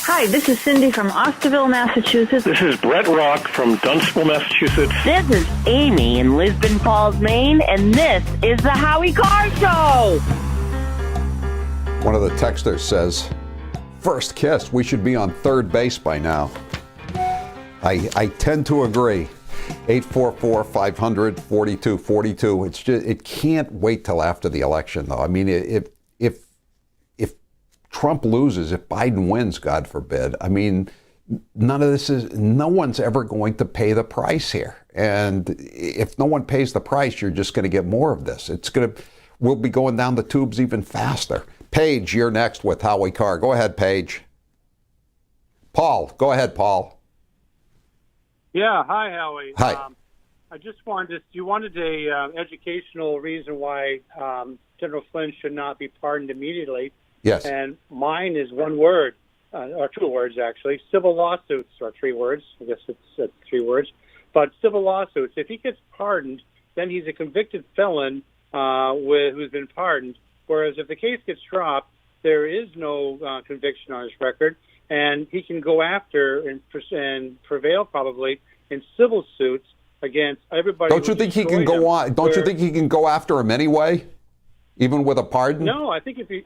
Hi, this is Cindy from Osterville, Massachusetts. This is Brett Rock from Dunstable, Massachusetts. This is Amy in Lisbon Falls, Maine, and this is the Howie Carr Show. One of the texters says, first kiss, we should be on third base by now. I tend to agree. 844-500-4242. It's just, it can't wait till after the election, though. I mean, if Trump loses, if Biden wins, God forbid, I mean, no one's ever going to pay the price here. And if no one pays the price, you're just going to get more of this. We'll be going down the tubes even faster. Paige, you're next with Howie Carr. Go ahead, Paige. Paul, go ahead, Paul. Yeah, hi, Howie. Hi. I just wanted you wanted a educational reason why General Flynn should not be pardoned immediately. Yes. And mine is one word, or two words, actually. Civil lawsuits are 3 words. I guess it's 3 words. But civil lawsuits, if he gets pardoned, then he's a convicted felon who's been pardoned. Whereas if the case gets dropped, there is no conviction on his record, and he can go after and prevail probably in civil suits against everybody. Don't you think he can go on? Don't you think he can go after him anyway, even with a pardon? No, I think if he's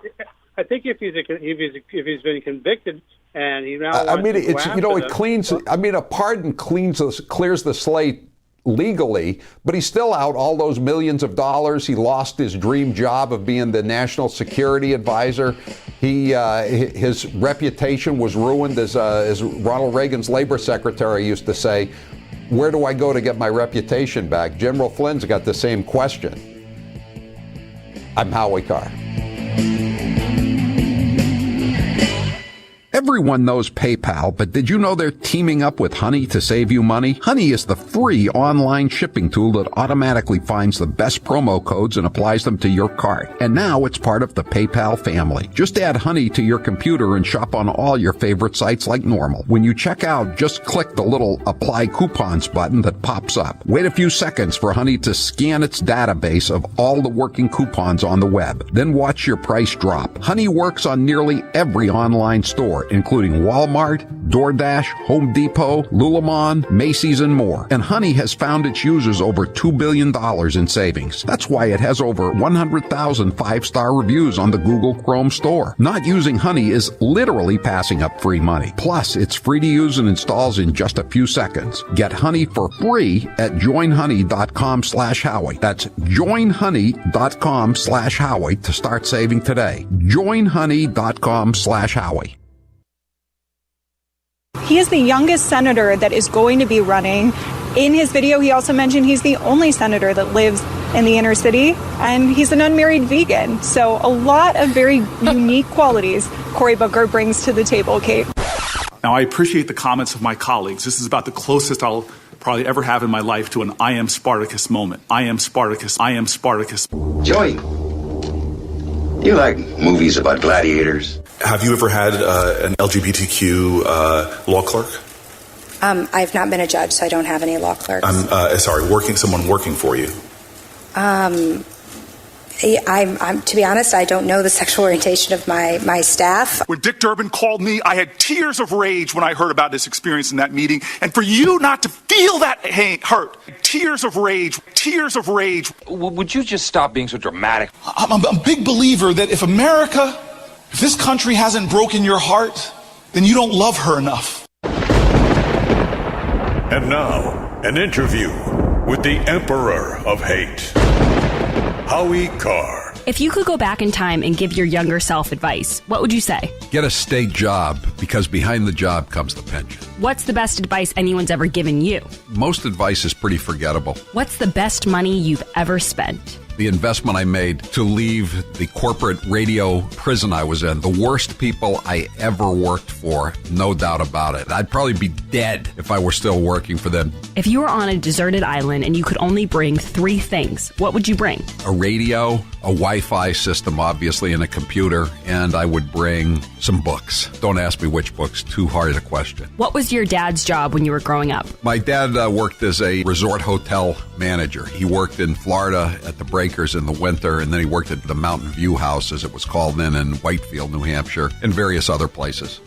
been convicted and he now I mean, it's it cleans. I mean, a pardon clears the slate legally, but he's still out all those millions of dollars. He lost his dream job of being the national security advisor. His reputation was ruined, as Ronald Reagan's labor secretary used to say. Where do I go to get my reputation back? General Flynn's got the same question. I'm Howie Carr. Everyone knows PayPal, but did you know they're teaming up with Honey to save you money? Honey is the free online shipping tool that automatically finds the best promo codes and applies them to your cart. And now it's part of the PayPal family. Just add Honey to your computer and shop on all your favorite sites like normal. When you check out, just click the little Apply Coupons button that pops up. Wait a few seconds for Honey to scan its database of all the working coupons on the web. Then watch your price drop. Honey works on nearly every online store, including Walmart, DoorDash, Home Depot, Lululemon, Macy's, and more. And Honey has found its users over $2 billion in savings. That's why it has over 100,000 five-star reviews on the Google Chrome store. Not using Honey is literally passing up free money. Plus, it's free to use and installs in just a few seconds. Get Honey for free at joinhoney.com/Howie. That's joinhoney.com/Howie to start saving today. joinhoney.com/Howie. He is the youngest senator that is going to be running. In his video, he also mentioned he's the only senator that lives in the inner city, and he's an unmarried vegan. So a lot of very unique qualities Cory Booker brings to the table, Kate. Now, I appreciate the comments of my colleagues. This is about the closest I'll probably ever have in my life to an I am Spartacus moment. I am Spartacus. I am Spartacus. Joey, you like movies about gladiators? Have you ever had an LGBTQ law clerk? I've not been a judge, so I don't have any law clerks. Someone working for you. I'm to be honest, I don't know the sexual orientation of my staff. When Dick Durbin called me, I had tears of rage when I heard about this experience in that meeting. And for you not to feel that hurt, tears of rage. Would you just stop being so dramatic? I'm a big believer that if this country hasn't broken your heart, then you don't love her enough. And now, an interview with the Emperor of Hate, Howie Carr. If you could go back in time and give your younger self advice, what would you say? Get a state job, because behind the job comes the pension. What's the best advice anyone's ever given you? Most advice is pretty forgettable. What's the best money you've ever spent? The investment I made to leave the corporate radio prison I was in. The worst people I ever worked for, no doubt about it. I'd probably be dead if I were still working for them. If you were on a deserted island and you could only bring 3 things, what would you bring? A radio, a Wi-Fi system, obviously, and a computer, and I would bring some books. Don't ask me which books, too hard a question. What was your dad's job when you were growing up? My dad worked as a resort hotel manager. He worked in Florida at the Breakers in the winter, and then he worked at the Mountain View House, as it was called then, in Whitefield, New Hampshire, and various other places.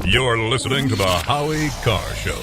You're listening to the Howie Carr Show.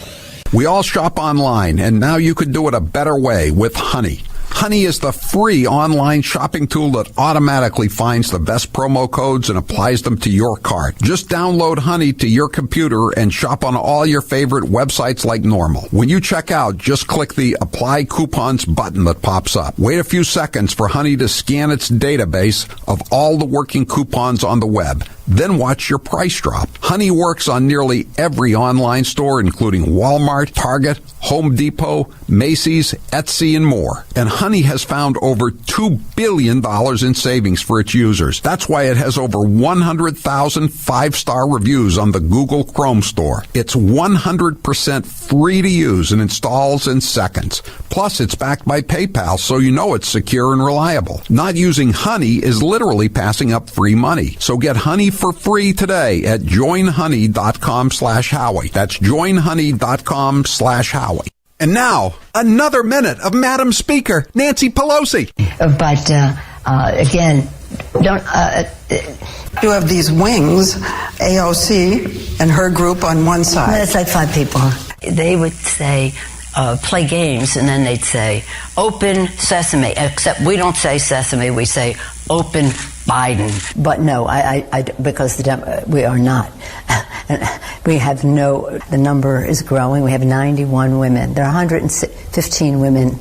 We all shop online, and now you could do it a better way with Honey. Honey is the free online shopping tool that automatically finds the best promo codes and applies them to your cart. Just download Honey to your computer and shop on all your favorite websites like normal. When you check out, just click the Apply Coupons button that pops up. Wait a few seconds for Honey to scan its database of all the working coupons on the web. Then watch your price drop. Honey works on nearly every online store, including Walmart, Target, Home Depot, Macy's, Etsy, and more. And Honey has found over $2 billion in savings for its users. That's why it has over 100,000 five-star reviews on the Google Chrome store. It's 100% free to use and installs in seconds. Plus, it's backed by PayPal, so you know it's secure and reliable. Not using Honey is literally passing up free money. So get Honey for free today at joinhoney.com/Howie. That's joinhoney.com/Howie. And now, another minute of Madam Speaker, Nancy Pelosi. But again, don't... You have these wings, AOC and her group on one side. That's like 5 people. They would say, play games, and then they'd say, open sesame. Except we don't say sesame, we say open Biden. But no, because we are not. We have the number is growing. We have 91 women. There are 115 women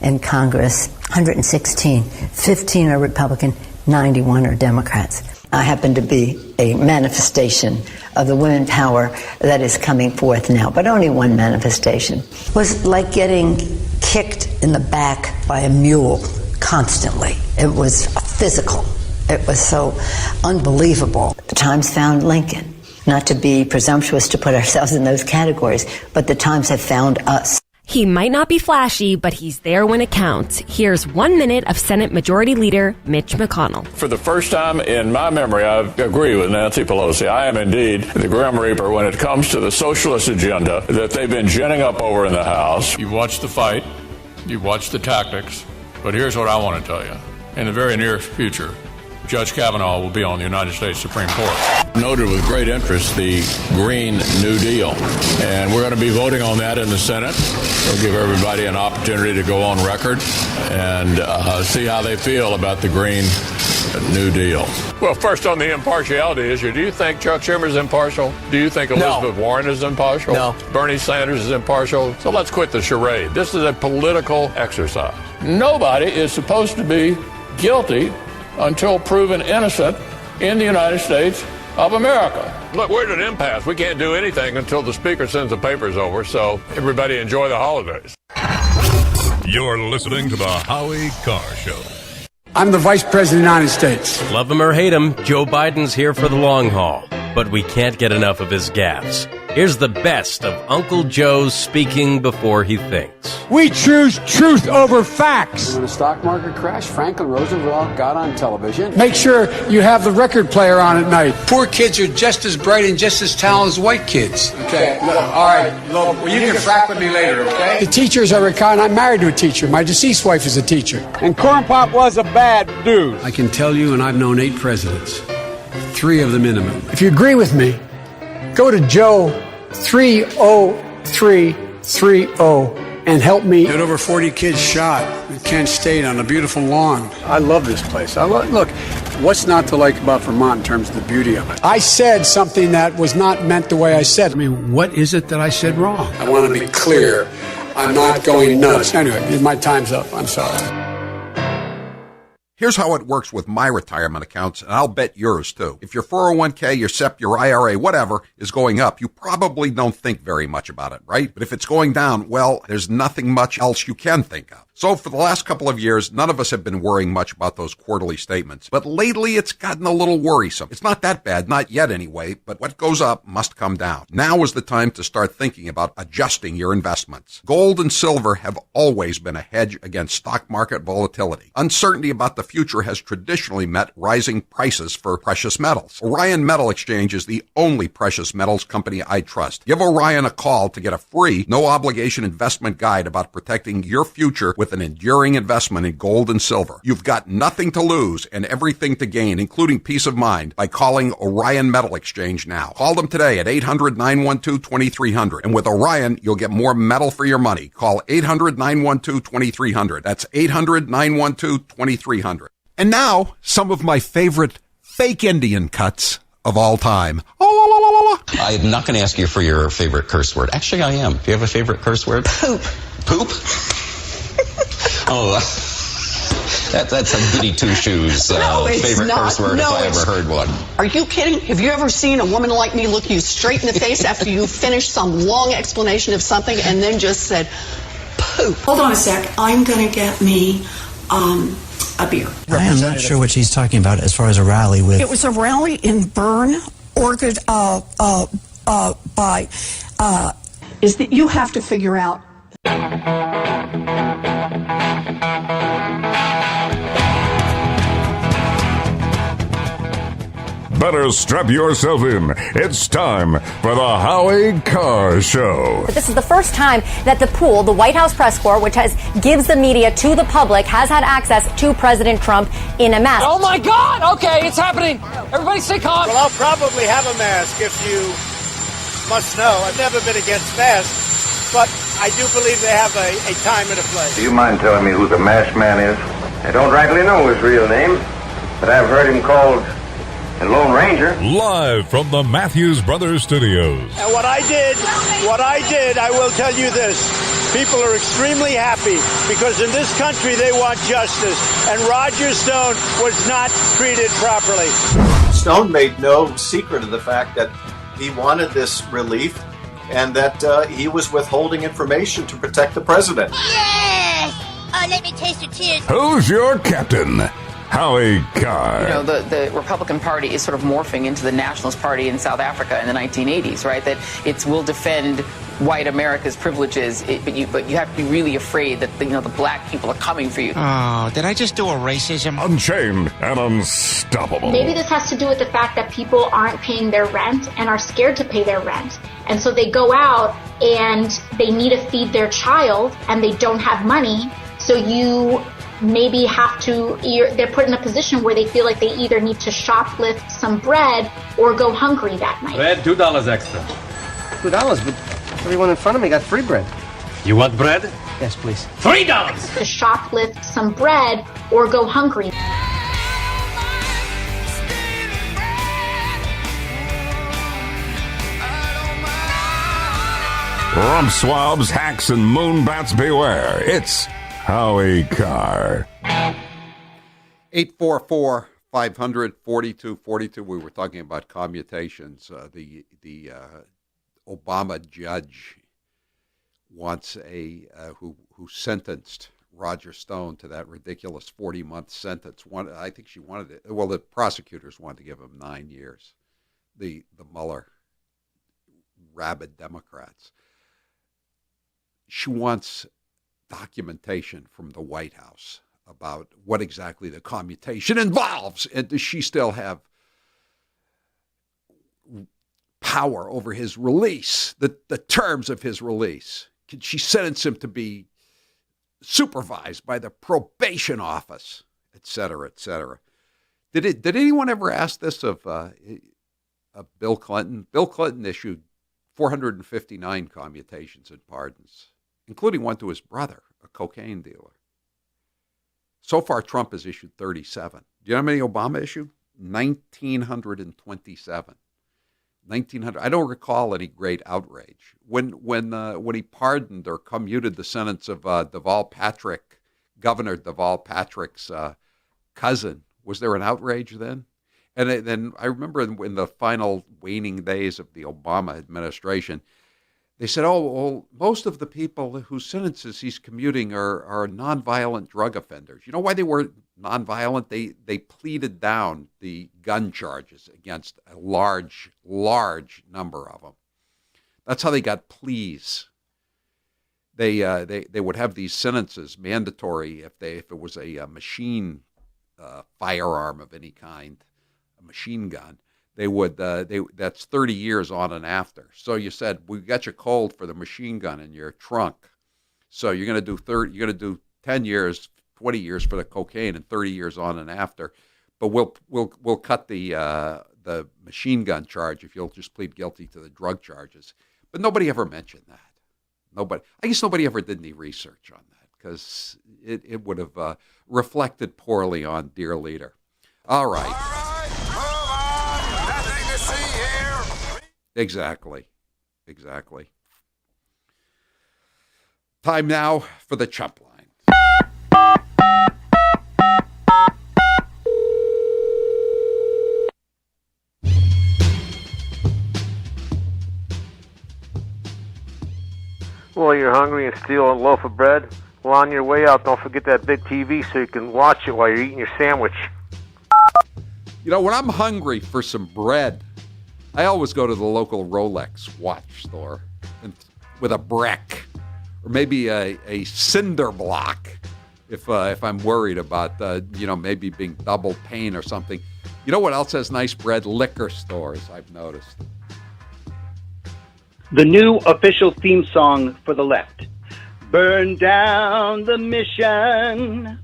in Congress, 116. 15 are Republican, 91 are Democrats. I happen to be a manifestation of the women power that is coming forth now, but only one manifestation. It was like getting kicked in the back by a mule constantly. It was physical. It was so unbelievable. The Times found Lincoln. Not to be presumptuous to put ourselves in those categories, but the Times have found us. He might not be flashy, but he's there when it counts. Here's 1 minute of Senate Majority Leader Mitch McConnell. For the first time in my memory, I agree with Nancy Pelosi. I am indeed the Grim Reaper when it comes to the socialist agenda that they've been ginning up over in the House. You've watched the fight. You've watched the tactics. But here's what I want to tell you. In the very near future, Judge Kavanaugh will be on the United States Supreme Court. Noted with great interest the Green New Deal. And we're going to be voting on that in the Senate. We'll give everybody an opportunity to go on record and see how they feel about the Green New Deal. Well, first on the impartiality issue, do you think Chuck Schumer is impartial? Do you think Elizabeth Warren is impartial? No. Bernie Sanders is impartial? So let's quit the charade. This is a political exercise. Nobody is supposed to be guilty until proven innocent in the United States of America. Look, we're at an impasse. We can't do anything until the Speaker sends the papers over, so everybody enjoy the holidays. You're listening to the Howie Carr Show. I'm the Vice President of the United States. Love him or hate him, Joe Biden's here for the long haul. But we can't get enough of his gaffes. Here's the best of Uncle Joe speaking before he thinks. We choose truth over facts. When the stock market crashed, Franklin Roosevelt got on television. Make sure you have the record player on at night. Poor kids are just as bright and just as talented as white kids. Okay. All right. Look, well, you can frack with me later, okay? The teachers are reckoned. I'm married to a teacher. My deceased wife is a teacher. And Corn Pop was a bad dude. I can tell you, and I've known 8 presidents. 3 of the minimum. If you agree with me, go to Joe 30330 and help me get over 40 kids shot at Kent State on a beautiful lawn. I love this place. Look, what's not to like about Vermont in terms of the beauty of it? I said something that was not meant the way I said. I mean, what is it that I said wrong? I want to be clear. I'm not going nuts. Anyway, my time's up. I'm sorry. Here's how it works with my retirement accounts, and I'll bet yours too. If your 401k, your SEP, your IRA, whatever, is going up, you probably don't think very much about it, right? But if it's going down, well, there's nothing much else you can think of. So for the last couple of years, none of us have been worrying much about those quarterly statements. But lately, it's gotten a little worrisome. It's not that bad, not yet anyway, but what goes up must come down. Now is the time to start thinking about adjusting your investments. Gold and silver have always been a hedge against stock market volatility. Uncertainty about the future has traditionally met rising prices for precious metals. Orion Metal Exchange is the only precious metals company I trust. Give Orion a call to get a free, no-obligation investment guide about protecting your future with an enduring investment in gold and silver. You've got nothing to lose and everything to gain, including peace of mind, by calling Orion Metal Exchange now. Call them today at 800-912-2300. And with Orion, you'll get more metal for your money. Call 800-912-2300. That's 800-912-2300. And now, some of my favorite fake Indian cuts of all time. I'm not going to ask you for your favorite curse word. Actually, I am. Do you have a favorite curse word? Poop. Poop? Oh, that's a goody two-shoes favorite curse word if I ever heard one. Are you kidding? Have you ever seen a woman like me look you straight in the face after you finished some long explanation of something and then just said, poop? Hold on a sec. I'm going to get me a beer. I am not sure what she's talking about as far as a rally with. It was a rally in Bern, Oregon, is that you have to figure out. Better strap yourself in. It's time for the Howie Carr Show. This is the first time that the pool, the White House press corps, which gives the media to the public, has had access to President Trump in a mask. Oh my God! Okay, it's happening. Everybody stay calm. Well, I'll probably have a mask if you must know. I've never been against masks, but I do believe they have a time and a place. Do you mind telling me who the masked man is? I don't rightly know his real name, but I've heard him called the Lone Ranger. Live from the Matthews Brothers Studios. And what I did, I will tell you this. People are extremely happy because in this country they want justice. And Roger Stone was not treated properly. Stone made no secret of the fact that he wanted this relief and that he was withholding information to protect the president. Yes! Let me taste your tears. Who's your captain? Howie Carr. You know, the Republican Party is sort of morphing into the Nationalist Party in South Africa in the 1980s, right? That it will defend white America's privileges, but you have to be really afraid that the black people are coming for you. Oh, did I just do a racism? Unchained and unstoppable. Maybe this has to do with the fact that people aren't paying their rent and are scared to pay their rent. And so they go out and they need to feed their child and they don't have money. So you maybe they're put in a position where they feel like they either need to shoplift some bread or go hungry that night. Bread, $2 extra. $2, but everyone in front of me got free bread. You want bread? Yes, please. $3! To shoplift some bread or go hungry. Rump swabs, hacks, and moonbats beware. It's Howie Carr. 844-500-4242. We were talking about commutations. The Obama judge wants who sentenced Roger Stone to that ridiculous 40-month sentence. I think she wanted it. Well, the prosecutors wanted to give him 9 years. The Mueller rabid Democrats. She wants documentation from the White House about what exactly the commutation involves. And does she still have power over his release, the terms of his release? Can she sentence him to be supervised by the probation office, et cetera, et cetera? Did anyone ever ask this of Bill Clinton? Bill Clinton issued 459 commutations and pardons, including one to his brother, a cocaine dealer. So far, Trump has issued 37. Do you know how many Obama issued? 1,927. 1,900. I don't recall any great outrage. When he pardoned or commuted the sentence of Deval Patrick, Governor Deval Patrick's cousin, was there an outrage then? And then I remember in the final waning days of the Obama administration, they said, well, most of the people whose sentences he's commuting are nonviolent drug offenders. You know why they were nonviolent? They pleaded down the gun charges against a large number of them. That's how they got pleas. They would have these sentences mandatory if it was a machine firearm of any kind, a machine gun. They would that's 30 years on and after. So you said, we got you cold for the machine gun in your trunk. So you're going to do 10 years, 20 years for the cocaine and 30 years on and after. But we'll cut the machine gun charge if you'll just plead guilty to the drug charges. But nobody ever mentioned that. I guess nobody ever did any research on that because it would have reflected poorly on dear leader. All right. Exactly. Time now for the Chump Line. Well, you're hungry and steal a loaf of bread? Well, on your way out, don't forget that big TV so you can watch it while you're eating your sandwich. You know, when I'm hungry for some bread, I always go to the local Rolex watch store with a brick or maybe a cinder block if I'm worried about, maybe being double pane or something. You know what else has nice bread? Liquor stores, I've noticed. The new official theme song for the left. Burn down the mission.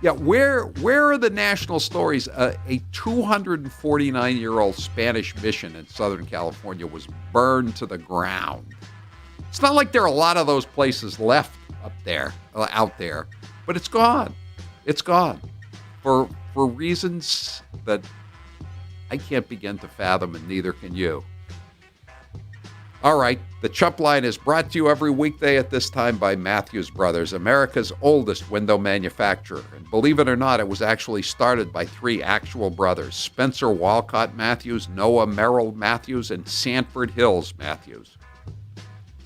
Yeah, where are the national stories? A 249-year-old Spanish mission in Southern California was burned to the ground. It's not like there are a lot of those places left out there, but it's gone. It's gone for reasons that I can't begin to fathom, and neither can you. All right, the Chump Line is brought to you every weekday at this time by Matthews Brothers, America's oldest window manufacturer. And believe it or not, it was actually started by three actual brothers, Spencer Walcott Matthews, Noah Merrill Matthews, and Sanford Hills Matthews.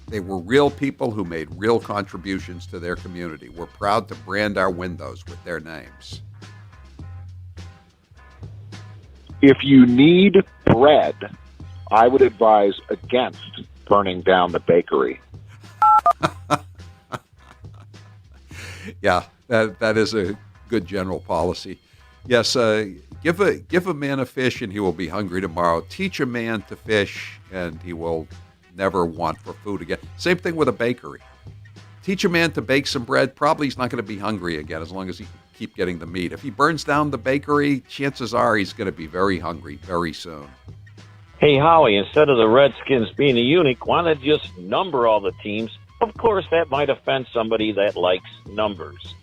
They were real people who made real contributions to their community. We're proud to brand our windows with their names. If you need bread, I would advise against burning down the bakery. Yeah, that is a good general policy. Yes, give a man a fish and he will be hungry tomorrow. Teach a man to fish and he will never want for food again. Same thing with a bakery. Teach a man to bake some bread, probably he's not going to be hungry again as long as he keep getting the meat. If he burns down the bakery, chances are he's going to be very hungry very soon. Hey, Howie, instead of the Redskins being a unit, why not just number all the teams? Of course, that might offend somebody that likes numbers.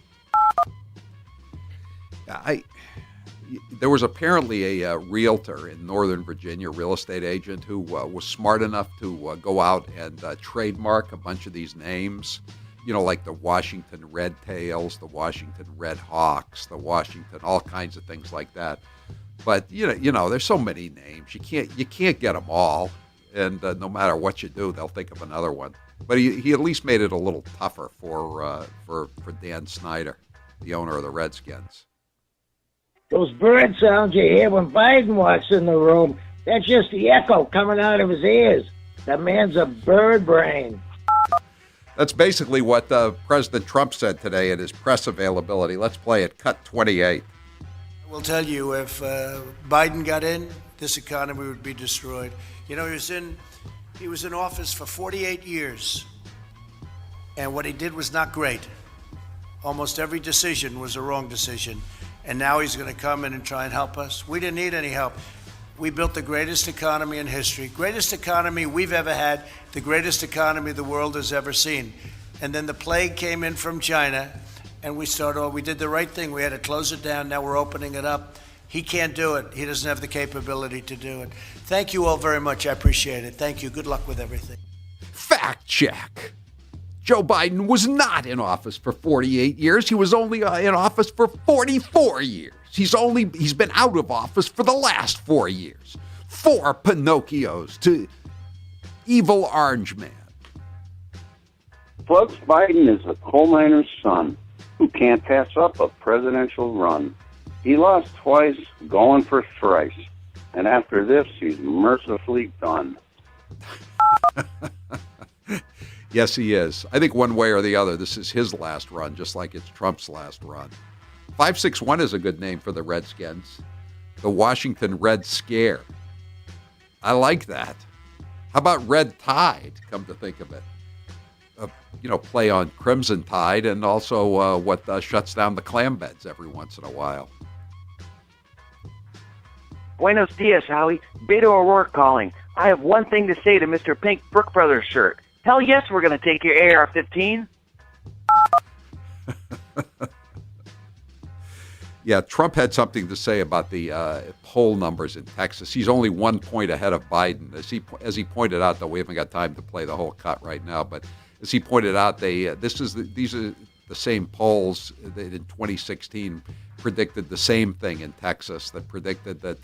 There was apparently a realtor in Northern Virginia, real estate agent, who was smart enough to go out and trademark a bunch of these names. You know, like the Washington Red Tails, the Washington Red Hawks, the Washington, all kinds of things like that. But you know, there's so many names. You can't get them all, and no matter what you do, they'll think of another one. But he at least made it a little tougher for Dan Snyder, the owner of the Redskins. Those bird sounds you hear when Biden walks in the room, that's just the echo coming out of his ears. That man's a bird brain. That's basically what President Trump said today at his press availability. Let's play it. Cut 28. I will tell you, if Biden got in, this economy would be destroyed. You know, he was in office for 48 years, and what he did was not great. Almost every decision was a wrong decision, and now he's going to come in and try and help us. We didn't need any help. We built the greatest economy in history, greatest economy we've ever had, the greatest economy the world has ever seen. And then the plague came in from China, and we did the right thing. We had to close it down. Now we're opening it up. He can't do it. He doesn't have the capability to do it. Thank you all very much. I appreciate it. Thank you. Good luck with everything. Fact check. Joe Biden was not in office for 48 years. He was only in office for 44 years. He's been out of office for the last 4 years. 4 Pinocchios to evil Orange Man. Folks, Biden is a coal miner's son who can't pass up a presidential run. He lost twice, going for thrice. And after this, he's mercifully done. Yes, he is. I think one way or the other, this is his last run, just like it's Trump's last run. 561 is a good name for the Redskins. The Washington Red Scare. I like that. How about Red Tide, come to think of it? Play on Crimson Tide and also what shuts down the clam beds every once in a while. Buenos dias, Howie. Beto O'Rourke calling. I have one thing to say to Mr. Pink Brook Brothers shirt. Hell yes, we're going to take your AR-15. Yeah, Trump had something to say about the poll numbers in Texas. He's only 1 point ahead of Biden. As he pointed out, though, we haven't got time to play the whole cut right now, but as he pointed out, these are the same polls that in 2016 predicted the same thing in Texas, that predicted that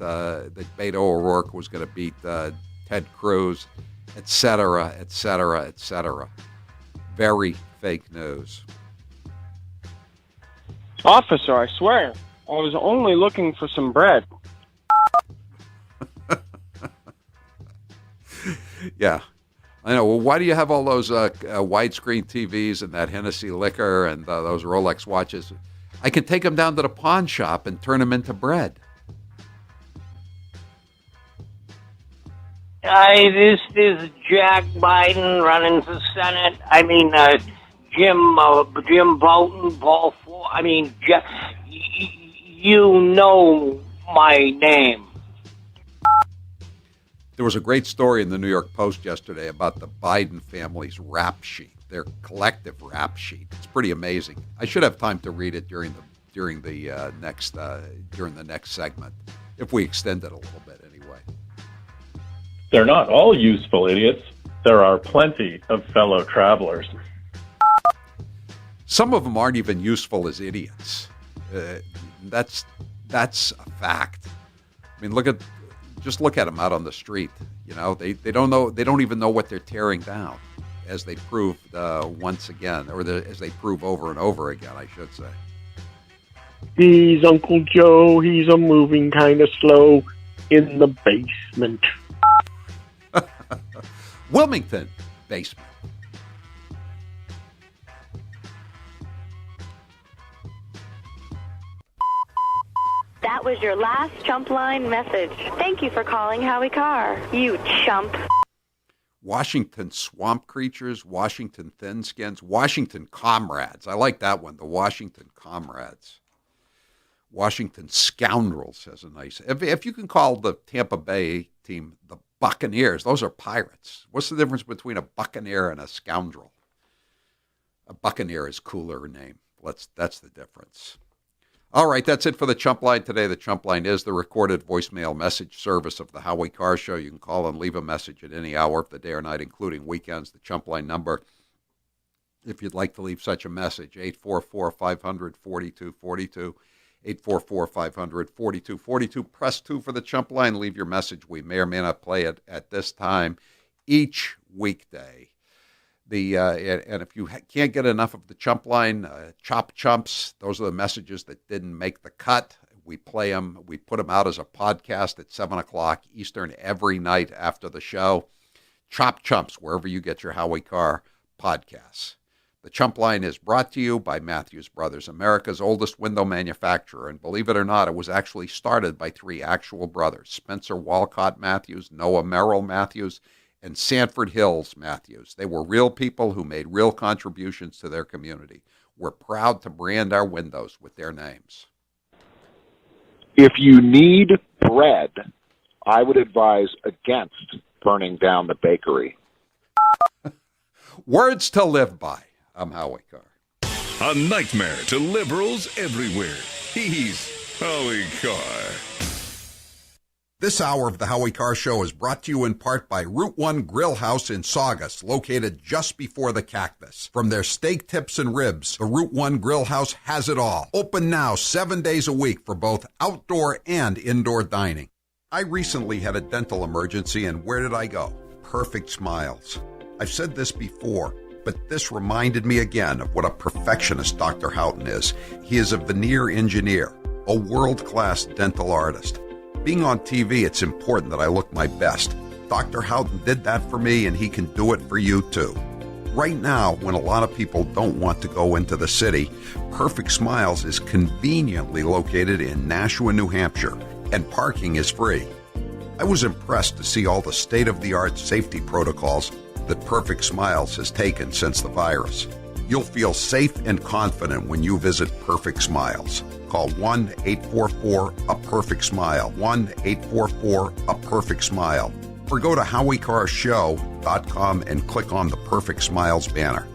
Beto O'Rourke was going to beat Ted Cruz, et cetera, et cetera, et cetera. Very fake news. Officer, I swear, I was only looking for some bread. Yeah. I know. Well, why do you have all those widescreen TVs and that Hennessy liquor and those Rolex watches? I could take them down to the pawn shop and turn them into bread. This is Jack Biden running for Senate. I mean, Jim Bolton, Paul Ford. I mean, you know my name. There was a great story in the New York Post yesterday about the Biden family's rap sheet, their collective rap sheet. It's pretty amazing. I should have time to read it during the next segment, if we extend it a little bit anyway. They're not all useful idiots. There are plenty of fellow travelers. Some of them aren't even useful as idiots. That's a fact. I mean, just look at them out on the street. You know, they don't even know what they're tearing down. as they proved once again, or as they prove over and over again, I should say. He's Uncle Joe. He's a moving kind of slow in the basement. Wilmington basement. That was your last chump line message. Thank you for calling Howie Carr, you chump. Washington swamp creatures, Washington thinskins, Washington comrades. I like that one, the Washington comrades. Washington scoundrels has a nice... If you can call the Tampa Bay team the Buccaneers, those are pirates. What's the difference between a Buccaneer and a scoundrel? A Buccaneer is cooler name. That's the difference. All right, that's it for the Chump Line today. The Chump Line is the recorded voicemail message service of the Howie Carr Show. You can call and leave a message at any hour of the day or night, including weekends. The Chump Line number, if you'd like to leave such a message, 844-500-4242, 844-500-4242. Press 2 for the Chump Line. Leave your message. We may or may not play it at this time each weekday. And if you can't get enough of the Chump Line, Chop Chumps, those are the messages that didn't make the cut. We play them. We put them out as a podcast at 7 o'clock Eastern every night after the show. Chop Chumps, wherever you get your Howie Carr podcasts. The Chump Line is brought to you by Matthews Brothers, America's oldest window manufacturer. And believe it or not, it was actually started by 3 actual brothers, Spencer Walcott Matthews, Noah Merrill Matthews, and Sanford Hills Matthews. They were real people who made real contributions to their community. We're proud to brand our windows with their names. If you need bread, I would advise against burning down the bakery. Words to live by. I'm Howie Carr. A nightmare to liberals everywhere. He's Howie Carr. This hour of the Howie Carr Show is brought to you in part by Route 1 Grill House in Saugus, located just before the Cactus. From their steak tips and ribs, the Route 1 Grill House has it all. Open now 7 days a week for both outdoor and indoor dining. I recently had a dental emergency, and where did I go? Perfect Smiles. I've said this before, but this reminded me again of what a perfectionist Dr. Houghton is. He is a veneer engineer, a world-class dental artist. Being on TV, it's important that I look my best. Dr. Houghton did that for me, and he can do it for you, too. Right now, when a lot of people don't want to go into the city, Perfect Smiles is conveniently located in Nashua, New Hampshire, and parking is free. I was impressed to see all the state-of-the-art safety protocols that Perfect Smiles has taken since the virus. You'll feel safe and confident when you visit Perfect Smiles. Call 1-844-A-PERFECT-SMILE, 1-844-A-PERFECT-SMILE, or go to HowieCarrShow.com and click on the Perfect Smiles banner.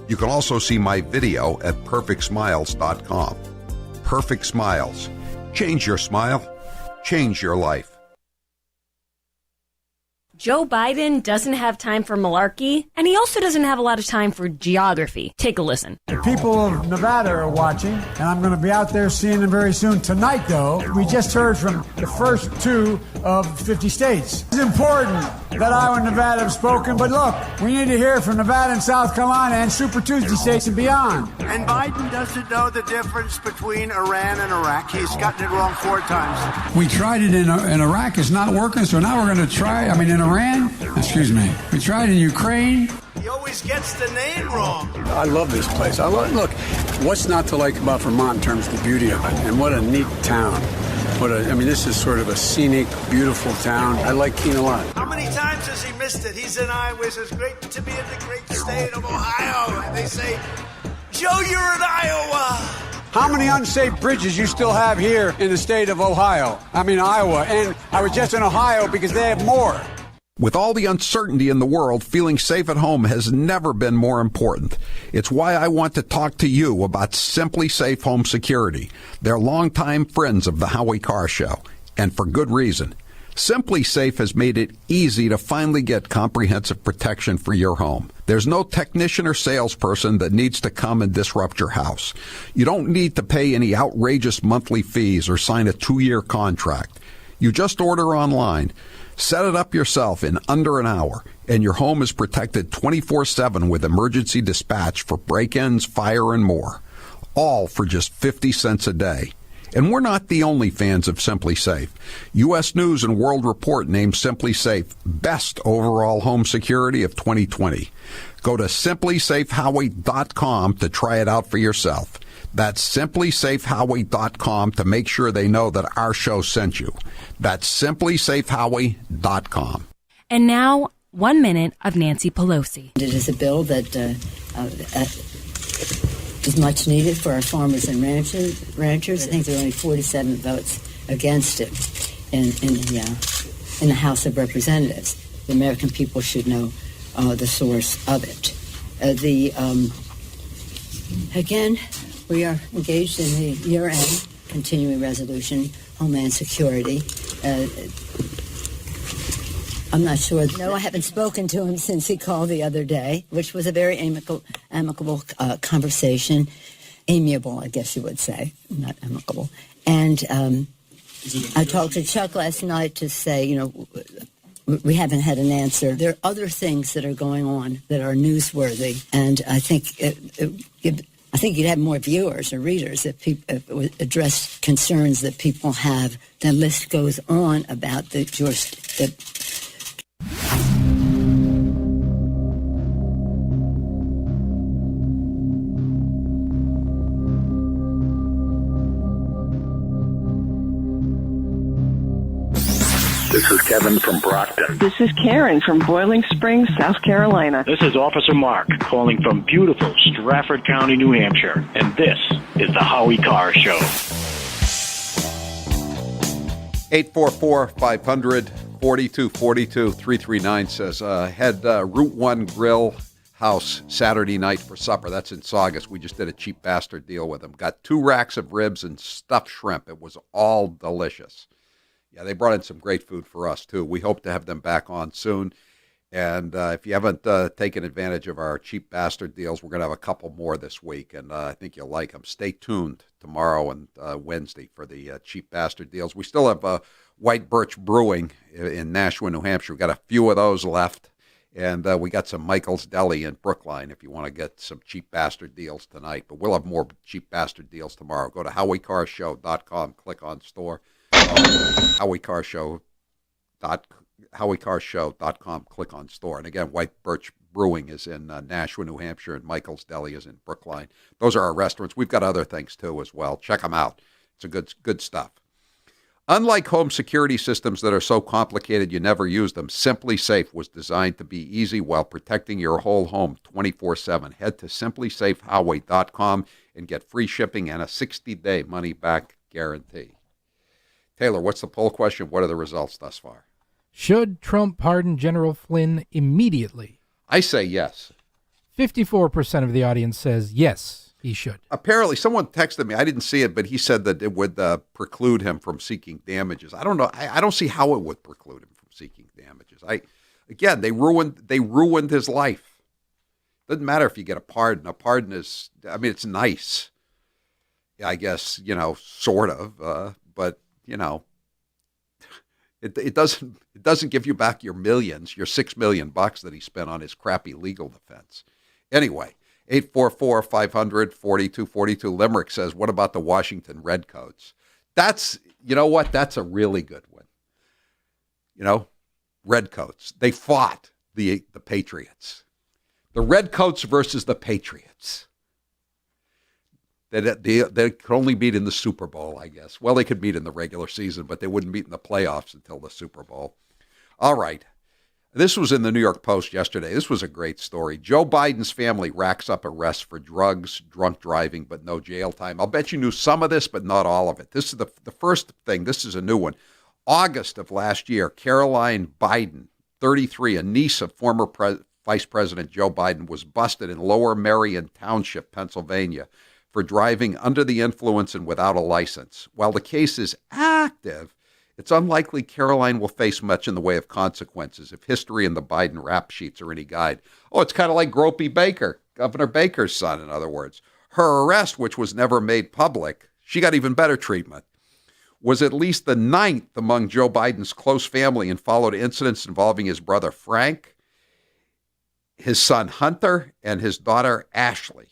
You can also see my video at PerfectSmiles.com. Perfect Smiles. Change your smile. Change your life. Joe Biden doesn't have time for malarkey, and he also doesn't have a lot of time for geography. Take a listen. The people of Nevada are watching, and I'm going to be out there seeing them very soon. Tonight, though, we just heard from the first 2 of 50 states. It's important that Iowa and Nevada have spoken, but look, we need to hear from Nevada and South Carolina and Super Tuesday states and beyond. And Biden doesn't know the difference between Iran and Iraq. He's gotten it wrong 4 times. We tried it in Iraq. It's not working, so now we're going to try, in Iran. Excuse me. We tried in Ukraine. He always gets the name wrong. I love this place. Look, what's not to like about Vermont in terms of the beauty of it? And what a neat town. This is sort of a scenic, beautiful town. I like Keene a lot. How many times has he missed it? He's in Iowa. He says, great to be in the great state of Ohio. And they say, Joe, you're in Iowa. How many unsafe bridges you still have here in the state of Iowa? And I was just in Ohio because they have more. With all the uncertainty in the world, feeling safe at home has never been more important. It's why I want to talk to you about Simply Safe Home Security. They're longtime friends of the Howie Carr Show, and for good reason. Simply Safe has made it easy to finally get comprehensive protection for your home. There's no technician or salesperson that needs to come and disrupt your house. You don't need to pay any outrageous monthly fees or sign a 2-year contract. You just order online. Set it up yourself in under an hour, and your home is protected 24/7 with emergency dispatch for break-ins, fire, and more. All for just 50 cents a day. And we're not the only fans of Simply Safe. U.S. News and World Report named Simply Safe Best Overall Home Security of 2020. Go to simplysafehowie.com to try it out for yourself. That's simplysafehowie.com to make sure they know that our show sent you. That's simplysafehowie.com. And now, 1 minute of Nancy Pelosi. It is a bill that is much needed for our farmers and ranchers. I think there are only 47 votes against it in the House of Representatives. The American people should know the source of it. Again, we are engaged in the year-end continuing resolution, Homeland Security. I'm not sure. No, I haven't spoken to him since he called the other day, which was a very amicable conversation. Amiable, I guess you would say, not amicable. And I talked to Chuck last night to say, we haven't had an answer. There are other things that are going on that are newsworthy, and I think you'd have more viewers or readers if people address concerns that people have. The list goes on about the This is Kevin from Brockton. This is Karen from Boiling Springs, South Carolina. This is Officer Mark calling from beautiful Stratford County, New Hampshire. And this is the Howie Carr Show. 844-500-4242. 339 says, had Route 1 Grill House Saturday night for supper. That's in Saugus. We just did a cheap bastard deal with them. Got 2 racks of ribs and stuffed shrimp. It was all delicious. Yeah, they brought in some great food for us, too. We hope to have them back on soon. And if you haven't taken advantage of our cheap bastard deals, we're going to have a couple more this week, and I think you'll like them. Stay tuned tomorrow and Wednesday for the cheap bastard deals. We still have White Birch Brewing in Nashua, New Hampshire. We've got a few of those left, and we got some Michael's Deli in Brookline if you want to get some cheap bastard deals tonight. But we'll have more cheap bastard deals tomorrow. Go to HowieCarShow.com, click on store. HowieCarShow.com, click on store. And again, White Birch Brewing is in Nashua, New Hampshire, and Michael's Deli is in Brookline. Those are our restaurants. We've got other things, too, as well. Check them out. It's a good stuff. Unlike home security systems that are so complicated you never use them, Simply Safe was designed to be easy while protecting your whole home 24/7. Head to simplysafehowie.com and get free shipping and a 60-day money-back guarantee. Taylor, what's the poll question? What are the results thus far? Should Trump pardon General Flynn immediately? I say yes. 54% of the audience says yes, he should. Apparently, someone texted me. I didn't see it, but he said that it would preclude him from seeking damages. I don't know. I don't see how it would preclude him from seeking damages. Again, they ruined his life. Doesn't matter if you get a pardon. A pardon is, it's nice. I guess, sort of, but. It doesn't give you back your millions, your $6 million that he spent on his crappy legal defense. Anyway, 844-500-4242. Limerick says, what about the Washington Redcoats? That's a really good one. Redcoats. They fought the Patriots. The Redcoats versus the Patriots. They could only meet in the Super Bowl, I guess. Well, they could meet in the regular season, but they wouldn't meet in the playoffs until the Super Bowl. All right. This was in the New York Post yesterday. This was a great story. Joe Biden's family racks up arrests for drugs, drunk driving, but no jail time. I'll bet you knew some of this, but not all of it. This is the first thing. This is a new one. August of last year, Caroline Biden, 33, a niece of former Vice President Joe Biden, was busted in Lower Merion Township, Pennsylvania, for driving under the influence and without a license. While the case is active, it's unlikely Caroline will face much in the way of consequences if history and the Biden rap sheets are any guide. Oh, it's kind of like Gropey Baker, Governor Baker's son, in other words. Her arrest, which was never made public, she got even better treatment. was at least the 9th among Joe Biden's close family and followed incidents involving his brother Frank, his son Hunter, and his daughter Ashley.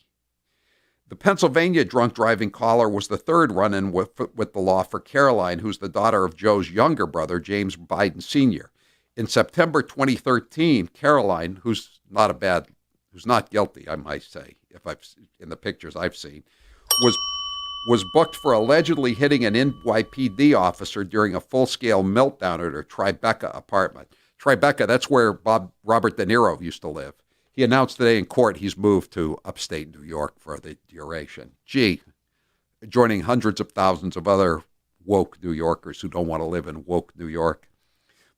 The Pennsylvania drunk driving caller was the 3rd run-in with the law for Caroline, who's the daughter of Joe's younger brother, James Biden Sr. In September 2013, Caroline, who's not guilty, I might say, in the pictures I've seen, was booked for allegedly hitting an NYPD officer during a full-scale meltdown at her Tribeca apartment. Tribeca, that's where Robert De Niro used to live. He announced today in court he's moved to upstate New York for the duration. Joining hundreds of thousands of other woke New Yorkers who don't want to live in woke New York.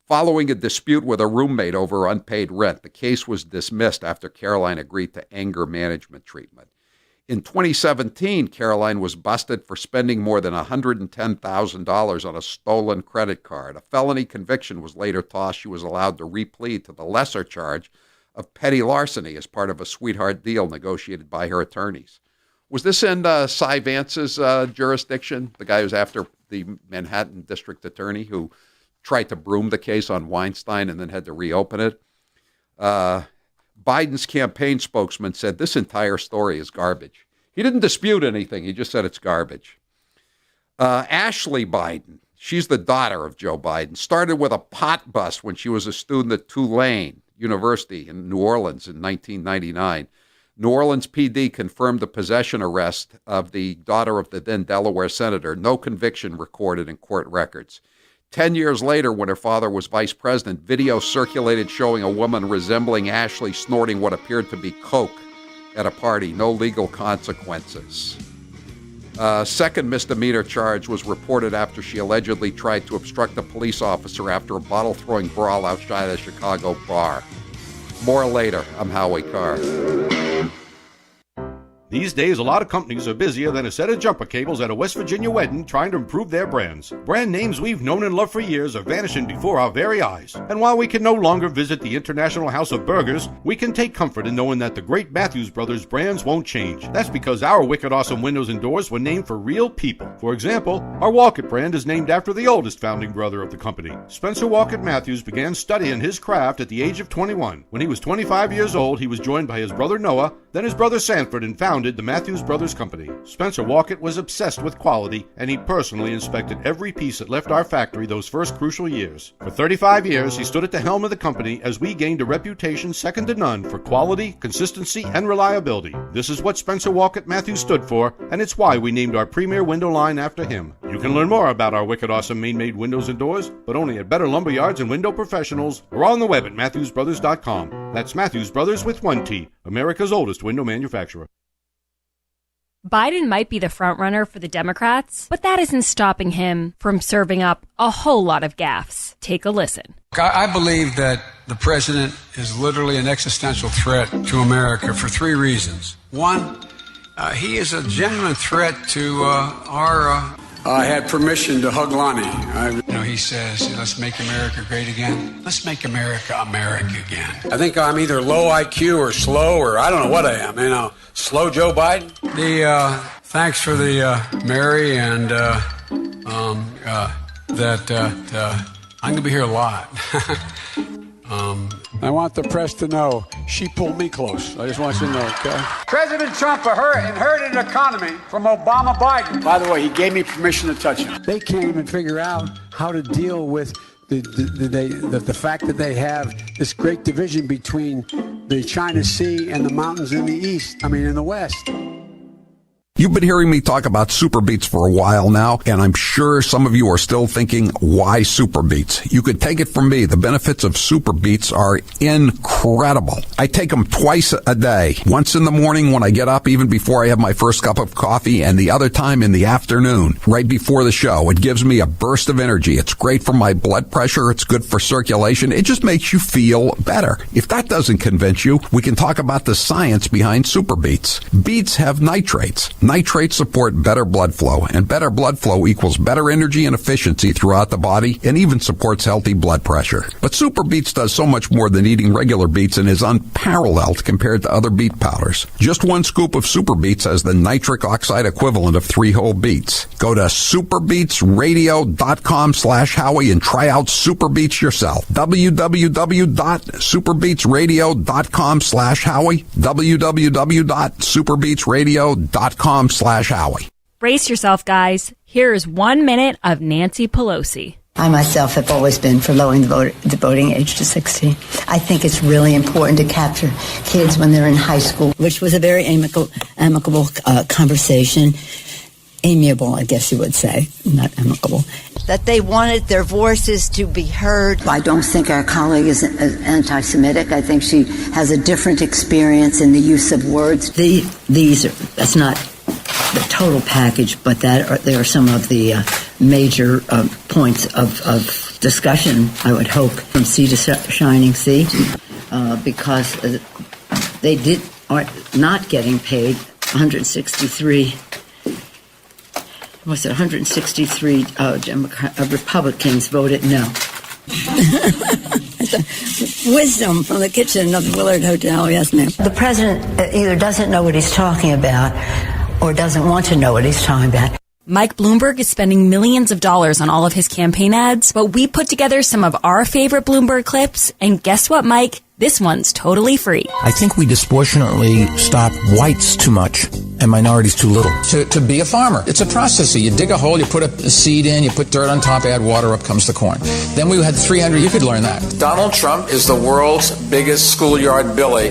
Following a dispute with a roommate over unpaid rent, the case was dismissed after Caroline agreed to anger management treatment. In 2017, Caroline was busted for spending more than $110,000 on a stolen credit card. A felony conviction was later tossed. She was allowed to replead to the lesser charge of petty larceny as part of a sweetheart deal negotiated by her attorneys. Was this in Cy Vance's jurisdiction, the guy who's after the Manhattan district attorney who tried to broom the case on Weinstein and then had to reopen it? Biden's campaign spokesman said this entire story is garbage. He didn't dispute anything. He just said it's garbage. Ashley Biden, she's the daughter of Joe Biden, started with a pot bust when she was a student at Tulane University in New Orleans in 1999. New Orleans PD confirmed the possession arrest of the daughter of the then Delaware senator. No conviction recorded in court records. 10 years later, when her father was vice president, video circulated showing a woman resembling Ashley snorting what appeared to be coke at a party. No legal consequences. Second misdemeanor charge was reported after she allegedly tried to obstruct a police officer after a bottle-throwing brawl outside a Chicago bar. More later. I'm Howie Carr. These days, a lot of companies are busier than a set of jumper cables at a West Virginia wedding trying to improve their brands. Brand names we've known and loved for years are vanishing before our very eyes. And while we can no longer visit the International House of Burgers, we can take comfort in knowing that the great Matthews Brothers brands won't change. That's because our wicked awesome windows and doors were named for real people. For example, our Walkett brand is named after the oldest founding brother of the company. Spencer Walkett Matthews began studying his craft at the age of 21. When he was 25 years old, he was joined by his brother Noah, then his brother Sanford, and founded the Matthews Brothers Company. Spencer Walkett was obsessed with quality, and he personally inspected every piece that left our factory those first crucial years. For 35 years, he stood at the helm of the company as we gained a reputation second to none for quality, consistency, and reliability. This is what Spencer Walkett Matthews stood for, and it's why we named our premier window line after him. You can learn more about our wicked awesome Maine-made windows and doors, but only at Better Lumber Yards and Window Professionals, or on the web at MatthewsBrothers.com. That's Matthews Brothers with one T, America's oldest window manufacturer. Biden might be the frontrunner for the Democrats, but that isn't stopping him from serving up a whole lot of gaffes. Take a listen. I believe that the president is literally an existential threat to America for 3 reasons. One, he is a genuine threat to our... I had permission to hug Lonnie. He says, let's make America great again. Let's make America America again. I think I'm either low IQ or slow, or I don't know what I am. Slow Joe Biden. Thanks for the Mary, and I'm going to be here a lot. I want the press to know she pulled me close. I just want you to know, okay? President Trump inherited an economy from Obama Biden. By the way, he gave me permission to touch him. They can't even figure out how to deal with the fact that they have this great division between the China Sea and the mountains in the West. You've been hearing me talk about Super Beets for a while now, and I'm sure some of you are still thinking, why Super Beets? You could take it from me. The benefits of Super Beets are incredible. I take them twice a day, once in the morning when I get up, even before I have my first cup of coffee, and the other time in the afternoon, right before the show. It gives me a burst of energy. It's great for my blood pressure. It's good for circulation. It just makes you feel better. If that doesn't convince you, we can talk about the science behind Super Beets. Beets have nitrates. Nitrates support better blood flow, and better blood flow equals better energy and efficiency throughout the body, and even supports healthy blood pressure. But Super Beets does so much more than eating regular beets and is unparalleled compared to other beet powders. Just one scoop of Super Beets has the nitric oxide equivalent of 3 whole beets. Go to superbeetsradio.com/Howie and try out Super Beets yourself. www.superbeetsradio.com/Howie. www.superbeetsradio.com/Howie. Brace yourself, guys. Here's 1 minute of Nancy Pelosi. I myself have always been for lowering the voting age to 16. I think it's really important to capture kids when they're in high school, which was a very amicable conversation. Amiable, I guess you would say, not amicable. That they wanted their voices to be heard. I don't think our colleague is anti-Semitic. I think she has a different experience in the use of words. That's not the total package, but there are some of the major points of discussion, I would hope, from sea to shining sea, because they are not getting paid 163 Republicans voted no. Wisdom from the kitchen of the Willard Hotel, yes, ma'am. The president either doesn't know what he's talking about or doesn't want to know what he's talking about. Mike Bloomberg is spending millions of dollars on all of his campaign ads, but we put together some of our favorite Bloomberg clips, and guess what, Mike? This one's totally free. I think we disproportionately stop whites too much and minorities too little. To be a farmer, it's a process. So you dig a hole, you put a seed in, you put dirt on top, add water, up comes the corn. Then we had 300, you could learn that. Donald Trump is the world's biggest schoolyard bully.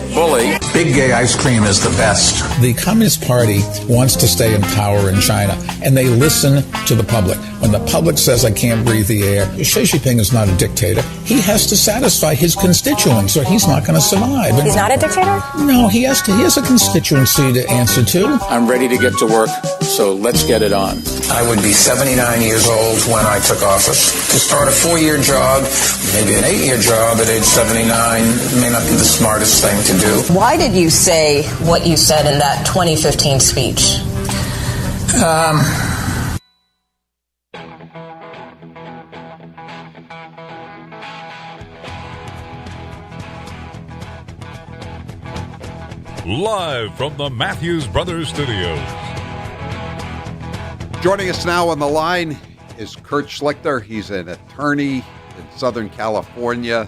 Big gay ice cream is the best. The Communist Party wants to stay in power in China, and they listen to the public. When the public says, I can't breathe the air, Xi Jinping is not a dictator. He has to satisfy his constituents, or he's not going to survive. He's not a dictator? No, he has a constituency to answer to. I'm ready to get to work, so let's get it on. I would be 79 years old when I took office. To start a 4-year job, maybe an 8-year job at age 79 may not be the smartest thing to do. Why did you say what you said in that 2015 speech? Live from the Matthews Brothers Studios. Joining us now on the line is Kurt Schlichter. He's an attorney in Southern California.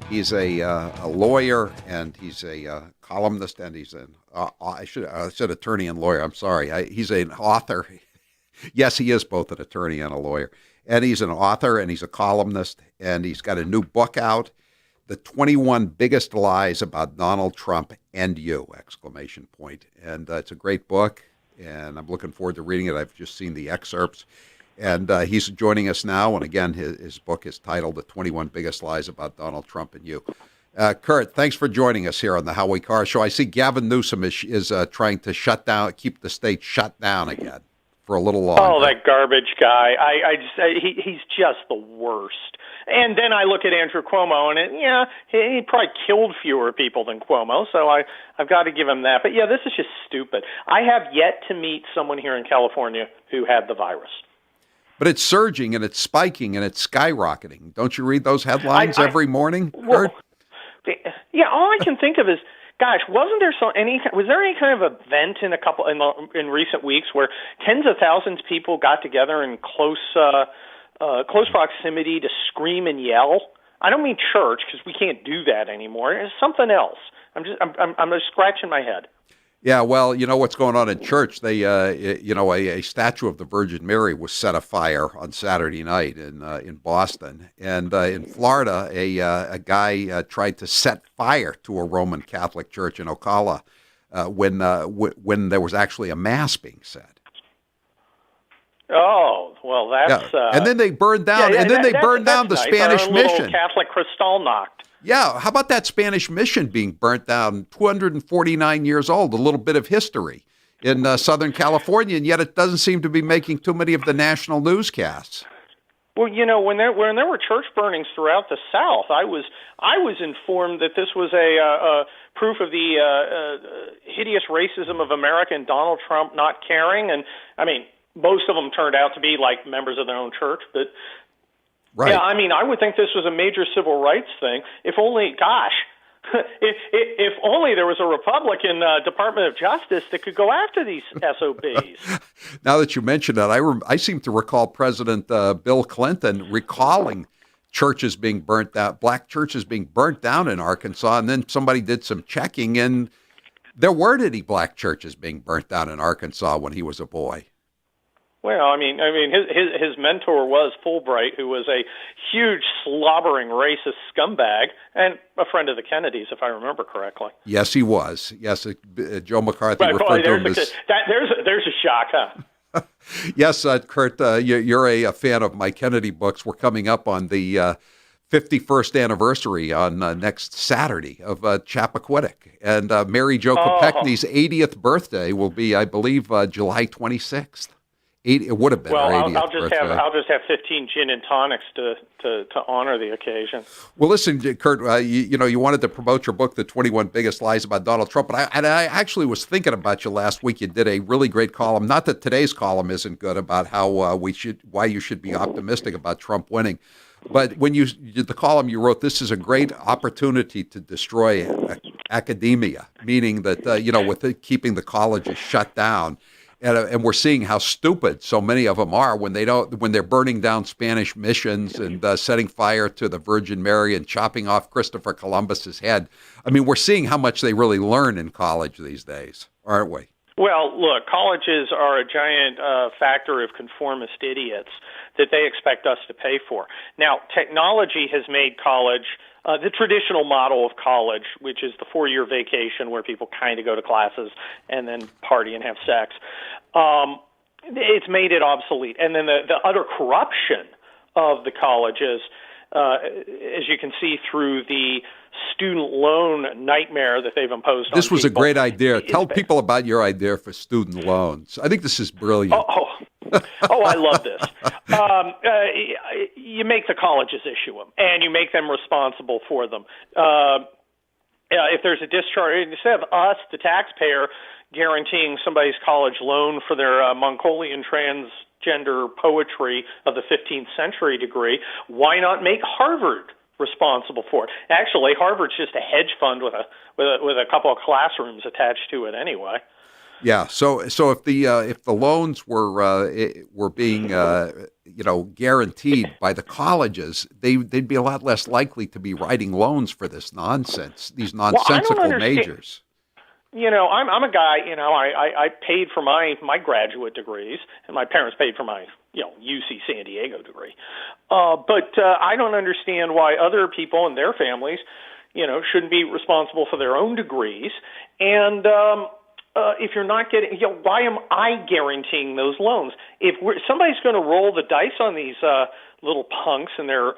He's a lawyer, and he's a columnist, and he's I said attorney and lawyer. I'm sorry. He's an author. Yes, he is both an attorney and a lawyer. And he's an author, and he's a columnist, and he's got a new book out, The 21 Biggest Lies About Donald Trump and You, ! And it's a great book, and I'm looking forward to reading it. I've just seen the excerpts. And he's joining us now, and again, his book is titled The 21 Biggest Lies About Donald Trump and You. Kurt, thanks for joining us here on the Howie Carr Show. I see Gavin Newsom is trying to keep the state shut down again for a little longer. Oh, that garbage guy. He's just the worst. And then I look at Andrew Cuomo, and he probably killed fewer people than Cuomo, so I've got to give him that. But yeah, this is just stupid. I have yet to meet someone here in California who had the virus. But it's surging, and it's spiking, and it's skyrocketing. Don't you read those headlines every morning, Kurt? Yeah, all I can think of is, gosh, was there any kind of event in recent weeks where tens of thousands of people got together in close proximity to scream and yell? I don't mean church, because we can't do that anymore. It's something else. I'm just scratching my head. Yeah, well, you know what's going on in church. They, a statue of the Virgin Mary was set afire on Saturday night in Boston, and in Florida, a guy tried to set fire to a Roman Catholic church in Ocala when there was actually a mass being said. Oh, well, that's... Yeah. And then they burned down, the nice. Spanish Our mission. Little Catholic Kristallnacht. Yeah, how about that Spanish mission being burnt down, 249 years old, a little bit of history in Southern California, and yet it doesn't seem to be making too many of the national newscasts. Well, when there were church burnings throughout the South, I was informed that this was a proof of the hideous racism of America and Donald Trump not caring. And I mean, most of them turned out to be like members of their own church, but right. Yeah, I mean, I would think this was a major civil rights thing. If only, gosh. If only there was a Republican Department of Justice that could go after these SOBs. Now that you mention that, I seem to recall President Bill Clinton recalling churches being burnt down, black churches being burnt down in Arkansas, and then somebody did some checking, and there weren't any black churches being burnt down in Arkansas when he was a boy. Well, I mean, his mentor was Fulbright, who was a huge, slobbering, racist scumbag, and a friend of the Kennedys, if I remember correctly. Yes, he was. Yes, Joe McCarthy right, referred to him as... There's a shock, huh? Yes, Kurt, you're a fan of my Kennedy books. We're coming up on the 51st anniversary on next Saturday of Chappaquiddick, and Mary Jo Kopechne's 80th birthday will be, I believe, July 26th. It would have been. Well, our 80th I'll just have 15 gin and tonics to honor the occasion. Well, listen, Kurt, you wanted to promote your book, The 21 Biggest Lies About Donald Trump, but I actually was thinking about you last week. You did a really great column. Not that today's column isn't good about how why you should be optimistic about Trump winning, but when you did the column, you wrote, "This is a great opportunity to destroy academia," meaning that with keeping the colleges shut down. And we're seeing how stupid so many of them are when they're burning down Spanish missions and setting fire to the Virgin Mary and chopping off Christopher Columbus's head. I mean, we're seeing how much they really learn in college these days, aren't we? Well, look, colleges are a giant factor of conformist idiots that they expect us to pay for. Now, technology has made college the traditional model of college, which is the 4-year vacation where people kind of go to classes and then party and have sex. It's made it obsolete. And then the utter corruption of the colleges, as you can see through the student loan nightmare that they've imposed on people. This was a great idea. Tell people about your idea for student loans. I think this is brilliant. Oh, I love this. You make the colleges issue them, and you make them responsible for them. If there's a discharge, instead of us, the taxpayer, guaranteeing somebody's college loan for their Mongolian transgender poetry of the 15th century degree, why not make Harvard responsible for it? Actually, Harvard's just a hedge fund with a couple of classrooms attached to it anyway. Yeah. So if the loans were being guaranteed by the colleges, they'd be a lot less likely to be writing loans for this nonsense, these nonsensical majors. I'm a guy. I paid for my graduate degrees, and my parents paid for my UC San Diego degree. But I don't understand why other people and their families, shouldn't be responsible for their own degrees. And if you're not getting, why am I guaranteeing those loans? If somebody's going to roll the dice on these little punks and their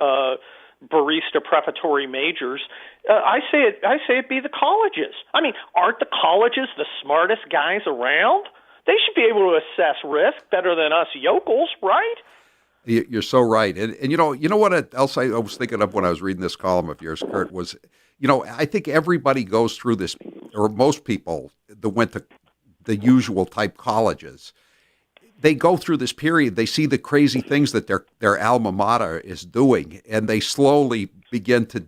barista preparatory majors, I say it be the colleges. I mean, aren't the colleges the smartest guys around? They should be able to assess risk better than us yokels, right? You're so right. And you know what else I was thinking of when I was reading this column of yours, Kurt, was, I think everybody goes through this, or most people that went to the usual type colleges, they go through this period, they see the crazy things that their alma mater is doing, and they slowly begin to,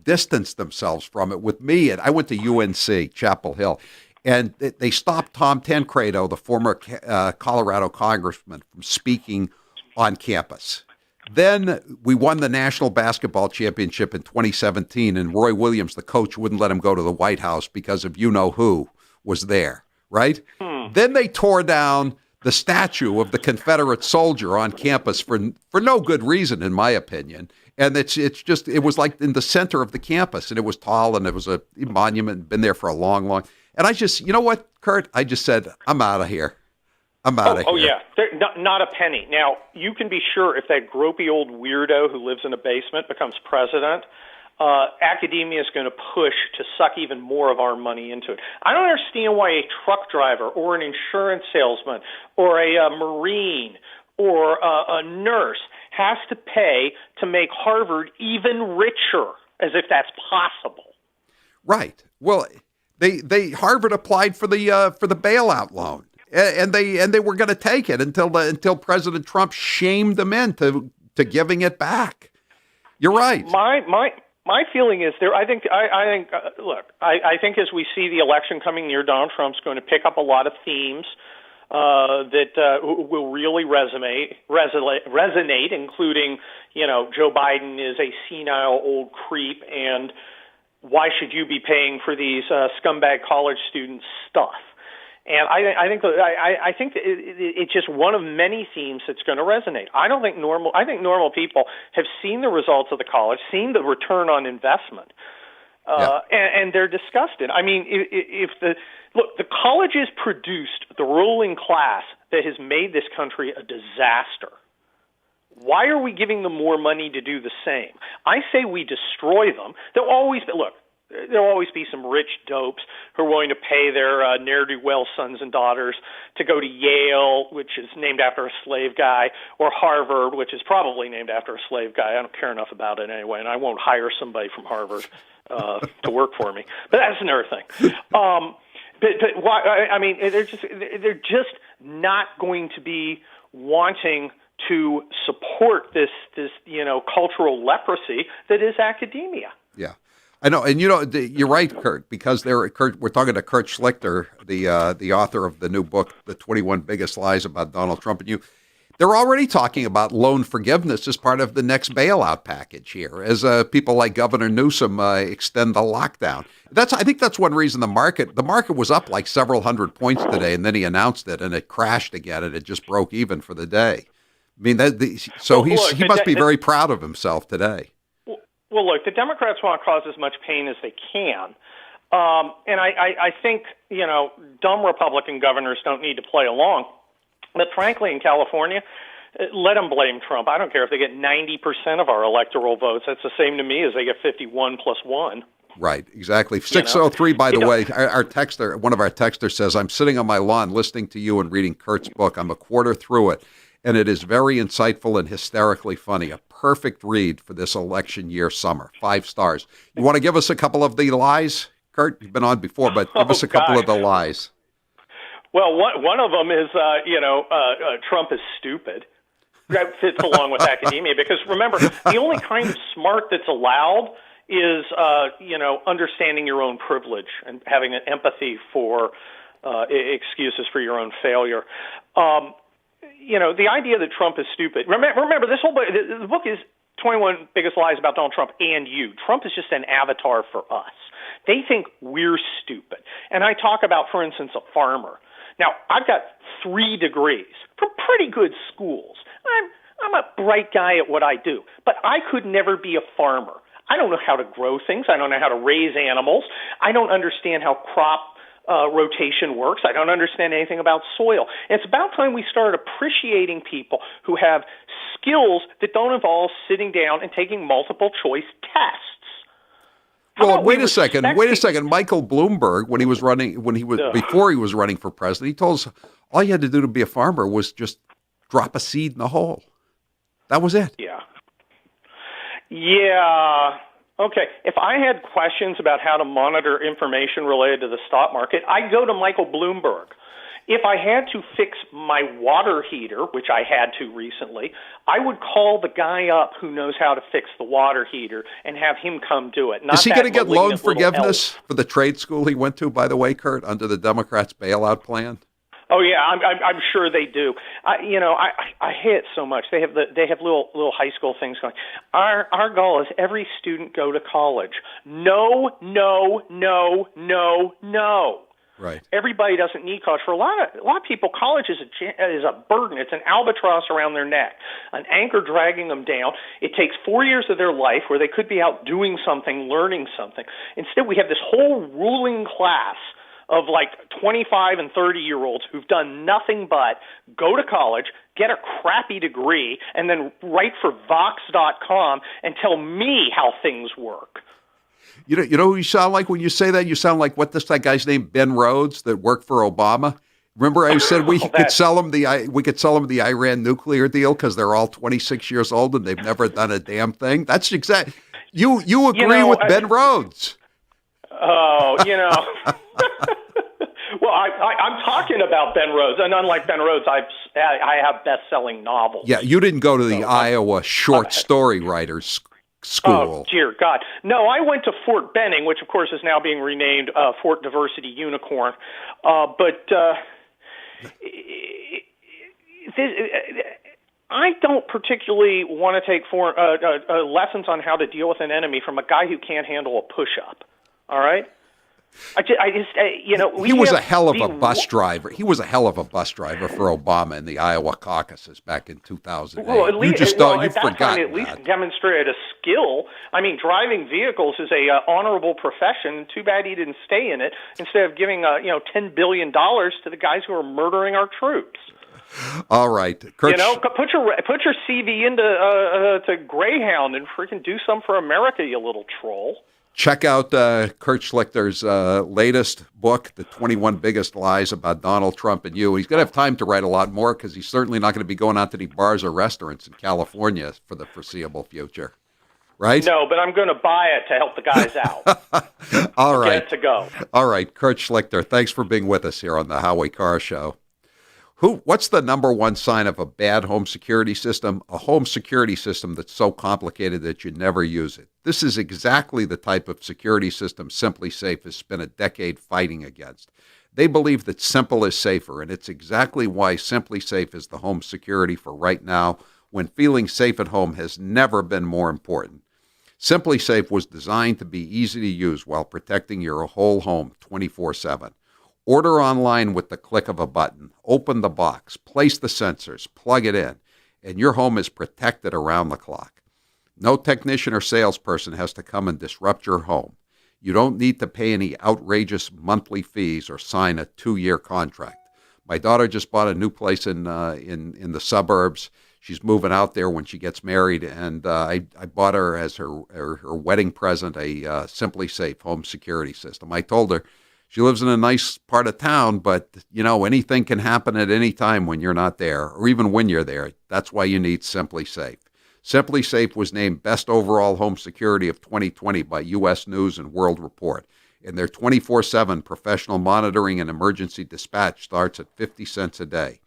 distance themselves from it. With me, and I went to UNC, Chapel Hill, and they stopped Tom Tancredo, the former Colorado congressman, from speaking on campus. Then we won the national basketball championship in 2017, and Roy Williams, the coach, wouldn't let him go to the White House because of who was there, right? Then they tore down the statue of the Confederate soldier on campus for no good reason, in my opinion. And it was like in the center of the campus, and it was tall, and it was a monument, been there for a long. And I just, you know what, Kurt? I just said, I'm out of here. I'm out of here. Oh, yeah. Not a penny. Now, you can be sure if that gropey old weirdo who lives in a basement becomes president, academia is going to push to suck even more of our money into it. I don't understand why a truck driver or an insurance salesman or a Marine or a nurse has to pay to make Harvard even richer, as if that's possible. Right. Well, they Harvard applied for the bailout loan, and they were going to take it until President Trump shamed them into giving it back. You're right. My feeling is there. I think. Look, I think as we see the election coming near, Donald Trump's going to pick up a lot of themes that will really resonate, including, Joe Biden is a senile old creep, and why should you be paying for these scumbag college students stuff? And I think it's just one of many themes that's going to resonate. I think normal people have seen the results of the college, seen the return on investment, and they're disgusted. I mean, the colleges produced the ruling class that has made this country a disaster. Why are we giving them more money to do the same? I say we destroy them. There'll always be some rich dopes who are willing to pay their ne'er-do-well sons and daughters to go to Yale, which is named after a slave guy, or Harvard, which is probably named after a slave guy. I don't care enough about it anyway, and I won't hire somebody from Harvard to work for me. But that's another thing. But why? I mean, they're just not going to be wanting to support this cultural leprosy that is academia. Yeah. I know, and you're right, Kurt, because we're talking to Kurt Schlichter, the author of the new book, The 21 Biggest Lies About Donald Trump and You. They're already talking about loan forgiveness as part of the next bailout package here, as people like Governor Newsom extend the lockdown. I think that's one reason the market was up like several hundred points today, and then he announced it, and it crashed again, and it just broke even for the day. I mean, he must be very proud of himself today. Well, look, the Democrats want to cause as much pain as they can. And I think, dumb Republican governors don't need to play along. But frankly, in California, let them blame Trump. I don't care if they get 90% of our electoral votes. That's the same to me as they get 51 plus 1. Right, exactly. 603, by the way, our texter, one of our texters says, I'm sitting on my lawn listening to you and reading Kurt's book. I'm a quarter through it, and it is very insightful and hysterically funny. A perfect read for this election year summer. 5 stars. You want to give us a couple of the lies? Kurt, you've been on before, but give us a couple of the lies. Well, one of them is, Trump is stupid. That fits along with academia because, remember, the only kind of smart that's allowed is, understanding your own privilege and having an empathy for excuses for your own failure. The idea that Trump is stupid. Remember, this whole the book is 21 Biggest Lies About Donald Trump and You. Trump is just an avatar for us. They think we're stupid. And I talk about, for instance, a farmer. Now, I've got 3 degrees from pretty good schools. I'm a bright guy at what I do, but I could never be a farmer. I don't know how to grow things. I don't know how to raise animals. I don't understand how crop rotation works. I don't understand anything about soil. And it's about time we start appreciating people who have skills that don't involve sitting down and taking multiple choice tests. Well, wait a second. Michael Bloomberg, before he was running for president, he told us all you had to do to be a farmer was just drop a seed in the hole. That was it. Yeah. Okay. If I had questions about how to monitor information related to the stock market, I'd go to Michael Bloomberg. If I had to fix my water heater, which I had to recently, I would call the guy up who knows how to fix the water heater and have him come do it. Is he going to get loan forgiveness for the trade school he went to, by the way, Kurt, under the Democrats' bailout plan? Oh yeah, I'm sure they do. I hate it so much. They have little high school things going. Our goal is every student go to college. No. Right. Everybody doesn't need college. For a lot of people, college is a burden. It's an albatross around their neck, an anchor dragging them down. It takes 4 years of their life where they could be out doing something, learning something. Instead, we have this whole ruling class of like 25 and 30-year-olds who've done nothing but go to college, get a crappy degree, and then write for Vox.com and tell me how things work. You know who you sound like when you say that? You sound like, that guy's name, Ben Rhodes, that worked for Obama? Remember, I said we could sell them the Iran nuclear deal because they're all 26 years old and they've never done a damn thing. That's exact. You agree with Ben Rhodes? Oh, Well, I'm talking about Ben Rhodes, and unlike Ben Rhodes, I have best-selling novels. Yeah, you didn't go to the Iowa short story writers school. Oh, dear God. No, I went to Fort Benning, which, of course, is now being renamed Fort Diversity Unicorn. I don't particularly want to take lessons on how to deal with an enemy from a guy who can't handle a push-up, all right? He was a hell of a bus driver. He was a hell of a bus driver for Obama in the Iowa caucuses back in 2008. Well, at least, you time, at least demonstrated a skill. I mean, driving vehicles is a honorable profession. Too bad he didn't stay in it instead of giving $10 billion to the guys who are murdering our troops. All right, Kurt, put your CV into to Greyhound and freaking do something for America, you little troll. Check out Kurt Schlichter's latest book, The 21 Biggest Lies About Donald Trump and You. He's going to have time to write a lot more because he's certainly not going to be going out to the bars or restaurants in California for the foreseeable future, right? No, but I'm going to buy it to help the guys out. All right. Get it to go. All right, Kurt Schlichter, thanks for being with us here on the Howie Carr Show. What's the number one sign of a bad home security system? A home security system that's so complicated that you never use it. This is exactly the type of security system Simply Safe has spent a decade fighting against. They believe that simple is safer, and it's exactly why Simply Safe is the home security for right now, when feeling safe at home has never been more important. Simply Safe was designed to be easy to use while protecting your whole home 24/7. Order online with the click of a button. Open the box, place the sensors, plug it in, and your home is protected around the clock. No technician or salesperson has to come and disrupt your home. You don't need to pay any outrageous monthly fees or sign a 2-year contract. My daughter just bought a new place in the suburbs. She's moving out there when she gets married, and I bought her as her wedding present a Simply Safe home security system. I told her, she lives in a nice part of town, but, anything can happen at any time when you're not there, or even when you're there. That's why you need Simply Safe. Simply Safe was named Best Overall Home Security of 2020 by U.S. News and World Report, and their 24/7 professional monitoring and emergency dispatch starts at 50 cents a day.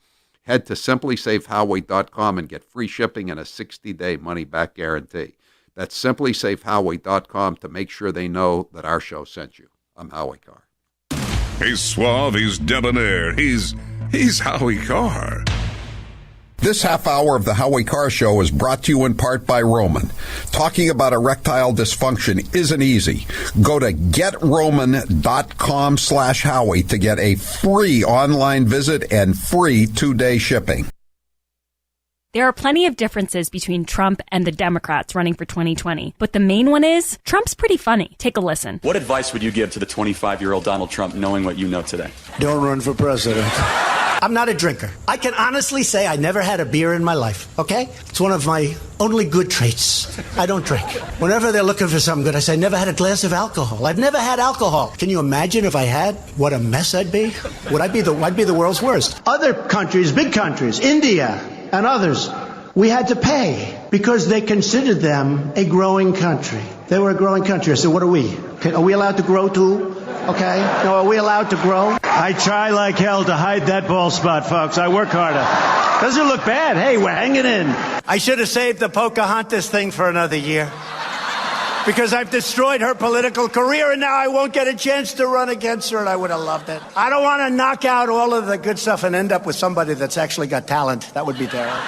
Head to simplysafehowie.com and get free shipping and a 60-day money-back guarantee. That's simplysafehowie.com to make sure they know that our show sent you. I'm Howie Carr. He's suave, he's debonair, he's Howie Carr. This half hour of the Howie Carr Show is brought to you in part by Roman. Talking about erectile dysfunction isn't easy. Go to getroman.com/Howie to get a free online visit and free 2-day shipping. There are plenty of differences between Trump and the Democrats running for 2020, but the main one is Trump's pretty funny. Take a listen. What advice would you give to the 25-year-old Donald Trump knowing what you know today? Don't run for president. I'm not a drinker. I can honestly say I never had a beer in my life, okay? It's one of my only good traits. I don't drink. Whenever they're looking for something good, I say, I never had a glass of alcohol. I've never had alcohol. Can you imagine if I had? What a mess I'd be. I'd be the world's worst. Other countries, big countries, India and others, we had to pay because they considered them a growing country. They were a growing country. I said, what are we? Are we allowed to grow too? Okay. No, are we allowed to grow? I try like hell to hide that bald spot, folks. I work harder. Doesn't look bad. Hey, we're hanging in. I should have saved the Pocahontas thing for another year. Because I've destroyed her political career, and now I won't get a chance to run against her, and I would have loved it. I don't want to knock out all of the good stuff and end up with somebody that's actually got talent. That would be terrible.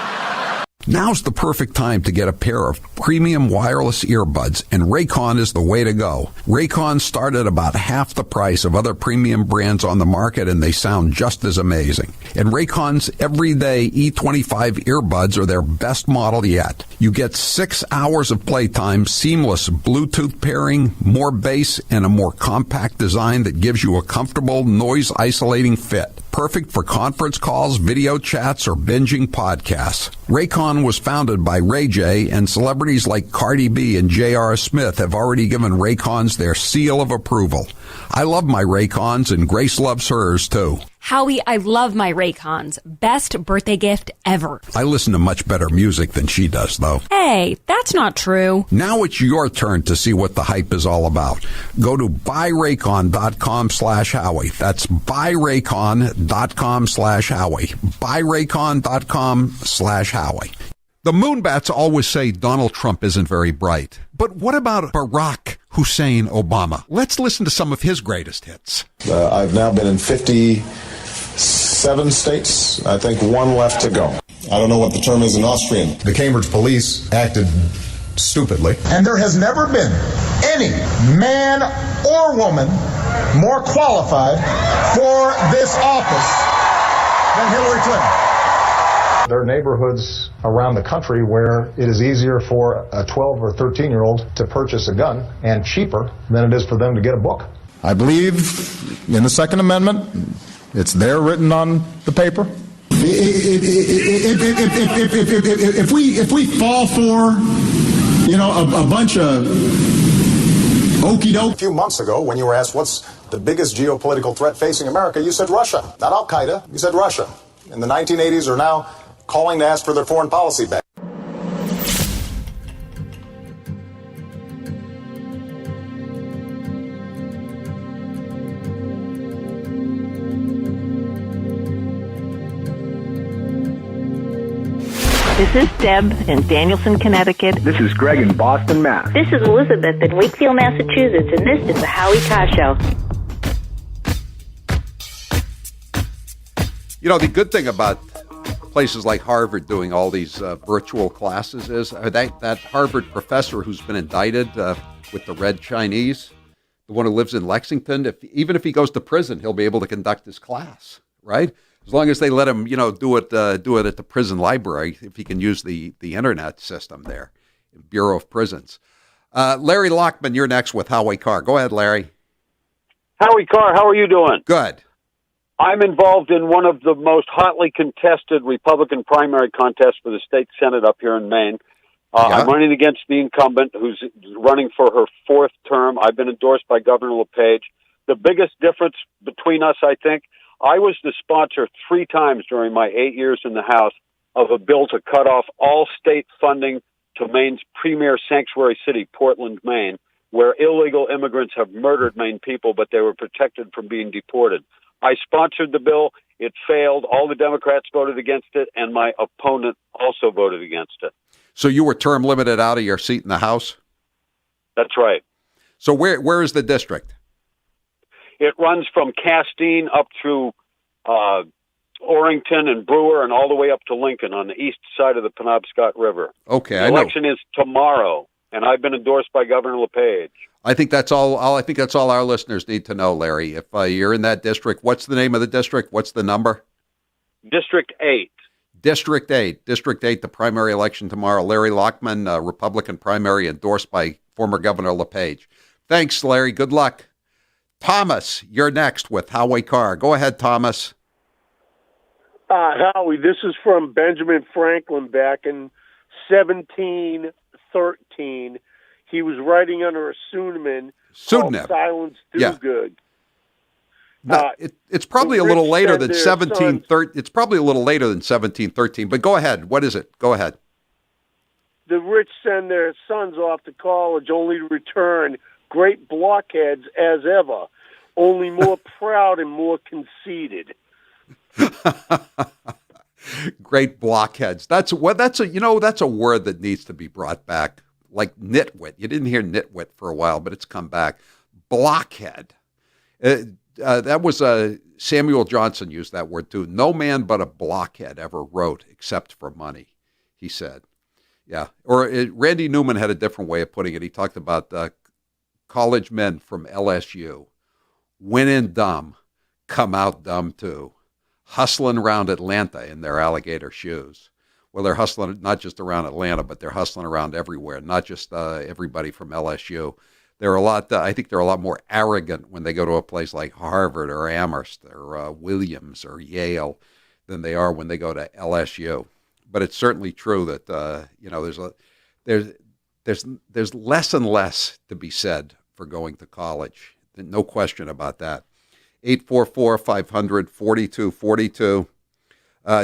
Now's the perfect time to get a pair of premium wireless earbuds, and Raycon is the way to go. Raycon start at about half the price of other premium brands on the market, and they sound just as amazing. And Raycon's everyday E25 earbuds are their best model yet. You get 6 hours of playtime, seamless Bluetooth pairing, more bass, and a more compact design that gives you a comfortable, noise-isolating fit. Perfect for conference calls, video chats, or binging podcasts. Raycon was founded by Ray J, and celebrities like Cardi B and J.R. Smith have already given Raycons their seal of approval. I love my Raycons, and Grace loves hers, too. Howie, I love my Raycons. Best birthday gift ever. I listen to much better music than she does, though. Hey, that's not true. Now it's your turn to see what the hype is all about. Go to buyraycon.com/Howie. That's buyraycon.com/Howie. buyraycon.com/Howie. The Moonbats always say Donald Trump isn't very bright. But what about Barack Hussein Obama? Let's listen to some of his greatest hits. I've now been in 57 states. I think one left to go. I don't know what the term is in Austrian. The Cambridge police acted stupidly. And there has never been any man or woman more qualified for this office than Hillary Clinton. There are neighborhoods around the country where it is easier for a 12 or 13-year-old to purchase a gun and cheaper than it is for them to get a book. I believe in the Second Amendment. It's there written on the paper. If we fall for, a bunch of okey doke. A few months ago, when you were asked what's the biggest geopolitical threat facing America, you said Russia, not Al-Qaeda. You said Russia. In the 1980s are now calling to ask for their foreign policy back. This is Deb in Danielson, Connecticut. This is Greg in Boston, Mass. This is Elizabeth in Wakefield, Massachusetts, and this is the Howie Carr Show. You know, the good thing about places like Harvard doing all these virtual classes is that Harvard professor who's been indicted with the Red Chinese, the one who lives in Lexington, even if he goes to prison, he'll be able to conduct his class, right? As long as they let him, do it at the prison library, if he can use the internet system there, Bureau of Prisons. Larry Lockman, you're next with Howie Carr. Go ahead, Larry. Howie Carr, how are you doing? Good. I'm involved in one of the most hotly contested Republican primary contests for the state Senate up here in Maine. I'm running against the incumbent who's running for her fourth term. I've been endorsed by Governor LePage. The biggest difference between us, I think, I was the sponsor 3 times during my 8 years in the House of a bill to cut off all state funding to Maine's premier sanctuary city, Portland, Maine, where illegal immigrants have murdered Maine people, but they were protected from being deported. I sponsored the bill. It failed. All the Democrats voted against it, and my opponent also voted against it. So you were term limited out of your seat in the House? That's right. So where is the district? It runs from Castine up through Orrington and Brewer and all the way up to Lincoln on the east side of the Penobscot River. Okay, the election is tomorrow, and I've been endorsed by Governor LePage. I think that's all our listeners need to know, Larry. If you're in that district, what's the name of the district? What's the number? District 8. District 8. District 8, the primary election tomorrow. Larry Lockman, Republican primary, endorsed by former Governor LePage. Thanks, Larry. Good luck. Thomas, you're next with Howie Carr. Go ahead, Thomas. Howie, this is from Benjamin Franklin back in 1713. He was writing under a pseudonym called Silence Dogood. No, it's probably a little later than 1713. It's probably a little later than 1713. But go ahead. What is it? Go ahead. The rich send their sons off to college only to return great blockheads as ever, only more proud and more conceited. Great blockheads. That's a word that needs to be brought back. Like nitwit. You didn't hear nitwit for a while, but it's come back. Blockhead. That was Samuel Johnson used that word too. No man but a blockhead ever wrote except for money, he said. Yeah. Or Randy Newman had a different way of putting it. He talked about college men from LSU. Went in dumb, come out dumb too. Hustling around Atlanta in their alligator shoes. Well, they're hustling not just around Atlanta, but they're hustling around everywhere, not just everybody from LSU. I think they're a lot more arrogant when they go to a place like Harvard or Amherst or Williams or Yale than they are when they go to LSU. But it's certainly true that there's less and less to be said for going to college. No question about that. 844-500-4242.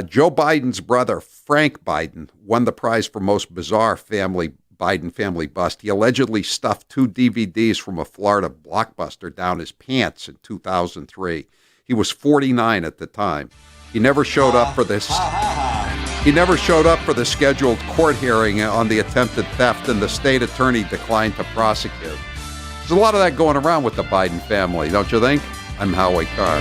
Joe Biden's brother, Frank Biden, won the prize for most bizarre Biden family bust. He allegedly stuffed 2 DVDs from a Florida blockbuster down his pants in 2003. He was 49 at the time. He never showed up for this. He never showed up for the scheduled court hearing on the attempted theft, and the state attorney declined to prosecute. There's a lot of that going around with the Biden family, don't you think? I'm Howie Carr.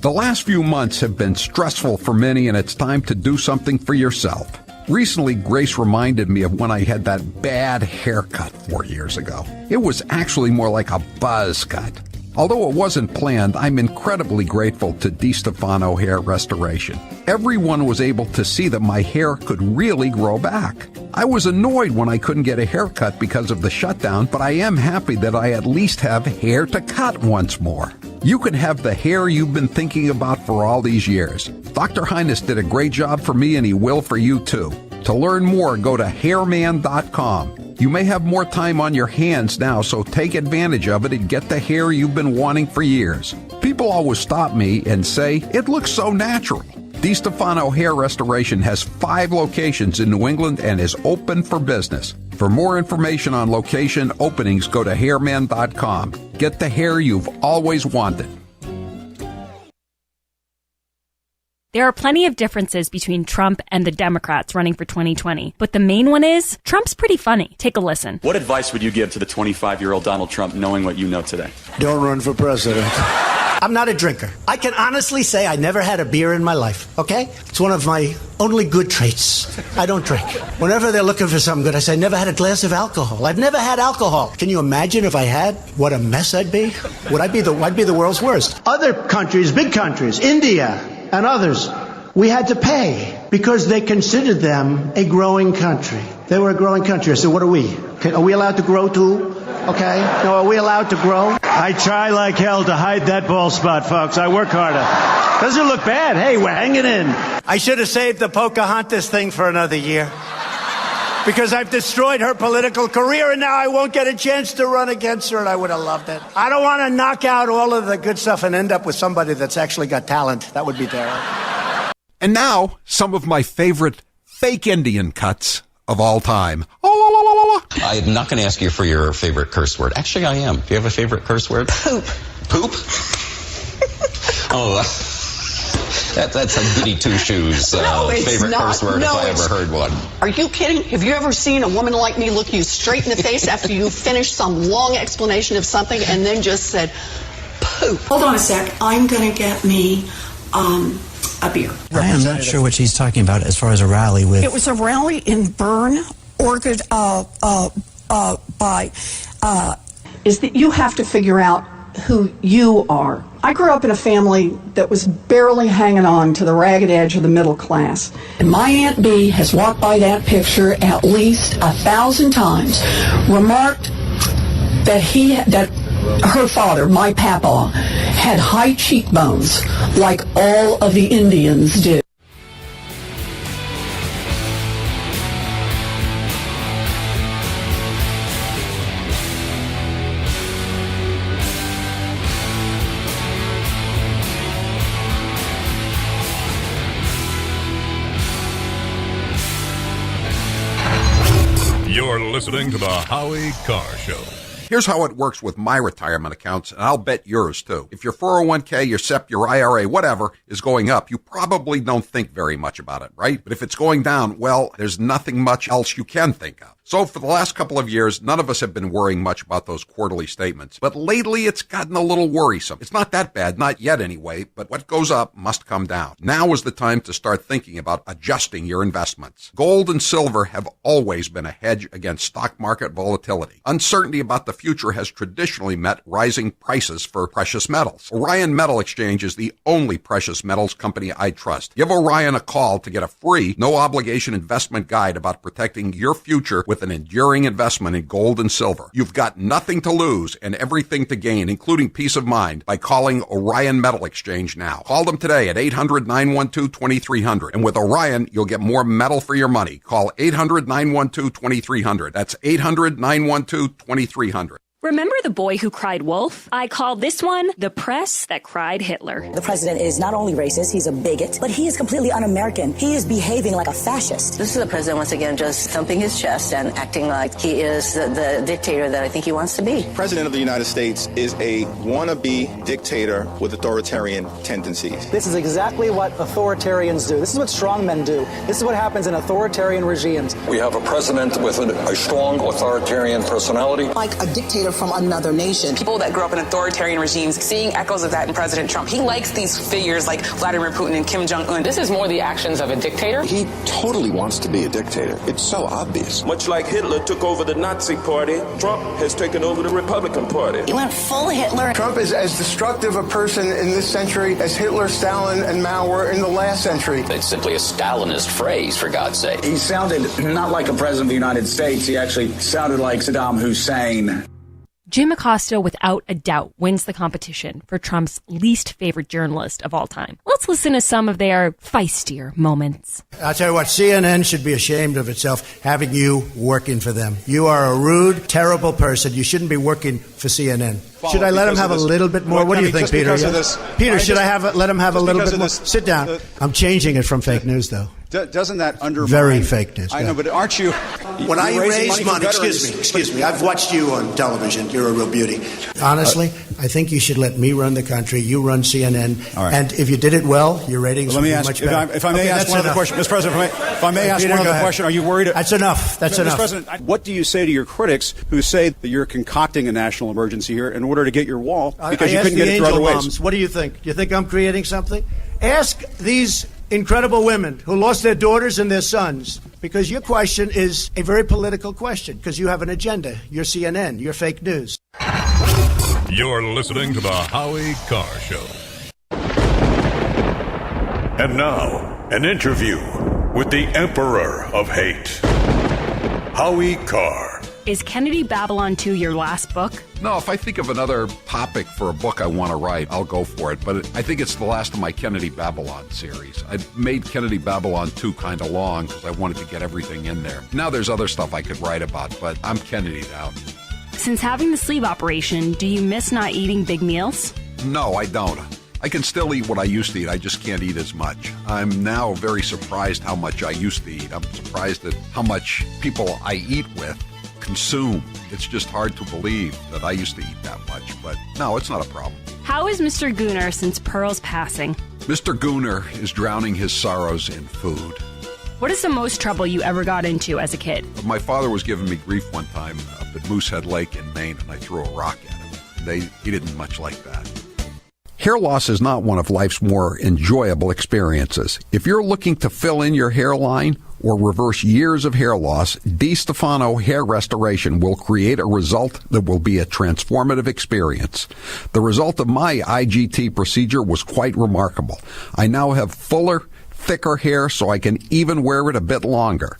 The last few months have been stressful for many, and it's time to do something for yourself. Recently, Grace reminded me of when I had that bad haircut 4 years ago. It was actually more like a buzz cut. Although it wasn't planned, I'm incredibly grateful to DiStefano Hair Restoration. Everyone was able to see that my hair could really grow back. I was annoyed when I couldn't get a haircut because of the shutdown, but I am happy that I at least have hair to cut once more. You can have the hair you've been thinking about for all these years. Dr. Highness did a great job for me, and he will for you too. To learn more, go to hairman.com. You may have more time on your hands now, so take advantage of it and get the hair you've been wanting for years. People always stop me and say, it looks so natural. DiStefano Hair Restoration has 5 locations in New England and is open for business. For more information on location openings, go to hairman.com. Get the hair you've always wanted. There are plenty of differences between Trump and the Democrats running for 2020, but the main one is Trump's pretty funny. Take a listen. What advice would you give to the 25-year-old Donald Trump knowing what you know today? Don't run for president. I'm not a drinker. I can honestly say I never had a beer in my life, okay? It's one of my only good traits. I don't drink. Whenever they're looking for something good, I say, I never had a glass of alcohol. I've never had alcohol. Can you imagine if I had? What a mess I'd be. I'd be the world's worst. Other countries, big countries, India and others, we had to pay because they considered them a growing country. They were a growing country. I said, what are we? Are we allowed to grow too? Okay. No, are we allowed to grow? I try like hell to hide that bald spot, folks. I work harder. Doesn't look bad. Hey, we're hanging in. I should have saved the Pocahontas thing for another year. Because I've destroyed her political career, and now I won't get a chance to run against her, and I would have loved it. I don't want to knock out all of the good stuff and end up with somebody that's actually got talent. That would be terrible. And now, some of my favorite fake Indian cuts of all time. I'm not going to ask you for your favorite curse word. Actually, I am. Do you have a favorite curse word? Poop. Poop? Oh, that's a goody two-shoes favorite curse word if I ever heard one. Are you kidding? Have you ever seen a woman like me look you straight in the face after you finished some long explanation of something and then just said, poop? Hold on a sec. I'm going to get me a beer. I am not sure what she's talking about as far as a rally with. It was a rally in Bern, Oregon, is that you have to figure out who you are. I grew up in a family that was barely hanging on to the ragged edge of the middle class. And my Aunt B has walked by that picture at least 1,000 times, remarked that her father, my papa, had high cheekbones like all of the Indians did. You're listening to the Howie Carr Show. Here's how it works with my retirement accounts, and I'll bet yours too. If your 401k, your SEP, your IRA, whatever, is going up, you probably don't think very much about it, right? But if it's going down, well, there's nothing much else you can think of. So for the last couple of years, none of us have been worrying much about those quarterly statements. But lately, it's gotten a little worrisome. It's not that bad, not yet anyway, but what goes up must come down. Now is the time to start thinking about adjusting your investments. Gold and silver have always been a hedge against stock market volatility. Uncertainty about the future has traditionally met rising prices for precious metals. Orion Metal Exchange is the only precious metals company I trust. Give Orion a call to get a free, no-obligation investment guide about protecting your future with an enduring investment in gold and silver. You've got nothing to lose and everything to gain, including peace of mind, by calling Orion Metal Exchange now. Call them today at 800-912-2300. And with Orion, you'll get more metal for your money. Call 800-912-2300. That's 800-912-2300. Remember the boy who cried wolf? I call this one the press that cried Hitler. The president is not only racist, he's a bigot, but he is completely un-American. He is behaving like a fascist. This is the president once again just thumping his chest and acting like he is the dictator that I think he wants to be. The president of the United States is a wannabe dictator with authoritarian tendencies. This is exactly what authoritarians do. This is what strongmen do. This is what happens in authoritarian regimes. We have a president with a strong authoritarian personality. Like a dictator from another nation. People that grew up in authoritarian regimes, seeing echoes of that in President Trump. He likes these figures like Vladimir Putin and Kim Jong-un. This is more the actions of a dictator. He totally wants to be a dictator. It's so obvious. Much like Hitler took over the Nazi Party, Trump has taken over the Republican Party. He went full Hitler. Trump is as destructive a person in this century as Hitler, Stalin, and Mao were in the last century. It's simply a Stalinist phrase, for God's sake. He sounded not like a president of the United States. He actually sounded like Saddam Hussein. Jim Acosta, without a doubt, wins the competition for Trump's least favorite journalist of all time. Let's listen to some of their feistier moments. I'll tell you what, CNN should be ashamed of itself having you working for them. You are a rude, terrible person. You shouldn't be working for CNN. Should I let him have a little bit more? What do you think, Peter? Peter, should I let him have a little bit more? Sit down. I'm changing it from fake news, though. Doesn't that undermine... Very fake news. I know, but aren't you... When I raise money... Excuse me. I've watched you on television. You're a real beauty. Honestly, I think you should let me run the country. You run CNN. All right. And if you did it well, your ratings would be much better. If I may ask one other question. Mr. President, if I may ask one other question, are you worried... That's enough. That's enough. Mr. President, what do you say to your critics who say that you're concocting a national emergency here in order to get your wall because you couldn't get it through other ways? Moms, what do you think? Do you think I'm creating something? Ask these incredible women who lost their daughters and their sons, because your question is a very political question, because you have an agenda. You're CNN. You're fake news. You're listening to the Howie Carr Show. And now, an interview with the Emperor of Hate, Howie Carr. Is Kennedy Babylon 2 your last book? No, if I think of another topic for a book I want to write, I'll go for it. But I think it's the last of my Kennedy Babylon series. I made Kennedy Babylon 2 kind of long because I wanted to get everything in there. Now there's other stuff I could write about, but I'm Kennedy'd out. Since having the sleeve operation, do you miss not eating big meals? No, I don't. I can still eat what I used to eat. I just can't eat as much. I'm now very surprised how much I used to eat. I'm surprised at how much people I eat with consume. It's just hard to believe that I used to eat that much, but no, it's not a problem. How is Mr. Gooner since Pearl's passing? Mr. Gooner is drowning his sorrows in food. What is the most trouble you ever got into as a kid? My father was giving me grief one time up at Moosehead Lake in Maine, and I threw a rock at him. He didn't much like that. Hair loss is not one of life's more enjoyable experiences. If you're looking to fill in your hairline or reverse years of hair loss, DiStefano Hair Restoration will create a result that will be a transformative experience. The result of my IGT procedure was quite remarkable. I now have fuller, thicker hair so I can even wear it a bit longer.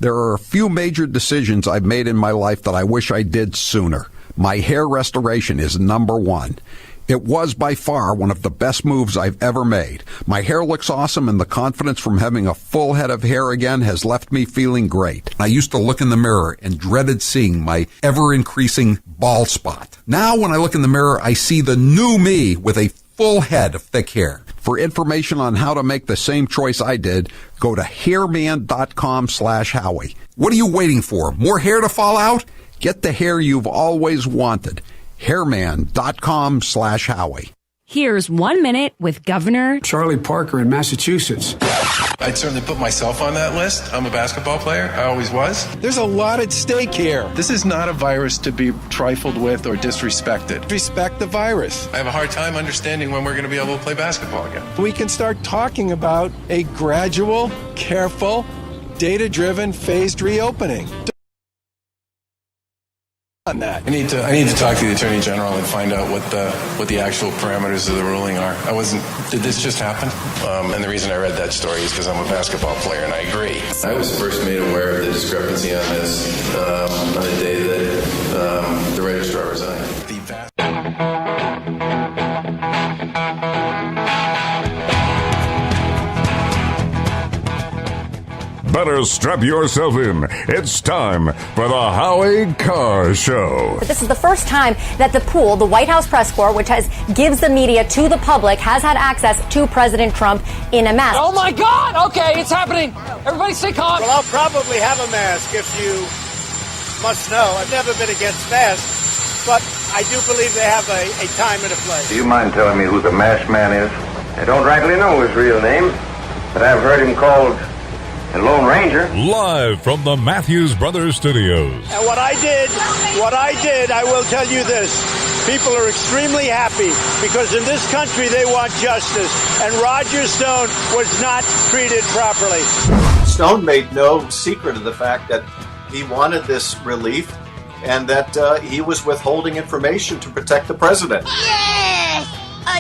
There are a few major decisions I've made in my life that I wish I did sooner. My hair restoration is number one. It was by far one of the best moves I've ever made. My hair looks awesome, and the confidence from having a full head of hair again has left me feeling great. I used to look in the mirror and dreaded seeing my ever-increasing bald spot. Now when I look in the mirror, I see the new me with a full head of thick hair. For information on how to make the same choice I did, go to hairman.com/Howie. What are you waiting for? More hair to fall out? Get the hair you've always wanted. hairman.com/Howie. Here's 1 minute with Governor Charlie Parker in Massachusetts. I'd certainly put myself on that list. I'm a basketball player. I always was. There's a lot at stake here. This is not a virus to be trifled with or disrespected. Respect the virus. I have a hard time understanding when we're going to be able to play basketball again. We can start talking about a gradual, careful, data-driven, phased reopening. On that, I need to talk to the Attorney General and find out what the actual parameters of the ruling are. Did this just happen? And the reason I read that story is because I'm a basketball player, and I agree. I was first made aware of the discrepancy on this on the day that the registrar resigned. Better strap yourself in. It's time for the Howie Carr Show. But this is the first time that the pool, the White House press corps, which gives the media to the public, has had access to President Trump in a mask. Oh my God! Okay, it's happening. Everybody stay calm. Well, I'll probably have a mask if you must know. I've never been against masks, but I do believe they have a time and a place. Do you mind telling me who the masked man is? I don't rightly know his real name, but I've heard him called the Lone Ranger. Live from the Matthews Brothers Studios. And what I did, I will tell you this. People are extremely happy because in this country they want justice. And Roger Stone was not treated properly. Stone made no secret of the fact that he wanted this relief and that he was withholding information to protect the president. Yes!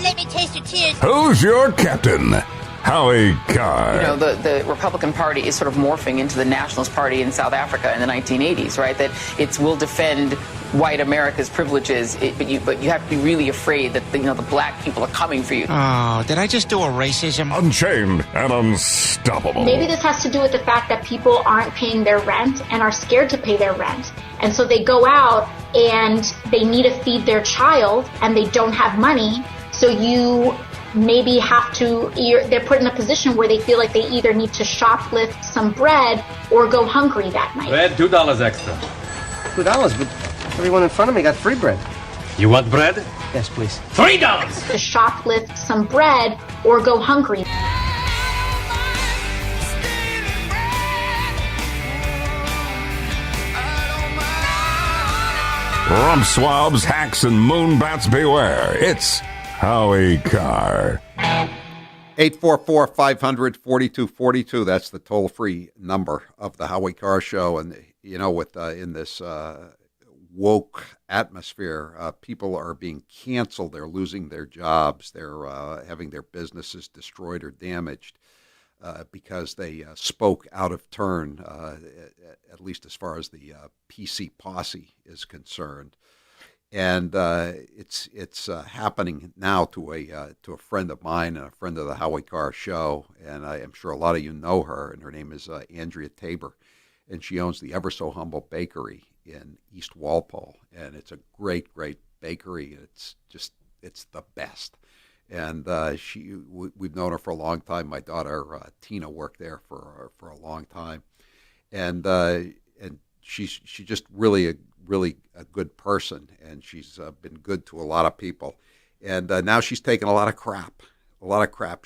Let me taste your tears. Who's your captain? Howie Carr. You know, the Republican Party is sort of morphing into the Nationalist Party in South Africa in the 1980s, right? That it will defend white America's privileges, but you have to be really afraid that the black people are coming for you. Oh, did I just do a racism? Unchained and unstoppable. Maybe this has to do with the fact that people aren't paying their rent and are scared to pay their rent. And so they go out and they need to feed their child and they don't have money. So you maybe they're put in a position where they feel like they either need to shoplift some bread or go hungry that night. Bread, $2 extra. $2, but everyone in front of me got free bread. You want bread? Yes, please. $3! To shoplift some bread or go hungry. Rump swabs, hacks, and moonbats beware. It's Howie Carr. 844-500-4242. That's the toll-free number of the Howie Carr Show. And, with in this woke atmosphere, people are being canceled. They're losing their jobs. They're having their businesses destroyed or damaged because they spoke out of turn, at least as far as the PC posse is concerned. And it's happening now to a friend of mine and a friend of the Howie Carr Show, and I am sure a lot of you know her. And her name is Andrea Tabor, and she owns the Ever So Humble Bakery in East Walpole, and it's a great bakery. It's the best, and we've known her for a long time. My daughter Tina worked there for a long time, and she's just really a good person, and she's been good to a lot of people. And now she's taken a lot of crap.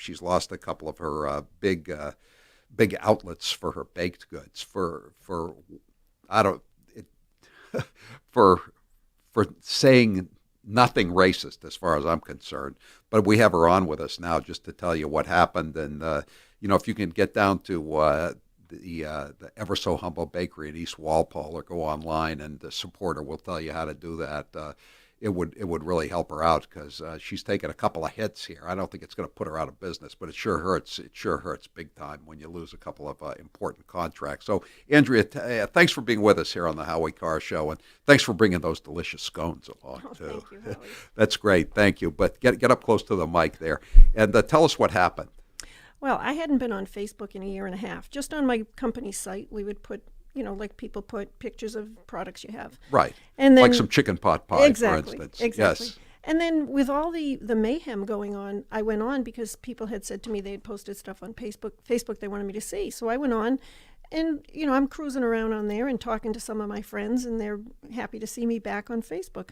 She's lost a couple of her big outlets for her baked goods for saying nothing racist as far as I'm concerned. But we have her on with us now just to tell you what happened. And if you can get down to the Ever So Humble Bakery in East Walpole, or go online and support her. We'll tell you how to do that. It would really help her out because she's taken a couple of hits here. I don't think it's going to put her out of business, but it sure hurts. It sure hurts big time when you lose a couple of important contracts. So, Andrea, thanks for being with us here on the Howie Carr Show, and thanks for bringing those delicious scones along too. Thank you, Howie. That's great. Thank you. But get up close to the mic there and tell us what happened. Well, I hadn't been on Facebook in a year and a half. Just on my company site, we would put, like people put pictures of products you have. Right. And then, like some chicken pot pie, exactly, for instance. Exactly. Yes. And then with all the mayhem going on, I went on because people had said to me they had posted stuff on Facebook they wanted me to see. So I went on and, I'm cruising around on there and talking to some of my friends, and they're happy to see me back on Facebook.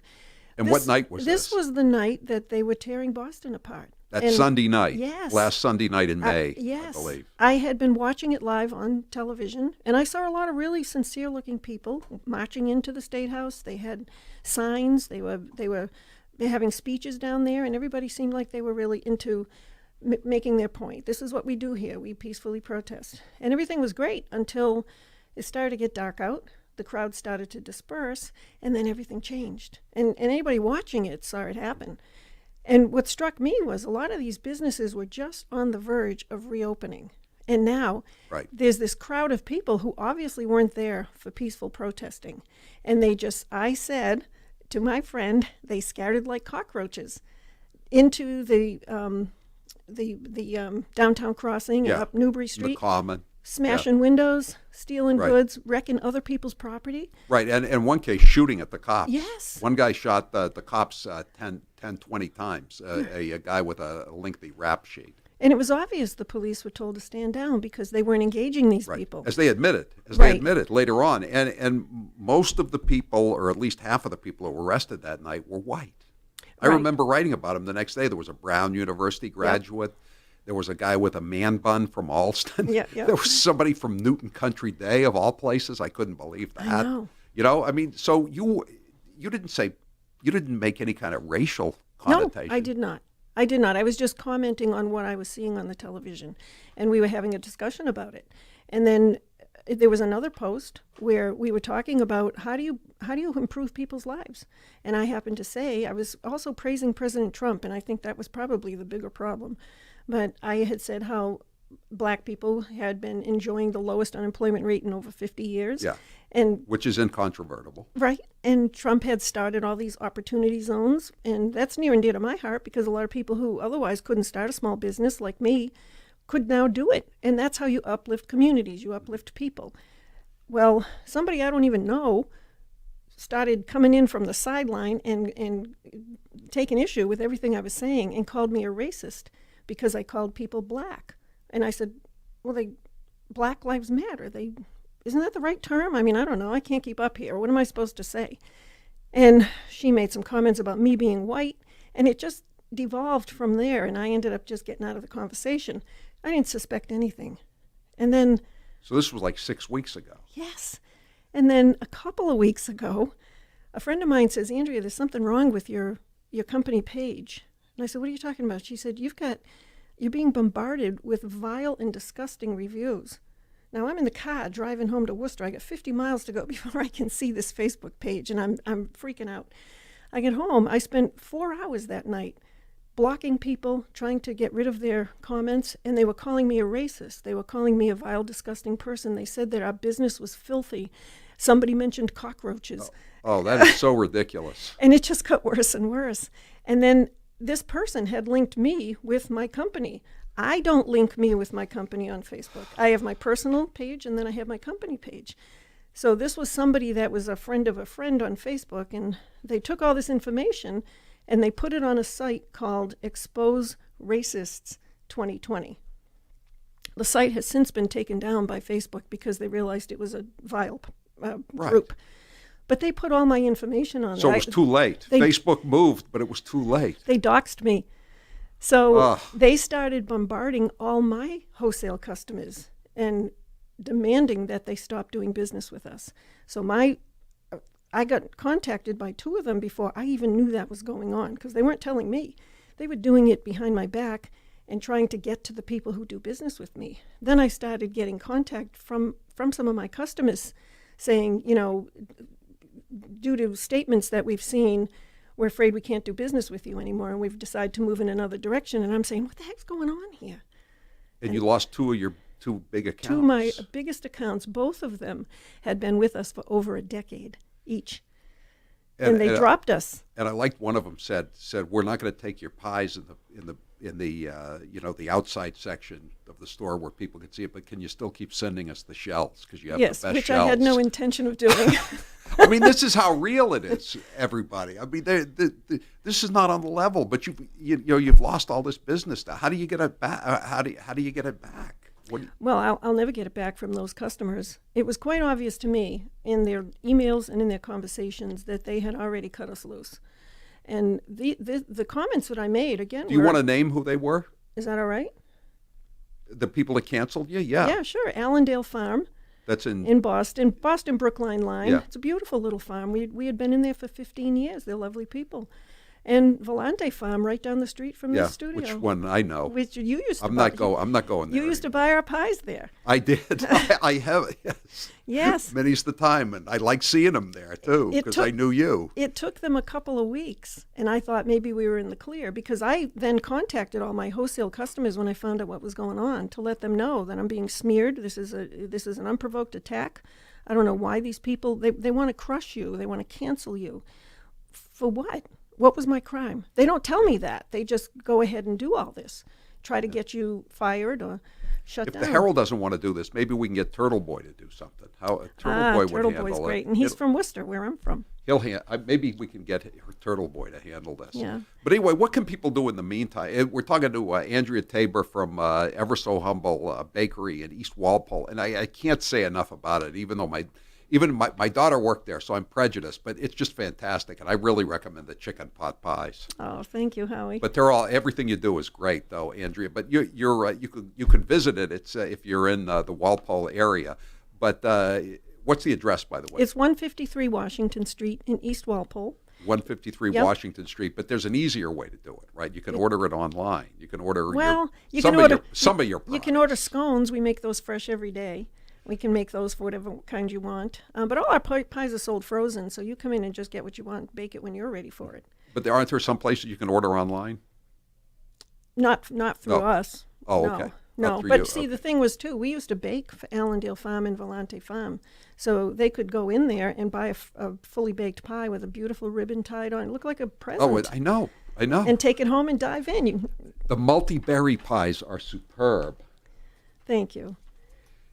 And what night was this? This was the night that they were tearing Boston apart. That's Sunday night. Yes. Last Sunday night in May, yes. I believe. I had been watching it live on television, and I saw a lot of really sincere-looking people marching into the State House. They had signs. They were having speeches down there, and everybody seemed like they were really into making their point. This is what we do here. We peacefully protest. And everything was great until it started to get dark out. the crowd started to disperse, and then everything changed. And anybody watching it saw it happen. And what struck me was a lot of these businesses were just on the verge of reopening. And now there's this crowd of people who obviously weren't there for peaceful protesting. And they just, I said to my friend, they scattered like cockroaches into the downtown crossing and up Newbury Street. The Common. Smashing windows, stealing goods, wrecking other people's property. Right, and in one case, shooting at the cops. Yes. One guy shot the cops 10, 20 times, a guy with a lengthy rap sheet. And it was obvious the police were told to stand down because they weren't engaging these people. As they admitted later on. And most of the people, or at least half of the people who were arrested that night, were white. I remember writing about them the next day. There was a Brown University graduate. Yep. There was a guy with a man bun from Alston. There was somebody from Newton Country Day, of all places. I couldn't believe that. I know. You know, I mean, so you didn't make any kind of racial connotation. No, I did not. I was just commenting on what I was seeing on the television, and we were having a discussion about it. And then there was another post where we were talking about how do you improve people's lives. And I happened to say, I was also praising President Trump, and I think that was probably the bigger problem. But I had said how black people had been enjoying the lowest unemployment rate in over 50 years. Yeah, and which is incontrovertible. Right. And Trump had started all these opportunity zones. And that's near and dear to my heart because a lot of people who otherwise couldn't start a small business like me could now do it. And that's how you uplift communities. You uplift people. Well, somebody I don't even know started coming in from the sideline and taking issue with everything I was saying and called me a racist because I called people black. And I said, well, Black Lives Matter. Isn't that the right term? I mean, I don't know. I can't keep up here. What am I supposed to say? And she made some comments about me being white, and it just devolved from there, and I ended up just getting out of the conversation. I didn't suspect anything. And then... So this was like 6 weeks ago. Yes. And then a couple of weeks ago, a friend of mine says, Andrea, there's something wrong with your company page. And I said, what are you talking about? She said, you're being bombarded with vile and disgusting reviews. Now, I'm in the car driving home to Worcester. I got 50 miles to go before I can see this Facebook page, and I'm freaking out. I get home. I spent 4 hours that night blocking people, trying to get rid of their comments, and they were calling me a racist. They were calling me a vile, disgusting person. They said that our business was filthy. Somebody mentioned cockroaches. Oh, that is so ridiculous. And it just got worse and worse. And then this person had linked me with my company. I don't link me with my company on Facebook. I have my personal page, and then I have my company page. So this was somebody that was a friend of a friend on Facebook, and they took all this information and they put it on a site called Expose Racists 2020. The site has since been taken down by Facebook because they realized it was a vile group. But they put all my information on there. So it was too late. Facebook moved, but it was too late. They doxed me. So they started bombarding all my wholesale customers and demanding that they stop doing business with us. So I got contacted by 2 of them before I even knew that was going on because they weren't telling me. They were doing it behind my back and trying to get to the people who do business with me. Then I started getting contact from some of my customers saying, you know, due to statements that we've seen, we're afraid we can't do business with you anymore, and we've decided to move in another direction. And I'm saying, what the heck's going on here? And you lost 2 of your 2 big accounts. 2 of my biggest accounts, both of them had been with us for over a decade each. And they dropped us. And I liked one of them said we're not going to take your pies in the outside section of the store where people can see it, but can you still keep sending us the shells because you have the best shells? Yes, which I had no intention of doing. I mean, this is how real it is, everybody. I mean, this is not on the level, but you've lost all this business now. How do you get it back? How do you get it back? Well, I'll never get it back from those customers. It was quite obvious to me in their emails and in their conversations that they had already cut us loose. And the comments that I made, again... Do you want to name who they were? Is that all right? The people that canceled you? Yeah. Yeah, sure. Allendale Farm. That's in Boston Brookline line. Yeah. It's a beautiful little farm. We had been in there for 15 years. They're lovely people. And Volante Farm right down the street from the studio. Which one I know. Which you used to I'm not going there. You used to buy our pies there. I did. I have, yes. Yes. Many's the time, and I like seeing them there, too, because I knew you. It took them a couple of weeks, and I thought maybe we were in the clear, because I then contacted all my wholesale customers when I found out what was going on to let them know that I'm being smeared. This is an unprovoked attack. I don't know why these people, they want to crush you. They want to cancel you. For what? What was my crime? They don't tell me that. They just go ahead and do all this. Try to get you fired or shut down. If the Herald doesn't want to do this, maybe we can get Turtle Boy to do something. Turtle Boy Turtle would handle Boy's it. great, and he's from Worcester, where I'm from. Maybe we can get Turtle Boy to handle this. Yeah. But anyway, what can people do in the meantime? We're talking to Andrea Tabor from Ever So Humble Bakery in East Walpole, and I can't say enough about it, even though my daughter worked there, so I'm prejudiced, but it's just fantastic, and I really recommend the chicken pot pies. Oh, thank you, Howie. But everything you do is great, though, Andrea. But you can visit it. It's if you're in the Walpole area. But what's the address, by the way? It's 153 Washington Street in East Walpole. 153 Washington Street, but there's an easier way to do it, right? You can order it online. You can order some of your products. You can order scones. We make those fresh every day. We can make those for whatever kind you want. But all our pies are sold frozen, so you come in and just get what you want, bake it when you're ready for it. But aren't there some places you can order online? Not through us. Oh, no. okay. No, but see, the thing was, too, we used to bake for Allendale Farm and Volante Farm. So they could go in there and buy a fully baked pie with a beautiful ribbon tied on. It looked like a present. Oh, I know. And take it home and dive in. The multi-berry pies are superb. Thank you.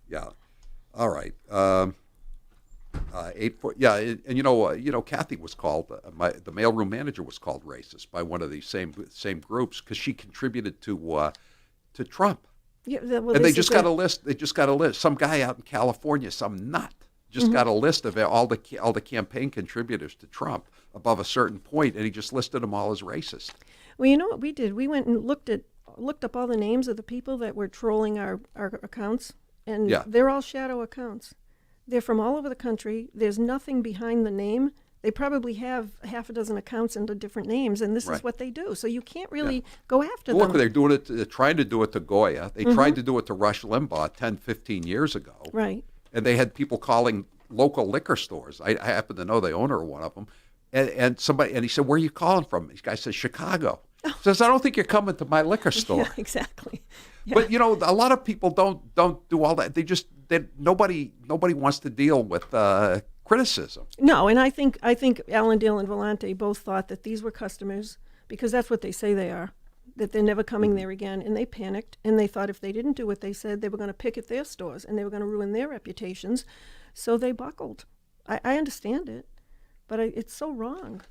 Yeah. All right. 8 foot. Yeah, and Kathy was called. The mailroom manager was called racist by one of these same groups because she contributed to Trump. Yeah, and they just got a list. They just got a list. Some guy out in California, some nut, just got a list of all the campaign contributors to Trump above a certain point, and he just listed them all as racist. Well, you know what we did? We went and looked up all the names of the people that were trolling our accounts. And they're all shadow accounts. They're from all over the country. There's nothing behind the name. They probably have half a dozen accounts under different names, and this is what they do. So you can't really go after them. Look, they're doing it. They're trying to do it to Goya. They tried to do it to Rush Limbaugh 10, 15 years ago. Right. And they had people calling local liquor stores. I happen to know the owner of one of them. And he said, "Where are you calling from?" This guy says, "Chicago." He says, "I don't think you're coming to my liquor store." Yeah, exactly. Yeah. But a lot of people don't do all that. Nobody wants to deal with criticism. No, and I think Allendale and Volante both thought that these were customers because that's what they say they are, that they're never coming there again, and they panicked and they thought if they didn't do what they said, they were going to picket their stores and they were going to ruin their reputations, so they buckled. I understand it, but it's so wrong.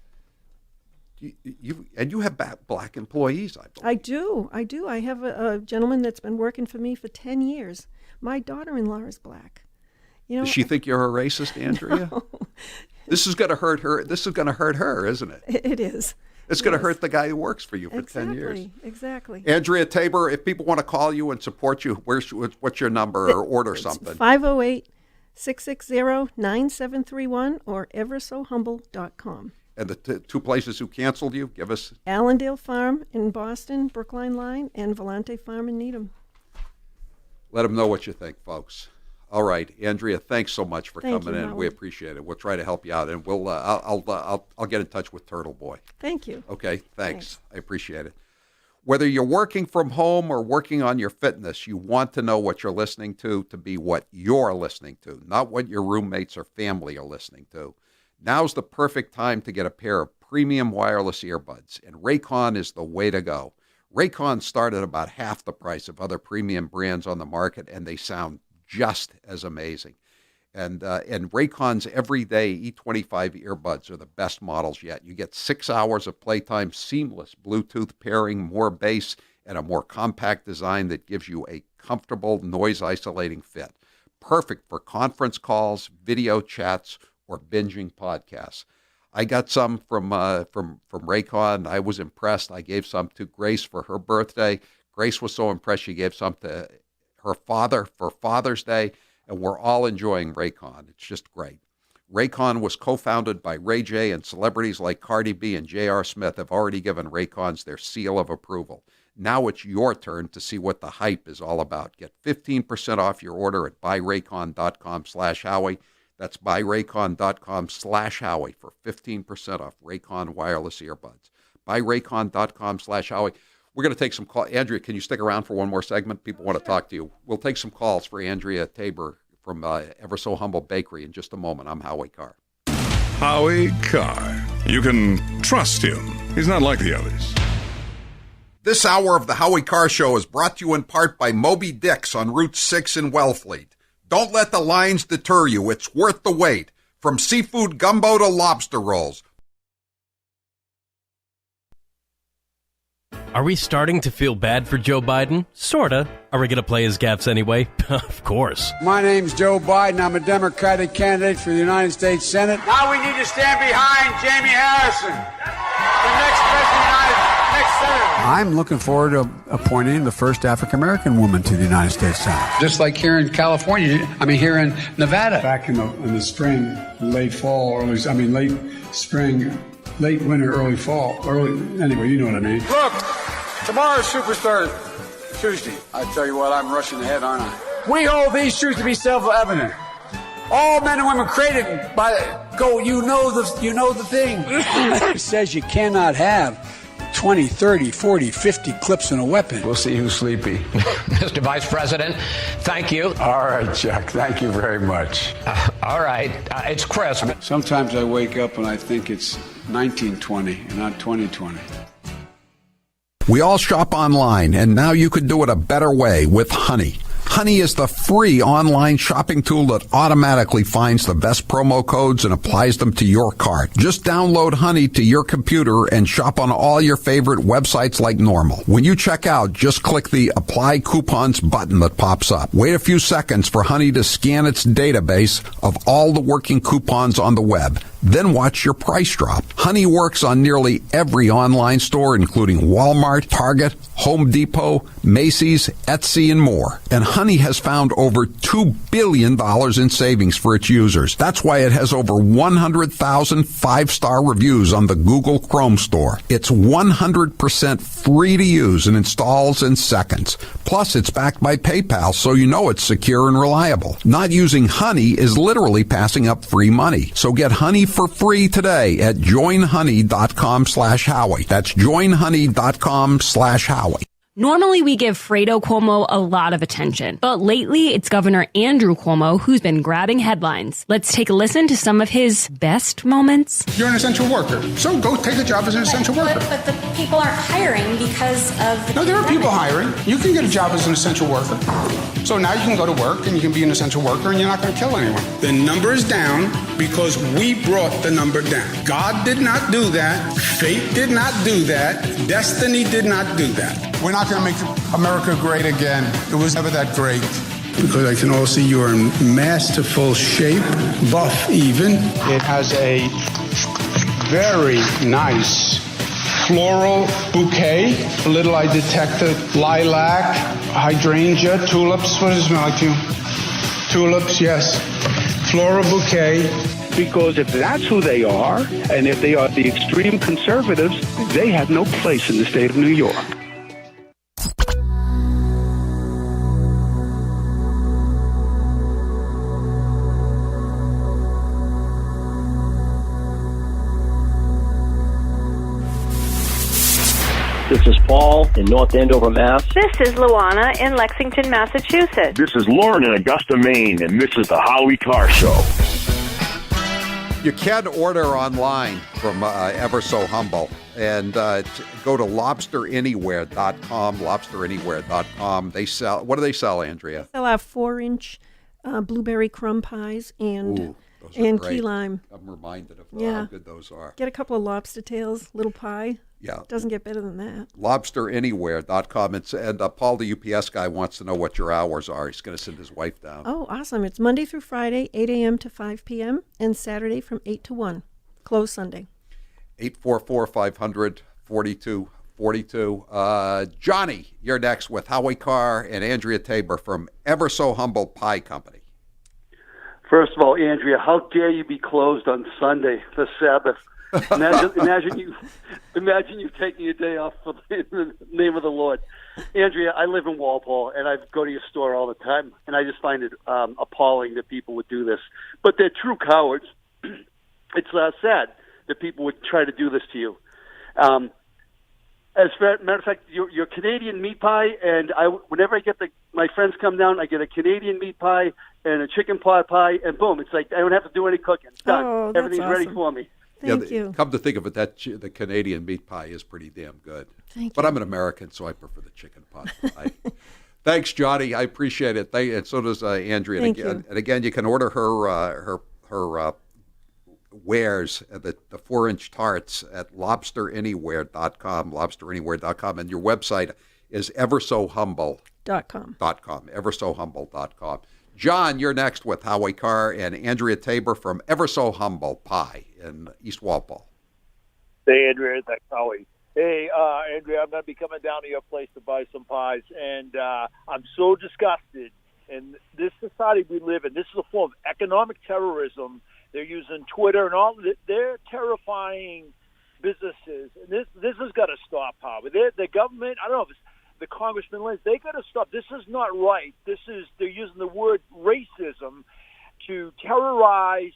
You have black employees, I believe. I do. I have a gentleman that's been working for me for 10 years. My daughter-in-law is black. Does she think you're a racist, Andrea? No. This is going to hurt her. This is going to hurt her, isn't it? It is. It's going to hurt the guy who works for you for 10 years. Exactly. Andrea Tabor, if people want to call you and support you, what's your number or order something? 508-660-9731 or eversohumble.com. And the two places who canceled you, give us. Allendale Farm in Boston, Brookline Line, and Volante Farm in Needham. Let them know what you think, folks. All right, Andrea, thanks so much for coming in. Howard. We appreciate it. We'll try to help you out, and we'll. I'll get in touch with Turtle Boy. Thank you. Okay, thanks. I appreciate it. Whether you're working from home or working on your fitness, you want to know what you're listening to be what you're listening to, not what your roommates or family are listening to. Now's the perfect time to get a pair of premium wireless earbuds, and Raycon is the way to go. Raycon start at about half the price of other premium brands on the market, and they sound just as amazing. And Raycon's everyday E25 earbuds are the best models yet. You get 6 hours of playtime, seamless Bluetooth pairing, more bass, and a more compact design that gives you a comfortable, noise-isolating fit. Perfect for conference calls, video chats, or binging podcasts. I got some from Raycon. I was impressed. I gave some to Grace for her birthday. Grace was so impressed she gave some to her father for Father's Day, and we're all enjoying Raycon. It's just great. Raycon was co-founded by Ray J, and celebrities like Cardi B and J.R. Smith have already given Raycons their seal of approval. Now it's your turn to see what the hype is all about. Get 15% off your order at buyraycon.com/Howie. That's buyraycon.com/Howie for 15% off Raycon wireless earbuds. Buyraycon.com/Howie. We're going to take some calls. Andrea, can you stick around for one more segment? People want to talk to you. We'll take some calls for Andrea Tabor from Ever So Humble Bakery in just a moment. I'm Howie Carr. Howie Carr. You can trust him. He's not like the others. This hour of the Howie Carr Show is brought to you in part by Moby Dick's on Route 6 in Wellfleet. Don't let the lines deter you. It's worth the wait. From seafood gumbo to lobster rolls. Are we starting to feel bad for Joe Biden? Sorta. Are we going to play his gaffes anyway? Of course. My name's Joe Biden. I'm a Democratic candidate for the United States Senate. Now we need to stand behind Jamie Harrison, the next president of the next senator. I'm looking forward to appointing the first African-American woman to the United States Senate. Just like here in California, here in Nevada. Back in the spring, late fall, late spring, late winter, early fall, anyway, you know what I mean. Look, tomorrow's Superstar Tuesday. I tell you what, I'm rushing ahead, aren't I? We hold these truths to be self-evident. All men and women created by you know the thing. It says you cannot have 20, 30, 40, 50 clips in a weapon. We'll see who's sleepy. Mr. Vice President, thank you. All right, Chuck, thank you very much. All right, it's Chris. Sometimes I wake up and I think it's 1920 and not 2020. We all shop online, and now you could do it a better way with Honey. Honey is the free online shopping tool that automatically finds the best promo codes and applies them to your cart. Just download Honey to your computer and shop on all your favorite websites like normal. When you check out, just click the Apply Coupons button that pops up. Wait a few seconds for Honey to scan its database of all the working coupons on the web. Then watch your price drop. Honey works on nearly every online store, including Walmart, Target, Home Depot, Macy's, Etsy, and more. And Honey has found over $2 billion in savings for its users. That's why it has over 100,000 five-star reviews on the Google Chrome store. It's 100% free to use and installs in seconds. Plus, it's backed by PayPal, so you know it's secure and reliable. Not using Honey is literally passing up free money. So get Honey for free today at joinhoney.com/Howie. That's joinhoney.com/Howie. Normally, we give Fredo Cuomo a lot of attention, but lately it's Governor Andrew Cuomo who's been grabbing headlines. Let's take a listen to some of his best moments. You're an essential worker, so go take a job as an essential worker. But the people aren't hiring because of... No, there are people hiring. You can get a job as an essential worker. So now you can go to work and you can be an essential worker and you're not going to kill anyone. The number is down because we brought the number down. God did not do that. Fate did not do that. Destiny did not do that. We're not going to make America great again. It was never that great. Because I can all see you are in masterful shape, buff even. It has a very nice floral bouquet. A little I detected lilac, hydrangea, tulips. What does it smell like to you? Tulips, yes. Floral bouquet. Because if that's who they are, and if they are the extreme conservatives, they have no place in the state of New York. This is Paul in North Andover, Mass. This is Luana in Lexington, Massachusetts. This is Lauren in Augusta, Maine, and this is the Howie Carr Show. You can order online from Ever So Humble and go to lobsteranywhere.com, lobsteranywhere.com. They sell, what do they sell, Andrea? They'll have 4-inch blueberry crumb pies and key lime. I'm reminded of how good those are. Get a couple of lobster tails, little pie. Yeah. Doesn't get better than that. Lobsteranywhere.com. And Paul, the UPS guy, wants to know what your hours are. He's going to send his wife down. Oh, awesome. It's Monday through Friday, 8 a.m. to 5 p.m., and Saturday from 8 to 1. Closed Sunday. 844-500-4242. Johnny, you're next with Howie Carr and Andrea Tabor from Ever So Humble Pie Company. First of all, Andrea, how dare you be closed on Sunday, the Sabbath? Imagine you taking a day off for the name of the Lord. Andrea, I live in Walpole, and I go to your store all the time, and I just find it appalling that people would do this. But they're true cowards. It's sad that people would try to do this to you. As a matter of fact, your Canadian meat pie, and whenever I get my friends come down, I get a Canadian meat pie and a chicken pot pie, and boom, it's like I don't have to do any cooking. It's done. Oh, that's Everything's ready awesome. for me. Thank you. Come to think of it, the Canadian meat pie is pretty damn good. Thank but you. I'm an American, so I prefer the chicken pot pie. Thanks, Johnny. I appreciate it. And so does Andrea. Thank and you. And again, you can order her wares, the 4-inch tarts at lobsteranywhere.com, lobsteranywhere.com, and your website is eversohumble.com. eversohumble.com. John, you're next with Howie Carr and Andrea Tabor from Ever So Humble Pie in East Walpole. Hey, Andrea, thanks, Howie. Hey, Andrea, I'm going to be coming down to your place to buy some pies, and I'm so disgusted. And this society we live in, this is a form of economic terrorism. They're using Twitter and all. They're terrifying businesses, and this has got to stop, Howie. The government, I don't know if it's the Congressman Lynch, they got to stop. This is not right. They're using the word racism to terrorize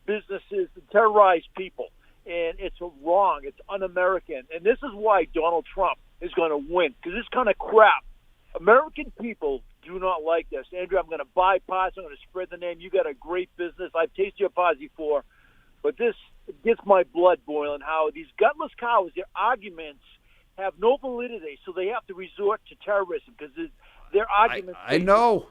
businesses and terrorize people, and it's wrong. It's un-American, and this is why Donald Trump is going to win, because this kind of crap. American people do not like this. Andrew, I'm going to buy pies. I'm going to spread the name. You got a great business. I've tasted your pies before, but this gets my blood boiling. How these gutless cowards, their arguments have no validity, so they have to resort to terrorism because their arguments. I know,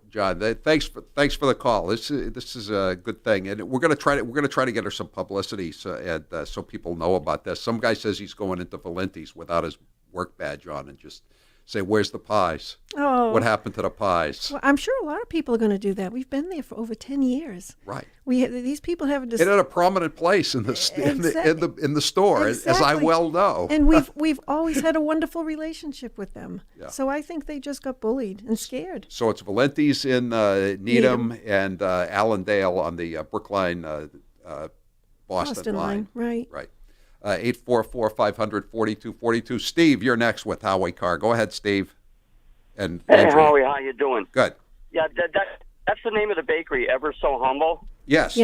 John. Thanks for the call. This is a good thing, and we're going to try to get her some publicity so people know about this. Some guy says he's going into Valenti's without his work badge on and just say, "Where's the pies? Oh, what happened to the pies?" Well, I'm sure a lot of people are going to do that. We've been there for over 10 years. Right. These people have It at a prominent place in the store, as I well know. And we've always had a wonderful relationship with them. Yeah. So I think they just got bullied and scared. So it's Valenti's in Needham and Allendale on the Brookline Boston line. Right. 844-500-4242. Steve, you're next with Howie Carr. Go ahead, Steve. And hey, Andrea. Howie, how you doing? Good. Yeah, that's the name of the bakery, Ever So Humble? Yes.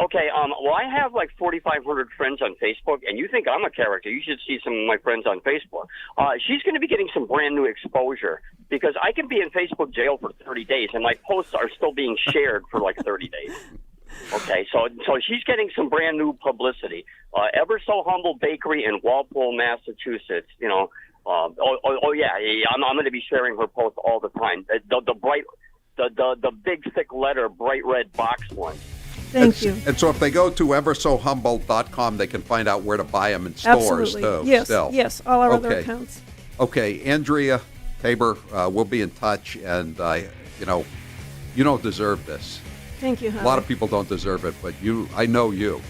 Okay, well, I have like 4,500 friends on Facebook, and you think I'm a character. You should see some of my friends on Facebook. She's going to be getting some brand new exposure because I can be in Facebook jail for 30 days, and my posts are still being shared for like 30 days. Okay, so she's getting some brand new publicity. Ever So Humble Bakery in Walpole, Massachusetts. You know, I'm going to be sharing her post all the time. The big thick letter, bright red box one. Thank you. And so if they go to eversohumble.com, they can find out where to buy them in stores too. Yes, still. yes, all our other accounts. Okay, Andrea Tabor, we'll be in touch, and you don't deserve this. Thank you, Howie. A lot of people don't deserve it, but I know you.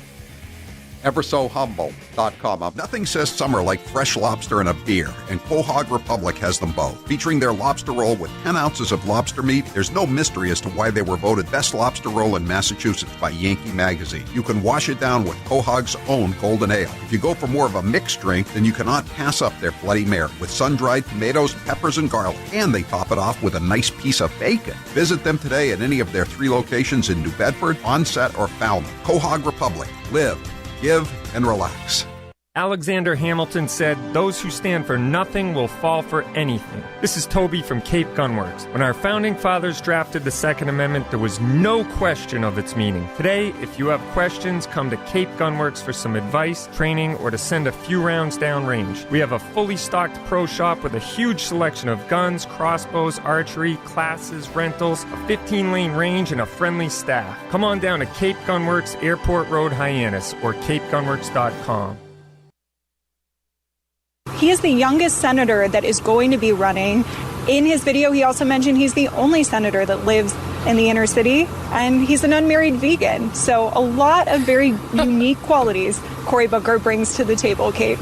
eversohumble.com. Nothing says summer like fresh lobster and a beer, and Quahog Republic has them both. Featuring their lobster roll with 10 ounces of lobster meat, there's no mystery as to why they were voted best lobster roll in Massachusetts by Yankee Magazine. You can wash it down with Quahog's own Golden Ale. If you go for more of a mixed drink, then you cannot pass up their Bloody Mary with sun-dried tomatoes, peppers, and garlic, and they top it off with a nice piece of bacon. Visit them today at any of their 3 locations in New Bedford, Onset, or Falmouth. Quahog Republic. Live, give, and relax. Alexander Hamilton said, "Those who stand for nothing will fall for anything." This is Toby from Cape Gunworks. When our founding fathers drafted the Second Amendment, there was no question of its meaning. Today, if you have questions, come to Cape Gunworks for some advice, training, or to send a few rounds downrange. We have a fully stocked pro shop with a huge selection of guns, crossbows, archery, classes, rentals, a 15-lane range, and a friendly staff. Come on down to Cape Gunworks, Airport Road, Hyannis, or capegunworks.com. He is the youngest senator that is going to be running. In his video, he also mentioned he's the only senator that lives in the inner city, and he's an unmarried vegan. So a lot of very unique qualities Cory Booker brings to the table, Kate.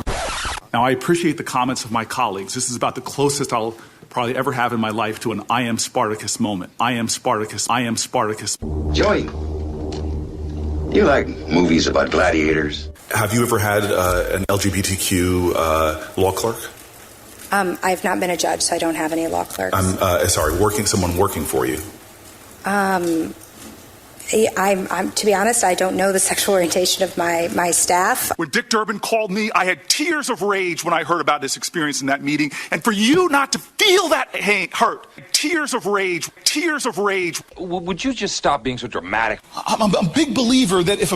Now, I appreciate the comments of my colleagues. This is about the closest I'll probably ever have in my life to an I am Spartacus moment. I am Spartacus. I am Spartacus. Joey, you like movies about gladiators? Have you ever had an LGBTQ law clerk? I've not been a judge, so I don't have any law clerks. Someone working for you. I'm to be honest, I don't know the sexual orientation of my staff. When Dick Durbin called me, I had tears of rage when I heard about this experience in that meeting. And for you not to feel that hurt, tears of rage. Would you just stop being so dramatic? I'm a big believer that if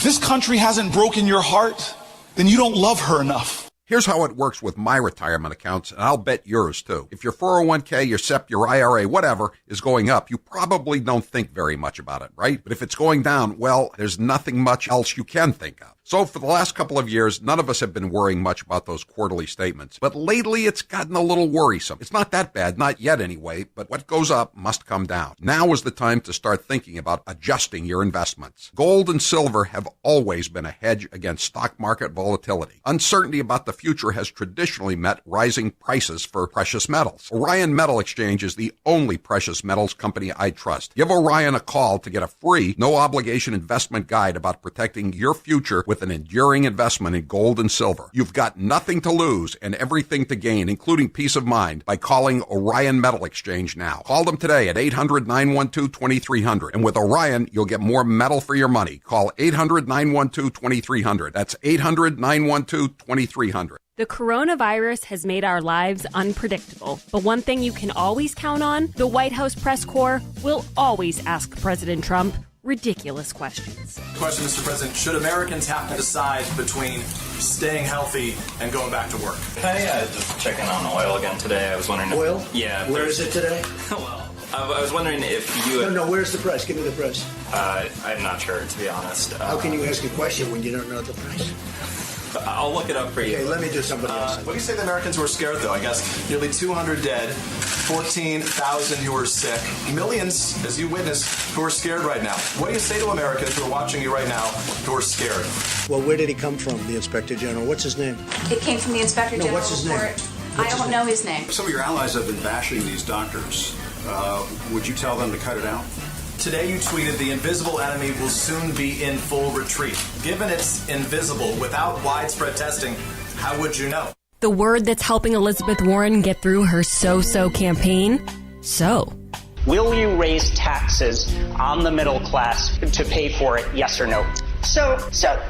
this country hasn't broken your heart, then you don't love her enough. Here's how it works with my retirement accounts, and I'll bet yours too. If your 401k, your SEP, your IRA, whatever, is going up, you probably don't think very much about it, right? But if it's going down, well, there's nothing much else you can think of. So for the last couple of years, none of us have been worrying much about those quarterly statements. But lately, it's gotten a little worrisome. It's not that bad, not yet anyway, but what goes up must come down. Now is the time to start thinking about adjusting your investments. Gold and silver have always been a hedge against stock market volatility. Uncertainty about the future has traditionally met rising prices for precious metals. Orion Metal Exchange is the only precious metals company I trust. Give Orion a call to get a free, no-obligation investment guide about protecting your future with an enduring investment in gold and silver. You've got nothing to lose and everything to gain, including peace of mind, by calling Orion Metal Exchange now. Call them today at 800-912-2300. And with Orion, you'll get more metal for your money. Call 800-912-2300. That's 800-912-2300. The coronavirus has made our lives unpredictable, but one thing you can always count on, the White House press corps will always ask President Trump ridiculous questions. Question, Mr. President, should Americans have to decide between staying healthy and going back to work? Hey, just checking on oil again today. I was wondering... Oil? Yeah. Where is it today? Well, I was wondering if you... No, where's the price? Give me the price. I'm not sure, to be honest. How can you ask a question when you don't know the price? I'll look it up for you. Okay, let me do somebody else. What do you say the Americans were scared, though? I guess nearly 200 dead, 14,000 who are sick, millions, as you witnessed, who are scared right now. What do you say to Americans who are watching you right now who are scared? Well, where did he come from, the Inspector General? What's his name? It came from the Inspector General. What's his name? I don't know his name. Some of your allies have been bashing these doctors. Would you tell them to cut it out? Today you tweeted the invisible enemy will soon be in full retreat. Given it's invisible without widespread testing, how would you know? The word that's helping Elizabeth Warren get through her so-so campaign? So. Will you raise taxes on the middle class to pay for it, yes or no? So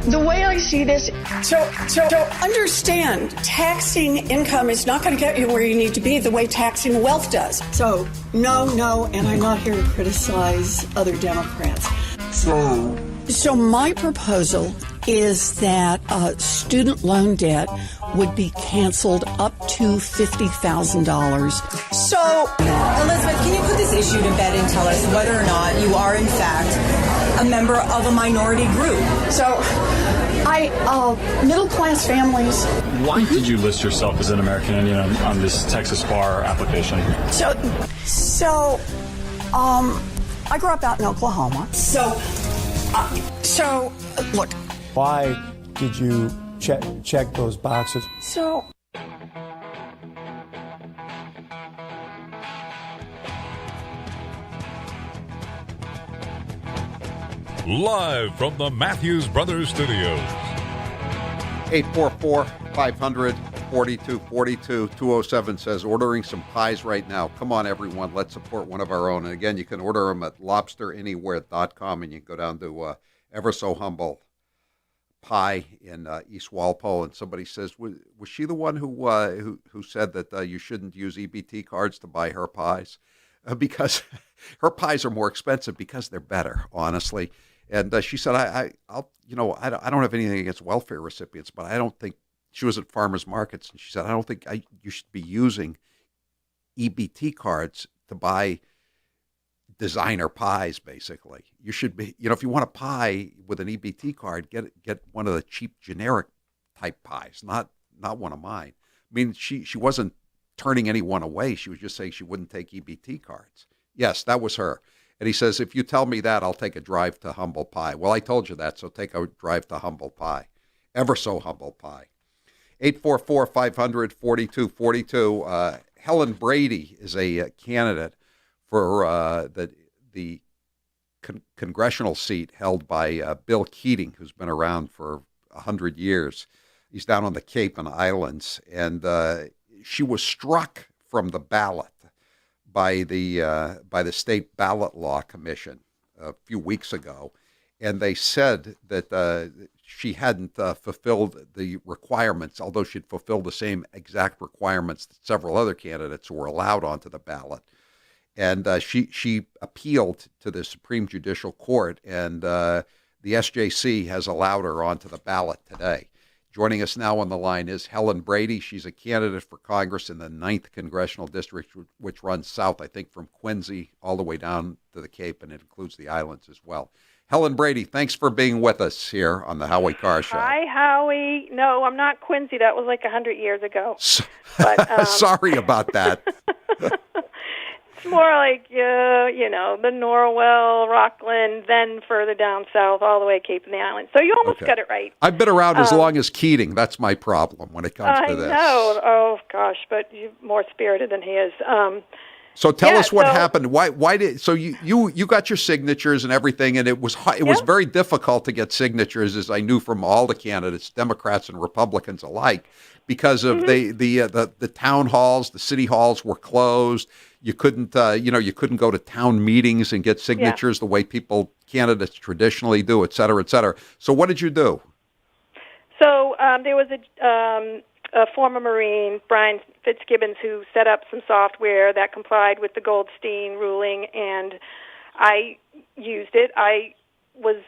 the way I see this, so understand, taxing income is not going to get you where you need to be the way taxing wealth does. So no, and I'm not here to criticize other Democrats. So my proposal is that student loan debt would be canceled up to $50,000. So, Elizabeth, can you put this issue to bed and tell us whether or not you are, in fact, a member of a minority group? So, middle-class families. Why did you list yourself as an American Indian on this Texas bar application? So, I grew up out in Oklahoma. So, look. Why did you check those boxes? So. Live from the Matthews Studios. 844-500-4242. 207 says, ordering some pies right now. Come on, everyone. Let's support one of our own. And again, you can order them at lobsteranywhere.com, and you can go down to Ever So Humble Pie in East Walpole. And somebody says, was she the one who said that you shouldn't use EBT cards to buy her pies? Because her pies are more expensive because they're better, honestly. And she said, I don't have anything against welfare recipients, but I don't think, she was at farmers markets, and she said, I don't think you should be using EBT cards to buy designer pies, basically. You should be, if you want a pie with an EBT card, get one of the cheap generic type pies, not one of mine. I mean, she wasn't turning anyone away. She was just saying she wouldn't take EBT cards. Yes, that was her. And he says, if you tell me that, I'll take a drive to Humble Pie. Well, I told you that, so take a drive to Humble Pie. Ever So Humble Pie. 844-500-4242. Helen Brady is a candidate for the congressional seat held by Bill Keating, who's been around for 100 years. He's down on the Cape and Islands, and she was struck from the ballot by the State Ballot Law Commission a few weeks ago, and they said that she hadn't fulfilled the requirements, although she'd fulfilled the same exact requirements that several other candidates were allowed onto the ballot. And she appealed to the Supreme Judicial Court, and the SJC has allowed her onto the ballot today. Joining us now on the line is Helen Brady. She's a candidate for Congress in the 9th Congressional District, which runs south, I think, from Quincy all the way down to the Cape, and it includes the islands as well. Helen Brady, thanks for being with us here on the Howie Carr Show. Hi, Howie. No, I'm not Quincy. That was like 100 years ago. But, sorry about that. It's more like, the Norwell, Rockland, then further down south, all the way Cape and the Islands. So you almost got it right. I've been around as long as Keating. That's my problem when it comes to this. I know. Oh, gosh, but you're more spirited than he is. So tell us what happened. Why did you got your signatures and everything, and it was very difficult to get signatures, as I knew from all the candidates, Democrats and Republicans alike, because of the town halls, the city halls were closed. You couldn't you couldn't go to town meetings and get signatures the way candidates traditionally do, et cetera, et cetera. So what did you do? So there was a former Marine, Brian Fitzgibbons, who set up some software that complied with the Goldstein ruling, and I used it. I was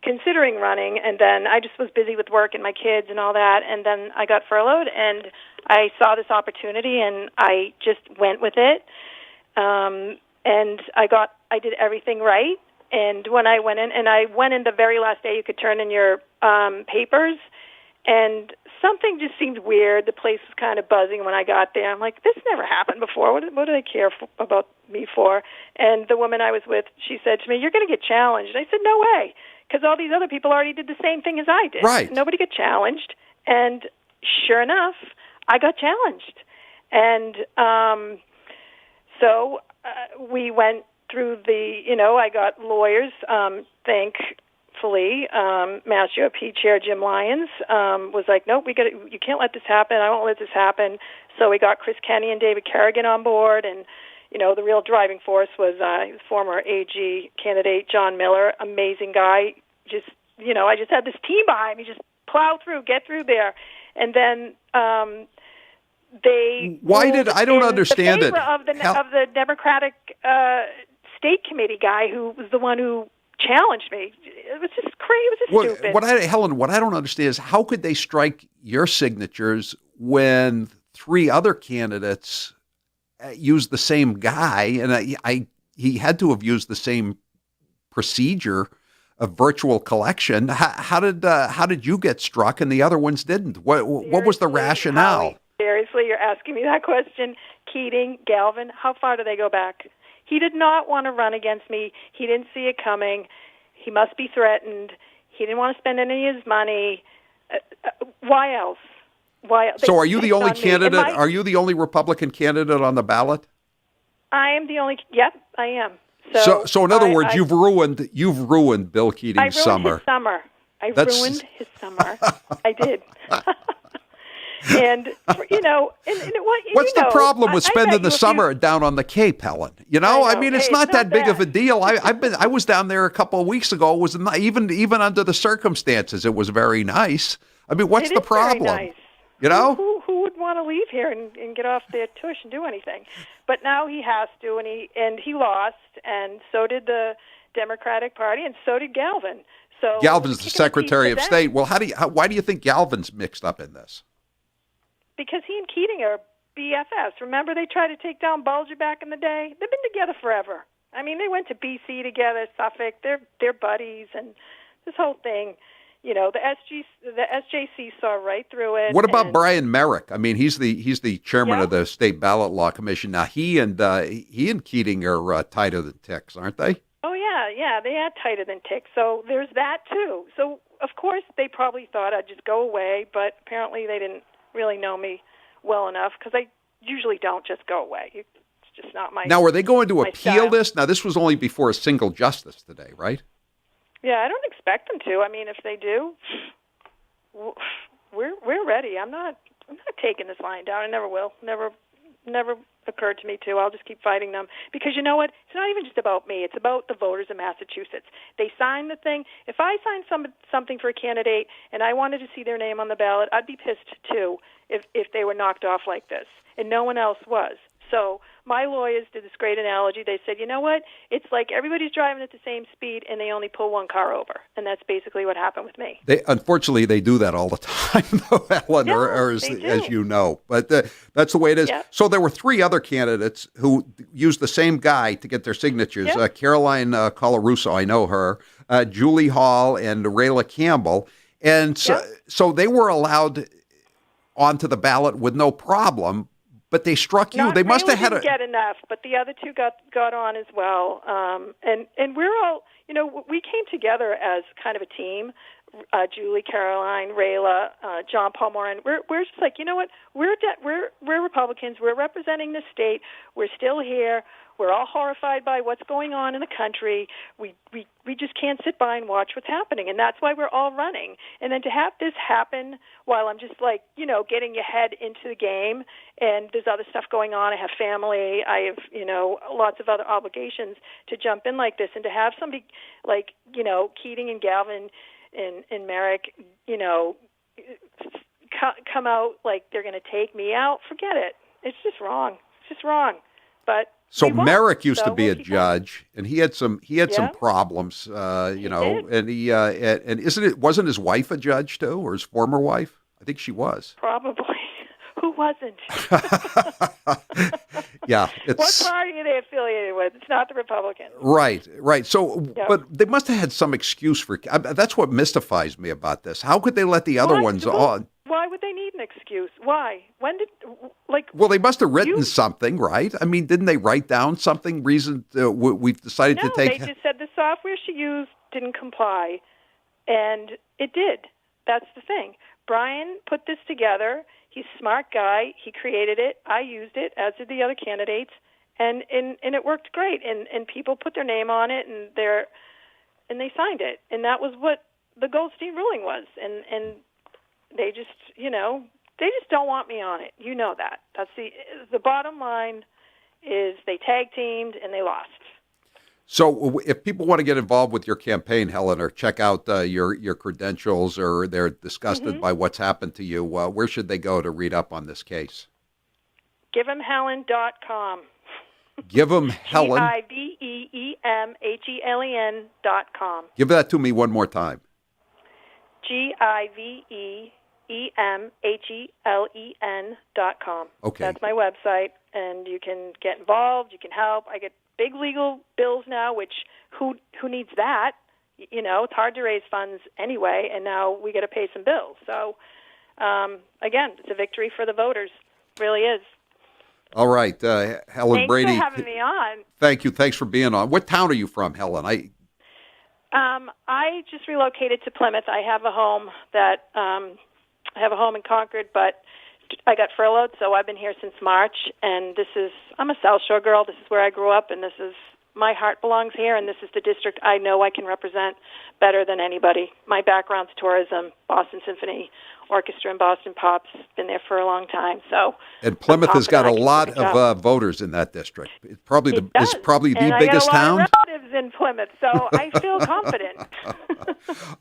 considering running, and then I just was busy with work and my kids and all that, and then I got furloughed, and I saw this opportunity, and I just went with it, and I did everything right, and when I went in the very last day you could turn in your papers, and something just seemed weird. The place was kind of buzzing when I got there. I'm like, this never happened before. What do they care about me for? And the woman I was with, she said to me, you're going to get challenged. And I said, no way, because all these other people already did the same thing as I did. Right. Nobody got challenged. And sure enough, I got challenged. And so we went through I got lawyers, thankfully. Mass GOP Chair Jim Lyons was like, nope, you can't let this happen. I won't let this happen. So we got Chris Kenney and David Kerrigan on board, and the real driving force was former AG candidate John Miller, amazing guy. Just I just had this team behind me, just plow through, get through there, and then they. Why did I don't understand it? Of the Democratic State Committee guy who was the one who challenged me. It was just crazy. It was just stupid. Helen, what I don't understand is how could they strike your signatures when 3 other candidates used the same guy, and he had to have used the same procedure of virtual collection. How did you get struck and the other ones didn't? What was the rationale? Howie, seriously, you're asking me that question. Keating, Galvin, how far do they go back? He did not want to run against me. He didn't see it coming. He must be threatened. He didn't want to spend any of his money. Why else? So are you the only candidate? Are you the only Republican candidate on the ballot? I am the only. Yep, I am. So in other words, you've ruined Bill Keating's summer. I ruined his summer. I did. And what's the problem with spending the summer down on the Cape, Helen? I mean, it's not that big of a deal. I was down there a couple of weeks ago. It was not, even under the circumstances, it was very nice. I mean, what's the problem? Very nice. Who would want to leave here and get off their tush and do anything? But now he has to, and he lost, and so did the Democratic Party, and so did Galvin. So Galvin's the Secretary of State. Well, why do you think Galvin's mixed up in this? Because he and Keating are BFFs. Remember, they tried to take down Bulger back in the day? They've been together forever. I mean, they went to B.C. together, Suffolk. They're buddies, and this whole thing, the SJC saw right through it. What about Brian Merrick? I mean, he's the chairman of the State Ballot Law Commission. Now, he and Keating are tighter than ticks, aren't they? Oh, yeah, they are tighter than ticks. So there's that, too. So, of course, they probably thought I'd just go away, but apparently they didn't really know me well enough, because I usually don't just go away. It's just not my. Now, are they going to appeal style. this? Now, this was only before a single justice today, right? Yeah, I don't expect them to. I mean, if they do, we're ready. I'm not taking this lying down. I never will. Never occurred to me to. I'll just keep fighting them, because you know what? It's not even just about me. It's about the voters in Massachusetts. They signed the thing. If I signed something for a candidate and I wanted to see their name on the ballot, I'd be pissed too if they were knocked off like this, and no one else was. So my lawyers did this great analogy. They said, you know what? It's like everybody's driving at the same speed, and they only pull one car over. And that's basically what happened with me. Unfortunately, they do that all the time, though, Ellen, as you know. But that's the way it is. Yep. So there were 3 other candidates who used the same guy to get their signatures. Yep. Caroline Colarusso, I know her, Julie Hall, and Rayla Campbell. And so they were allowed onto the ballot with no problem. But they struck you. They must have had didn't get enough, but the other 2 got on as well. And we're all, we came together as kind of a team. Julie, Caroline, Rayla, John Paul Moran. We're just like, you know what? We're Republicans. We're representing the state. We're still here. We're all horrified by what's going on in the country. We just can't sit by and watch what's happening, and that's why we're all running. And then to have this happen while I'm just like, getting your head into the game, and there's other stuff going on. I have family. I have, lots of other obligations to jump in like this, and to have somebody like, Keating and Galvin and Merrick, come out like they're going to take me out. Forget it. It's just wrong. It's just wrong. But so Merrick used to be a judge, and he had some problems, and he wasn't his wife a judge too, or his former wife? I think she was. Probably. Who wasn't? Yeah. What party are they affiliated with? It's not the Republicans. Right. So, but they must have had some excuse for. That's what mystifies me about this. How could they let the other ones on? Why would they need an excuse? Why? When did Well, they must have written something, right? I mean, didn't they write down something? Reason we've decided to take. No, they just said the software she used didn't comply, and it did. That's the thing. Brian put this together. He's a smart guy. He created it. I used it, as did the other candidates, and it worked great. And people put their name on it, and they signed it, and that was what the Goldstein ruling was. And they just, they just don't want me on it. You know that. That's the bottom line. Is they tag teamed and they lost. So if people want to get involved with your campaign, Helen, or check out your credentials, or they're disgusted by what's happened to you, where should they go to read up on this case? GiveHemHelen.com. GiveHemHelen. GiveHemHelen.com. Give that to me one more time. GiveHemHelen.com. Okay. That's my website, and you can get involved. You can help. I get big legal bills now, which who needs that? It's hard to raise funds anyway, and now we got to pay some bills. So, again, it's a victory for the voters. It really is. All right, Helen Brady. Thanks for having me on. Thank you. Thanks for being on. What town are you from, Helen? I just relocated to Plymouth. I have a home in Concord, but I got furloughed, so I've been here since March, and I'm a South Shore girl. This is where I grew up, and my heart belongs here, and this is the district I know I can represent better than anybody. My background's tourism, Boston Symphony Orchestra and Boston Pops, been there for a long time. And Plymouth has got a lot of voters in that district. It's probably the biggest town. I got a lot of relatives in Plymouth, so I feel confident.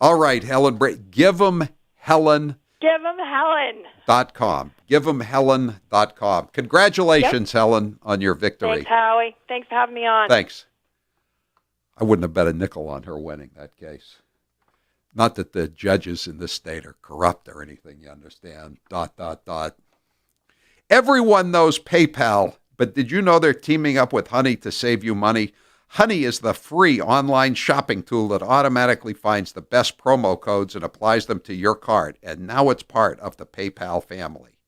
All right, Helen Brady, GiveHemHelen.com. GiveHemHelen.com. Congratulations, Helen, on your victory. Thanks, Howie. Thanks for having me on. Thanks. I wouldn't have bet a nickel on her winning that case. Not that the judges in this state are corrupt or anything, you understand. ... Everyone knows PayPal, but did you know they're teaming up with Honey to save you money? Honey is the free online shopping tool that automatically finds the best promo codes and applies them to your card, and now it's part of the PayPal family.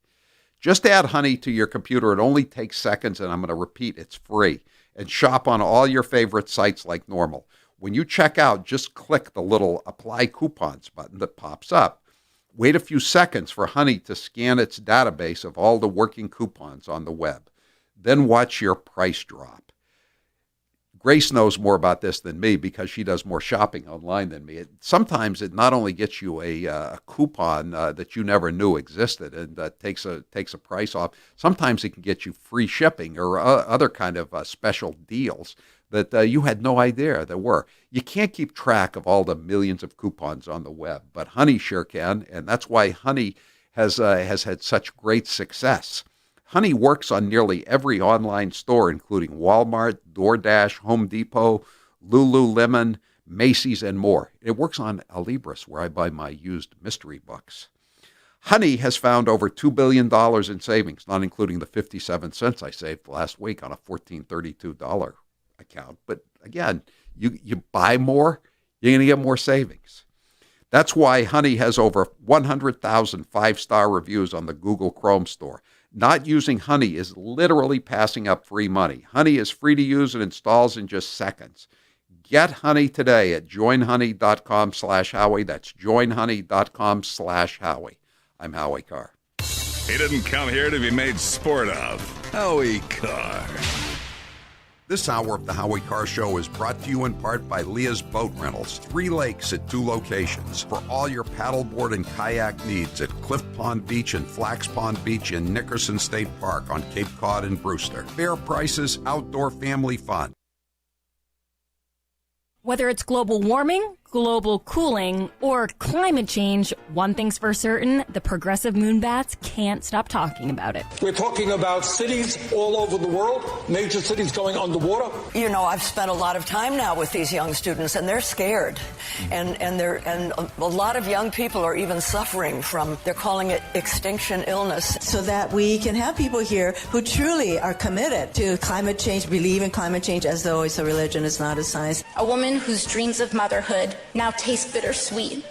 Just add Honey to your computer. It only takes seconds, and I'm going to repeat, it's free. And shop on all your favorite sites like normal. When you check out, just click the little Apply Coupons button that pops up. Wait a few seconds for Honey to scan its database of all the working coupons on the web. Then watch your price drop. Grace knows more about this than me because she does more shopping online than me. Sometimes it not only gets you a coupon that you never knew existed and takes a price off. Sometimes it can get you free shipping or other kind of special deals that you had no idea there were. You can't keep track of all the millions of coupons on the web, but Honey sure can, and that's why Honey has had such great success. Honey works on nearly every online store, including Walmart, DoorDash, Home Depot, Lululemon, Macy's, and more. It works on Alibris, where I buy my used mystery books. Honey has found over $2 billion in savings, not including the 57 cents I saved last week on a $14.32 account. But again, you buy more, you're going to get more savings. That's why Honey has over 100,000 five-star reviews on the Google Chrome store. Not using Honey is literally passing up free money. Honey is free to use and installs in just seconds. Get Honey today at joinhoney.com/Howie. That's joinhoney.com/Howie. I'm Howie Carr. He didn't come here to be made sport of. Howie Carr. This hour of the Howie Carr Show is brought to you in part by Leah's Boat Rentals. 3 lakes at 2 locations. For all your paddleboard and kayak needs at Cliff Pond Beach and Flax Pond Beach in Nickerson State Park on Cape Cod and Brewster. Fair prices, outdoor family fun. Whether it's global warming, global cooling, or climate change, one thing's for certain, the progressive moonbats can't stop talking about it. We're talking about cities all over the world, major cities going underwater. You know, I've spent a lot of time now with these young students, and they're scared. And a lot of young people are even suffering from, they're calling it extinction illness. So that we can have people here who truly are committed to climate change, believe in climate change as though it's a religion, it's not a science. A woman whose dreams of motherhood now taste bittersweet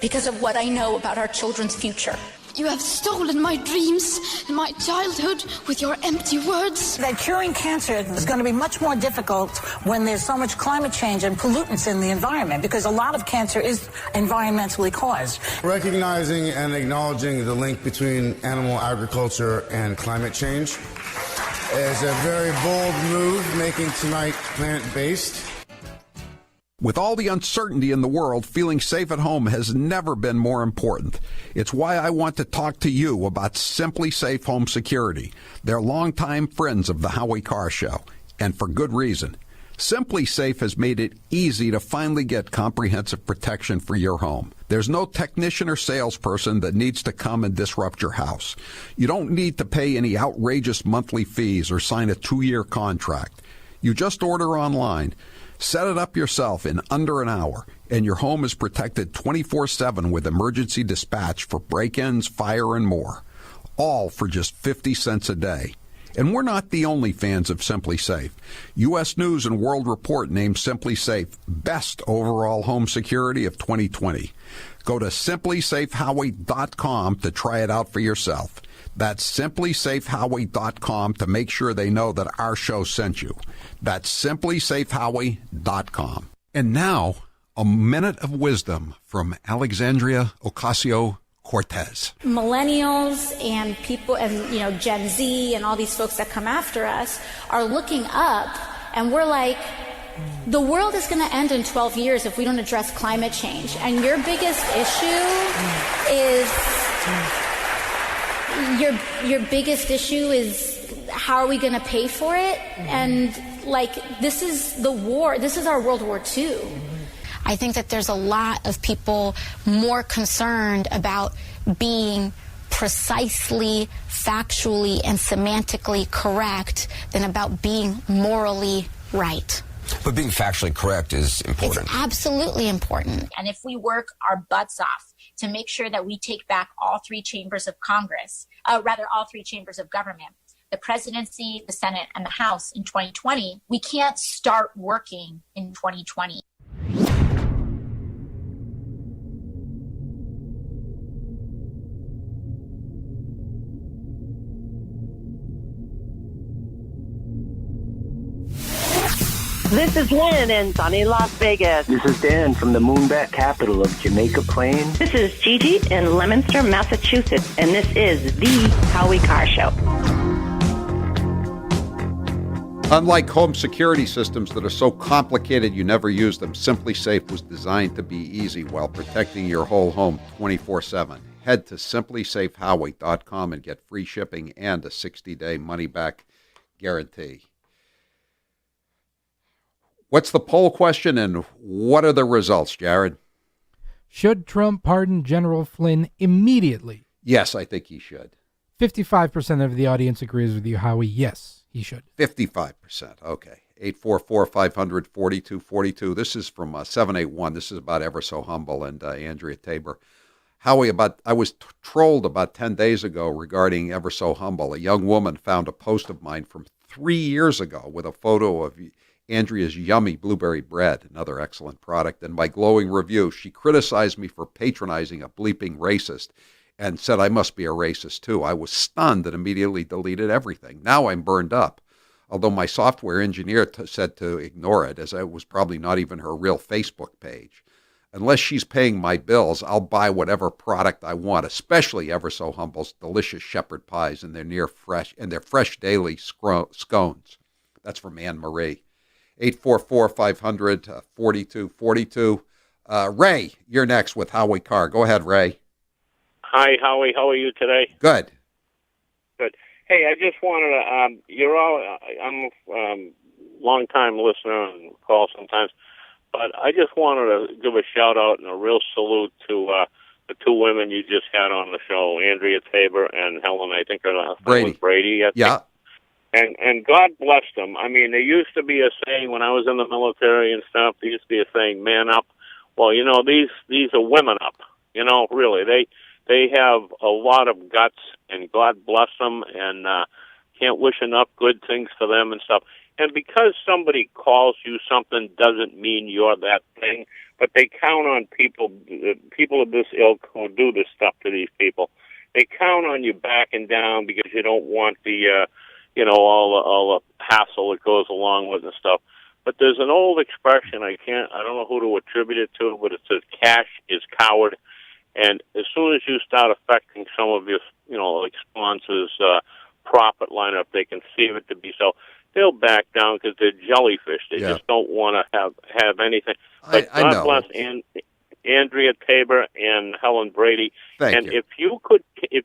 because of what I know about our children's future. You have stolen my dreams and my childhood with your empty words. That curing cancer is going to be much more difficult when there's so much climate change and pollutants in the environment, because a lot of cancer is environmentally caused. Recognizing and acknowledging the link between animal agriculture and climate change is a very bold move, making tonight plant-based. With all the uncertainty in the world, feeling safe at home has never been more important. It's why I want to talk to you about Simply Safe Home Security. They're longtime friends of the Howie Carr Show, and for good reason. Simply Safe has made it easy to finally get comprehensive protection for your home. There's no technician or salesperson that needs to come and disrupt your house. You don't need to pay any outrageous monthly fees or sign a 2-year contract. You just order online. Set it up yourself in under an hour, and your home is protected 24/7 with emergency dispatch for break-ins, fire, and more. All for just 50 cents a day. And we're not the only fans of Simply Safe. U.S. News and World Report named Simply Safe Best Overall Home Security of 2020. Go to simplysafehowie.com to try it out for yourself. That's simplysafehowie.com to make sure they know that our show sent you. That's simplysafehowie.com. And now, a minute of wisdom from Alexandria Ocasio-Cortez. Millennials and people, and Gen Z and all these folks that come after us are looking up, and we're like, the world is going to end in 12 years if we don't address climate change. And your biggest issue is... Your biggest issue is how are we going to pay for it? And this is the war. This is our World War II. I think that there's a lot of people more concerned about being precisely, factually, and semantically correct than about being morally right. But being factually correct is important. It's absolutely important. And if we work our butts off to make sure that we take back all 3 chambers of Congress, all 3 chambers of government, the presidency, the Senate, and the House in 2020, we can't start working in 2020. This is Lynn in sunny Las Vegas. This is Dan from the moonbat capital of Jamaica Plain. This is Gigi in Leominster, Massachusetts, and this is the Howie Carr Show. Unlike home security systems that are so complicated you never use them, Simply Safe was designed to be easy while protecting your whole home 24/7. Head to simplysafehowie.com and get free shipping and a 60-day money-back guarantee. What's the poll question and what are the results, Jared? Should Trump pardon General Flynn immediately? Yes, I think he should. 55% of the audience agrees with you, Howie. Yes, he should. 55%. Okay. 844-500-4242. This is from 781. This is about Ever So Humble and Andrea Tabor. Howie, I was trolled about 10 days ago regarding Ever So Humble. A young woman found a post of mine from 3 years ago with a photo of Andrea's yummy blueberry bread, another excellent product, and my glowing review. She criticized me for patronizing a bleeping racist and said I must be a racist too. I was stunned and immediately deleted everything. Now I'm burned up, although my software engineer said to ignore it, as it was probably not even her real Facebook page. Unless she's paying my bills, I'll buy whatever product I want, especially Ever So Humble's delicious shepherd pies and their fresh daily scones. That's from Anne Marie. 844-500-4242. Ray, you're next with Howie Carr. Go ahead, Ray. Hi, Howie. How are you today? Good. Good. Hey, I just wanted to, I'm a long-time listener and call sometimes, but I just wanted to give a shout-out and a real salute to the two women you just had on the show, Andrea Tabor and Helen, I think her last name was Brady. Yeah. And God bless them. I mean, there used to be a saying when I was in the military and stuff, there used to be a saying, man up. Well, these are women up. Really. They have a lot of guts, and God bless them, and can't wish enough good things for them and stuff. And because somebody calls you something doesn't mean you're that thing, but they count on people of this ilk who do this stuff to these people. They count on you backing down because you don't want the all the hassle that goes along with and stuff. But there's an old expression, I don't know who to attribute it to, but it says cash is coward. And as soon as you start affecting some of your, like sponsors' profit lineup, they conceive it to be so. They'll back down because they're jellyfish. They just don't want to have anything. But God bless Andrea Tabor and Helen Brady. Thank you. If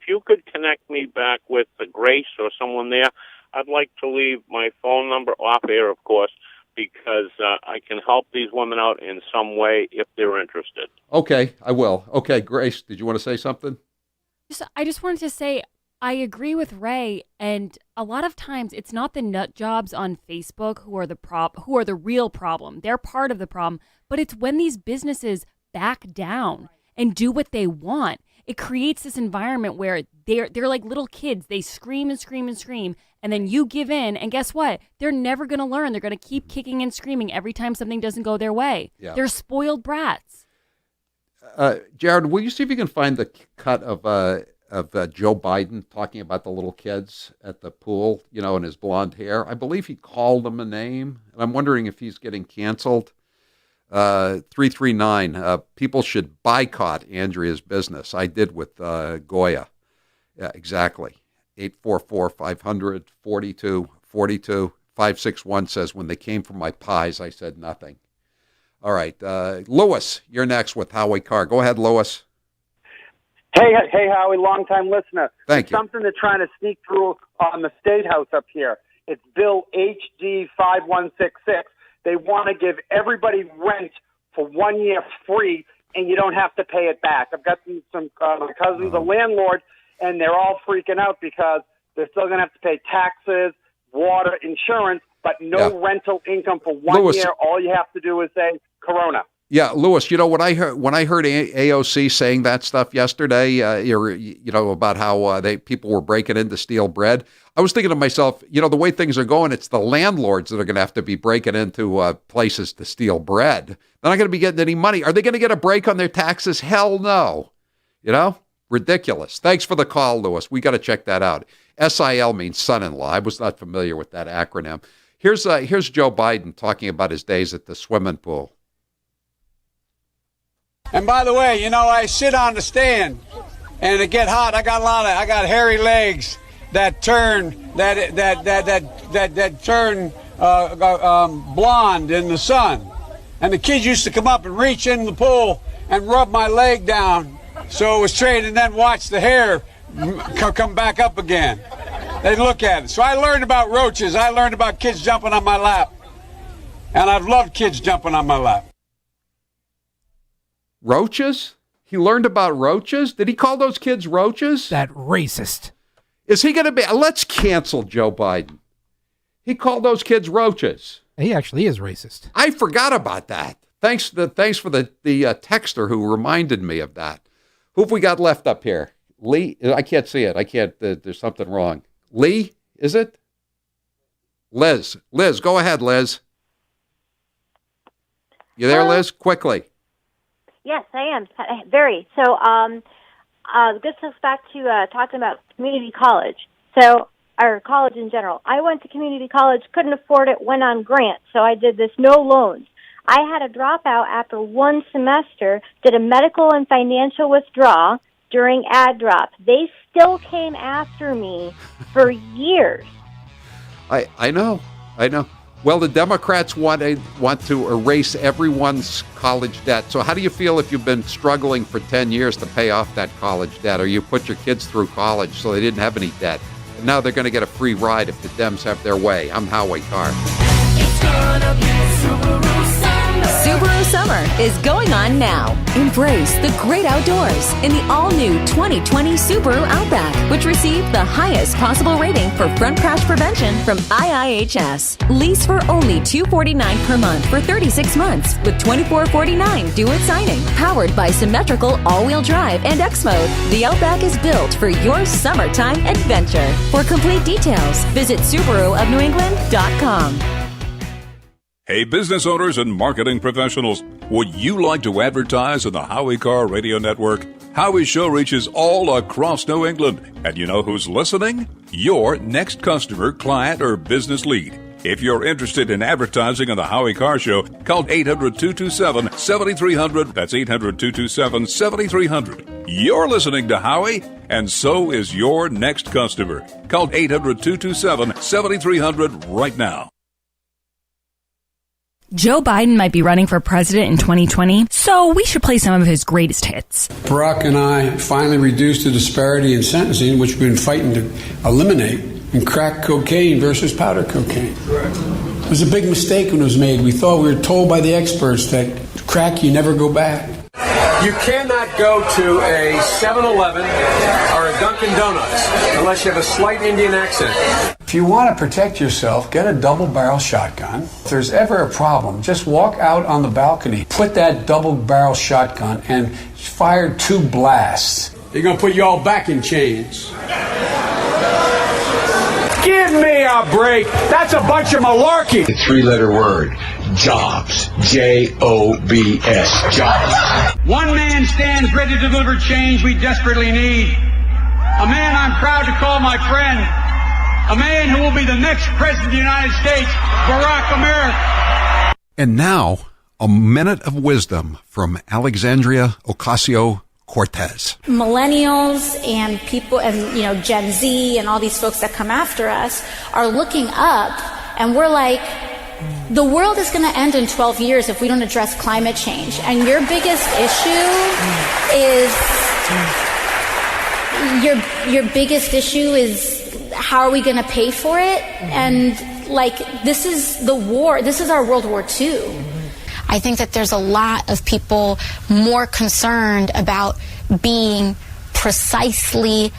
you could connect me back with Grace or someone there, I'd like to leave my phone number off air, of course, because I can help these women out in some way if they're interested. Okay, I will. Okay, Grace, did you want to say something? I just wanted to say I agree with Ray, and a lot of times it's not the nut jobs on Facebook who are the real problem. They're part of the problem, but it's when these businesses back down and do what they want. It creates this environment where they're like little kids. They scream and scream and scream, and then you give in, and guess what? They're never going to learn. They're going to keep kicking and screaming every time something doesn't go their way. Yeah. They're spoiled brats. Jared, will you see if you can find the cut of Joe Biden talking about the little kids at the pool, and his blonde hair? I believe he called them a name, and I'm wondering if he's getting canceled. 339, people should boycott Andrea's business. I did with Goya. Yeah, exactly. 844-500-4242. 561 says, when they came for my pies, I said nothing. All right. Lewis, you're next with Howie Carr. Go ahead, Lewis. Hey, Howie, long-time listener. Thank you. Something they're trying to sneak through on the State House up here. It's Bill HD 5166. They want to give everybody rent for 1 year free, and you don't have to pay it back. I've got some my cousin's a landlord, and they're all freaking out because they're still going to have to pay taxes, water, insurance, but no rental income for 1 year. All you have to do is say Corona. Yeah, Lewis, when I heard AOC saying that stuff yesterday, about how people were breaking in to steal bread, I was thinking to myself, the way things are going, it's the landlords that are going to have to be breaking into places to steal bread. They're not going to be getting any money. Are they going to get a break on their taxes? Hell no. Ridiculous. Thanks for the call, Lewis. We got to check that out. SIL means son-in-law. I was not familiar with that acronym. Here's Joe Biden talking about his days at the swimming pool. And by the way, I sit on the stand, and it get hot. I got hairy legs that turn blonde in the sun. And the kids used to come up and reach in the pool and rub my leg down so it was straight, and then watch the hair come back up again. They'd look at it. So I learned about roaches. I learned about kids jumping on my lap. And I've loved kids jumping on my lap. Roaches? He learned about roaches? Did he call those kids roaches? That racist. Is he going to be... Let's cancel Joe Biden. He called those kids roaches. He actually is racist. I forgot about that. Thanks for the texter who reminded me of that. Who have we got left up here? Lee? I can't see it. I can't... there's something wrong. Lee? Is it? Liz. Liz, go ahead, Liz. You there, Liz? Quickly. Yes, I am. Very. So this goes back to talking about community college. So, or college in general. I went to community college, couldn't afford it, went on grant. So I did this no loans. I had a dropout after one semester, did a medical and financial withdrawal during ad drop. They still came after me for years. I know. Well, the Democrats want to erase everyone's college debt. So how do you feel if you've been struggling for 10 years to pay off that college debt, or you put your kids through college so they didn't have any debt? And now they're going to get a free ride if the Dems have their way. I'm Howie Carr. It's gonna be Subaru Summer. Subaru Summer is going on now. Embrace the great outdoors in the all-new 2020 Subaru Outback, which received the highest possible rating for front crash prevention from IIHS. Lease for only $249 per month for 36 months with $24.49 due at signing. Powered by symmetrical all-wheel drive and X-Mode, the Outback is built for your summertime adventure. For complete details, visit SubaruofNewEngland.com. Hey, business owners and marketing professionals, would you like to advertise on the Howie Carr Radio Network? Howie's show reaches all across New England. And you know who's listening? Your next customer, client, or business lead. If you're interested in advertising on the Howie Carr Show, call 800-227-7300. That's 800-227-7300. You're listening to Howie, and so is your next customer. Call 800-227-7300 right now. Joe Biden might be running for president in 2020, so we should play some of his greatest hits. Barack and I finally reduced the disparity in sentencing, which we've been fighting to eliminate, in crack cocaine versus powder cocaine. Correct. It was a big mistake when it was made. We thought we were told by the experts that crack, you never go back. You cannot go to a 7-Eleven or a Dunkin' Donuts unless you have a slight Indian accent. If you want to protect yourself, get a double-barrel shotgun. If there's ever a problem, just walk out on the balcony, put that double-barrel shotgun, and fire 2 blasts. They're going to put you all back in chains. Give me a break. That's a bunch of malarkey. The 3-letter word. Jobs. J-O-B-S. Jobs. One man stands ready to deliver change we desperately need. A man I'm proud to call my friend. A man who will be the next president of the United States, Barack America. And now, a minute of wisdom from Alexandria Ocasio-Cortez. Millennials and people and, Gen Z and all these folks that come after us are looking up, and we're like, the world is going to end in 12 years if we don't address climate change. And your biggest issue is how are we going to pay for it? And this is the war. This is our World War II. I think that there's a lot of people more concerned about being precisely